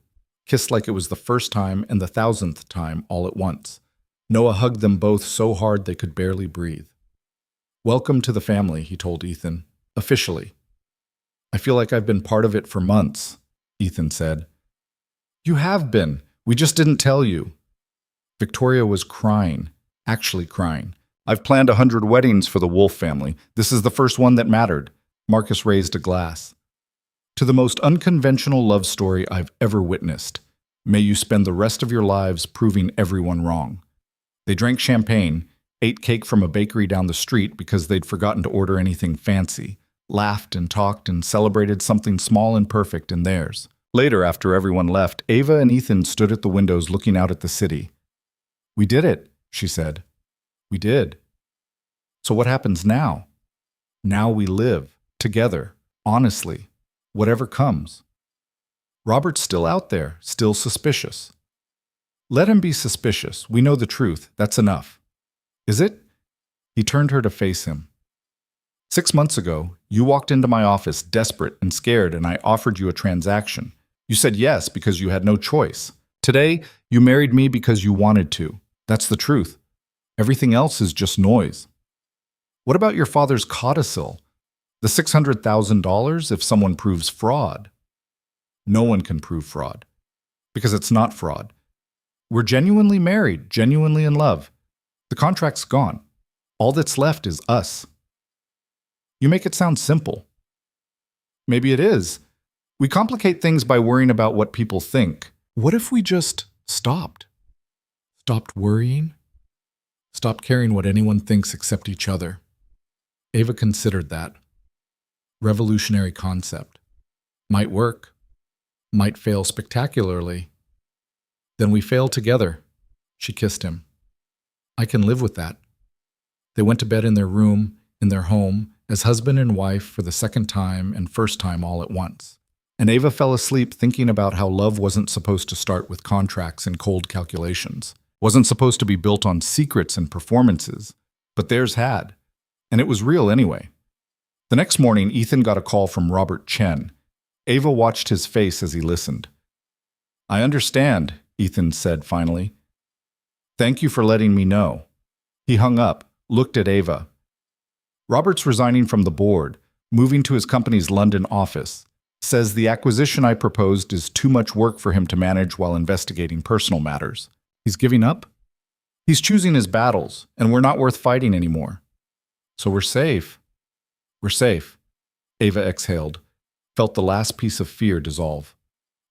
Kissed like it was the first time and the 1,000th time all at once. Noah hugged them both so hard they could barely breathe. Welcome to the family, he told Ethan. Officially. I feel like I've been part of it for months, Ethan said. You have been. We just didn't tell you. Victoria was crying, actually crying. I've planned 100 weddings for the Wolf family. This is the first one that mattered. Marcus raised a glass. To the most unconventional love story I've ever witnessed. May you spend the rest of your lives proving everyone wrong. They drank champagne, ate cake from a bakery down the street because they'd forgotten to order anything fancy, laughed and talked and celebrated something small and perfect in theirs. Later, after everyone left, Ava and Ethan stood at the windows looking out at the city. We did it, she said. We did. So what happens now? Now we live, together, honestly, whatever comes. Robert's still out there, still suspicious. Let him be suspicious. We know the truth. That's enough. Is it? He turned her to face him. 6 months ago, you walked into my office desperate and scared, and I offered you a transaction. You said yes because you had no choice. Today, you married me because you wanted to. That's the truth. Everything else is just noise. What about your father's codicil? The $600,000 if someone proves fraud? No one can prove fraud. Because it's not fraud. We're genuinely married, genuinely in love. The contract's gone. All that's left is us. You make it sound simple. Maybe it is. We complicate things by worrying about what people think. What if we just stopped? Stopped worrying? Stopped caring what anyone thinks except each other. Ava considered that. Revolutionary concept. Might work. Might fail spectacularly. Then we fail together. She kissed him. I can live with that. They went to bed in their room, in their home, as husband and wife for the second time and first time all at once. And Ava fell asleep thinking about how love wasn't supposed to start with contracts and cold calculations. Wasn't supposed to be built on secrets and performances. But theirs had. And it was real anyway. The next morning, Ethan got a call from Robert Chen. Ava watched his face as he listened. I understand, Ethan said finally. Thank you for letting me know. He hung up, looked at Ava. Robert's resigning from the board, moving to his company's London office. Says the acquisition I proposed is too much work for him to manage while investigating personal matters. He's giving up? He's choosing his battles, and we're not worth fighting anymore. So we're safe. We're safe. Ava exhaled, felt the last piece of fear dissolve.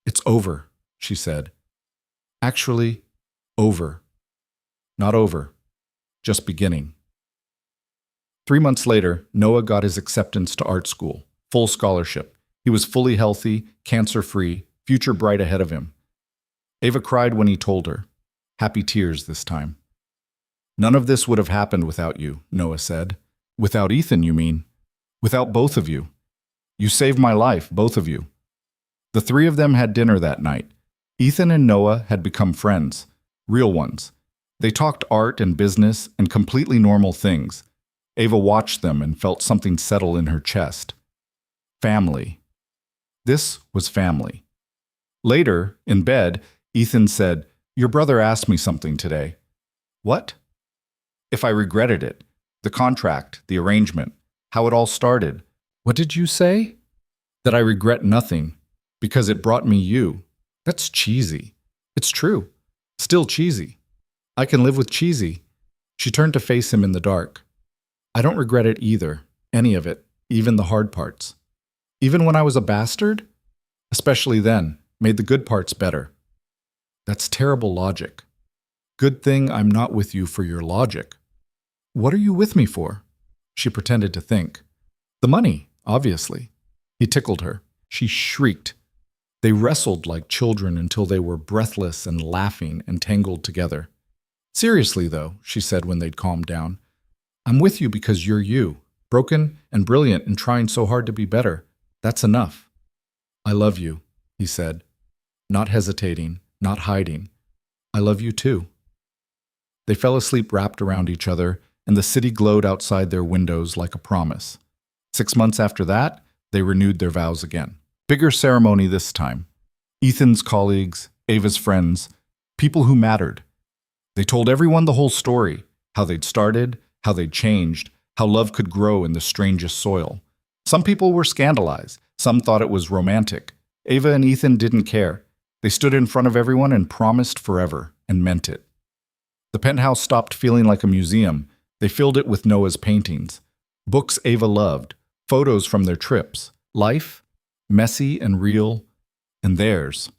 It's over, she said. Actually, over. Not over. Just beginning. 3 months later, Noah got his acceptance to art school, full scholarship. He was fully healthy, cancer-free, future bright ahead of him. Ava cried when he told her. Happy tears this time. None of this would have happened without you, Noah said. Without Ethan, you mean? Without both of you. You saved my life, both of you. The three of them had dinner that night. Ethan and Noah had become friends, real ones. They talked art and business and completely normal things. Ava watched them and felt something settle in her chest. Family. This was family. Later, in bed, Ethan said, "Your brother asked me something today." "What?" "If I regretted it. The contract, the arrangement, how it all started." "What did you say?" "That I regret nothing, because it brought me you." "That's cheesy." "It's true. Still cheesy. I can live with cheesy." She turned to face him in the dark. "I don't regret it either, any of it, even the hard parts. Even when I was a bastard? Especially then, made the good parts better." "That's terrible logic. Good thing I'm not with you for your logic." "What are you with me for?" She pretended to think. "The money, obviously." He tickled her. She shrieked. They wrestled like children until they were breathless and laughing and tangled together. "Seriously, though," she said when they'd calmed down, "I'm with you because you're you, broken and brilliant and trying so hard to be better. That's enough." "I love you," he said, not hesitating, not hiding. "I love you too." They fell asleep wrapped around each other, and the city glowed outside their windows like a promise. 6 months after that, they renewed their vows again. Bigger ceremony this time. Ethan's colleagues, Ava's friends, people who mattered. They told everyone the whole story, how they'd started, how they'd changed, how love could grow in the strangest soil. Some people were scandalized. Some thought it was romantic. Ava and Ethan didn't care. They stood in front of everyone and promised forever, and meant it. The penthouse stopped feeling like a museum. They filled it with Noah's paintings, books Ava loved, photos from their trips, life, messy and real, and theirs.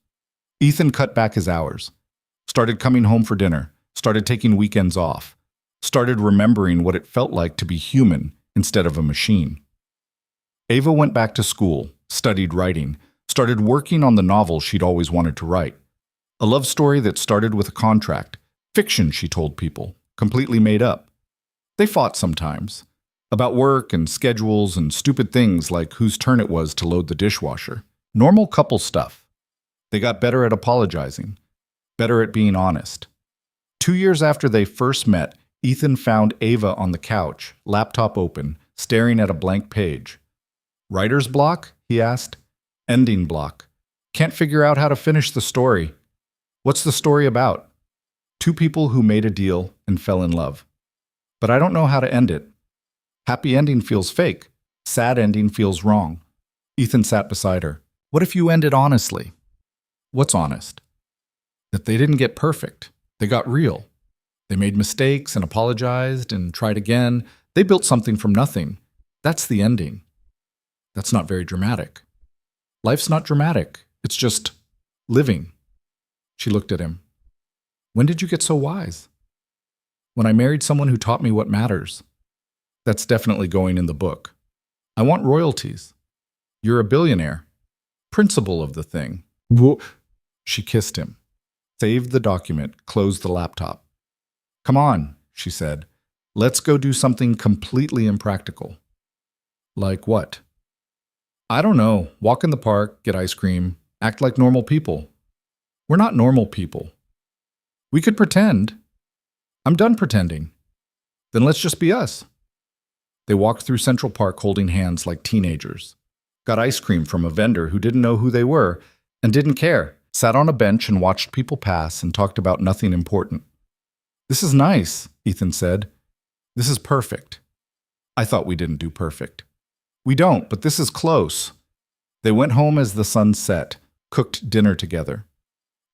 Ethan cut back his hours, started coming home for dinner, started taking weekends off, started remembering what it felt like to be human instead of a machine. Ava went back to school, studied writing, started working on the novel she'd always wanted to write. A love story that started with a contract, fiction, she told people, completely made up. They fought sometimes, about work and schedules and stupid things like whose turn it was to load the dishwasher. Normal couple stuff. They got better at apologizing, better at being honest. 2 years after they first met, Ethan found Ava on the couch, laptop open, staring at a blank page. "Writer's block?" he asked. "Ending block. Can't figure out how to finish the story." "What's the story about?" "Two people who made a deal and fell in love. But I don't know how to end it. Happy ending feels fake. Sad ending feels wrong." Ethan sat beside her. "What if you ended honestly?" "What's honest?" "That they didn't get perfect. They got real. They made mistakes and apologized and tried again. They built something from nothing. That's the ending." "That's not very dramatic." "Life's not dramatic. It's just living." She looked at him. "When did you get so wise?" "When I married someone who taught me what matters." "That's definitely going in the book." "I want royalties." "You're a billionaire." "Principle of the thing." Whoa. She kissed him, saved the document, closed the laptop. "Come on," she said. "Let's go do something completely impractical." "Like what?" "I don't know. Walk in the park, get ice cream, act like normal people." "We're not normal people." "We could pretend." "I'm done pretending." "Then let's just be us." They walked through Central Park holding hands like teenagers, got ice cream from a vendor who didn't know who they were and didn't care, sat on a bench and watched people pass and talked about nothing important. "This is nice," Ethan said. "This is perfect." "I thought we didn't do perfect." "We don't, but this is close." They went home as the sun set, cooked dinner together.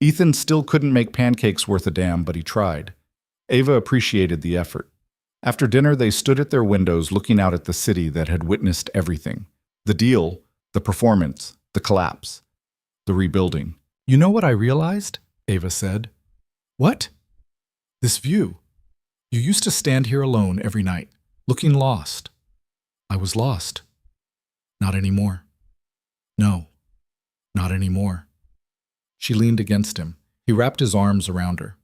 Ethan still couldn't make pancakes worth a damn, but he tried. Ava appreciated the effort. After dinner, they stood at their windows looking out at the city that had witnessed everything. The deal, the performance, the collapse, the rebuilding. "You know what I realized?" Ava said. "What?" "This view. You used to stand here alone every night, looking lost." "I was lost." "Not anymore." "No, not anymore." She leaned against him. He wrapped his arms around her.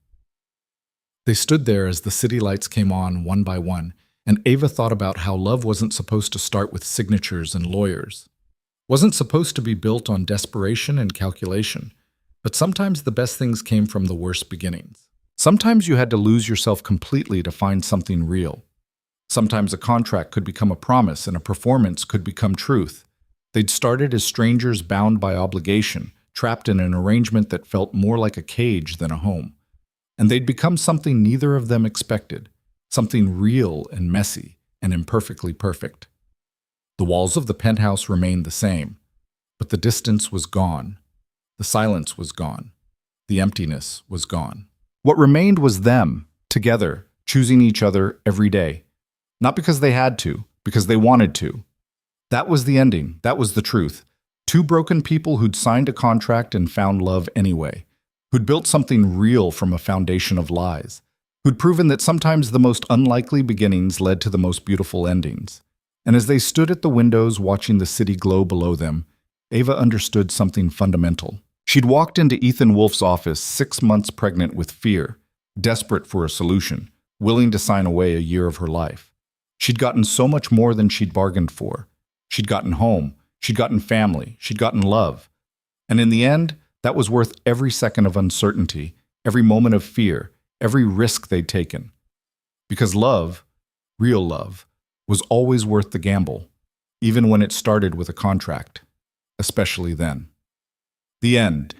They stood there as the city lights came on one by one. And Ava thought about how love wasn't supposed to start with signatures and lawyers. Wasn't supposed to be built on desperation and calculation. But sometimes the best things came from the worst beginnings. Sometimes you had to lose yourself completely to find something real. Sometimes a contract could become a promise and a performance could become truth. They'd started as strangers bound by obligation, trapped in an arrangement that felt more like a cage than a home. And they'd become something neither of them expected, something real and messy and imperfectly perfect. The walls of the penthouse remained the same, but the distance was gone. The silence was gone. The emptiness was gone. What remained was them, together, choosing each other every day. Not because they had to, because they wanted to. That was the ending. That was the truth. Two broken people who'd signed a contract and found love anyway. Who'd built something real from a foundation of lies. Who'd proven that sometimes the most unlikely beginnings led to the most beautiful endings. And as they stood at the windows watching the city glow below them, Ava understood something fundamental. She'd walked into Ethan Wolf's office 6 months pregnant with fear, desperate for a solution, willing to sign away a year of her life. She'd gotten so much more than she'd bargained for. She'd gotten home, she'd gotten family, she'd gotten love. And in the end, that was worth every second of uncertainty, every moment of fear, every risk they'd taken. Because love, real love, was always worth the gamble, even when it started with a contract, especially then. The end.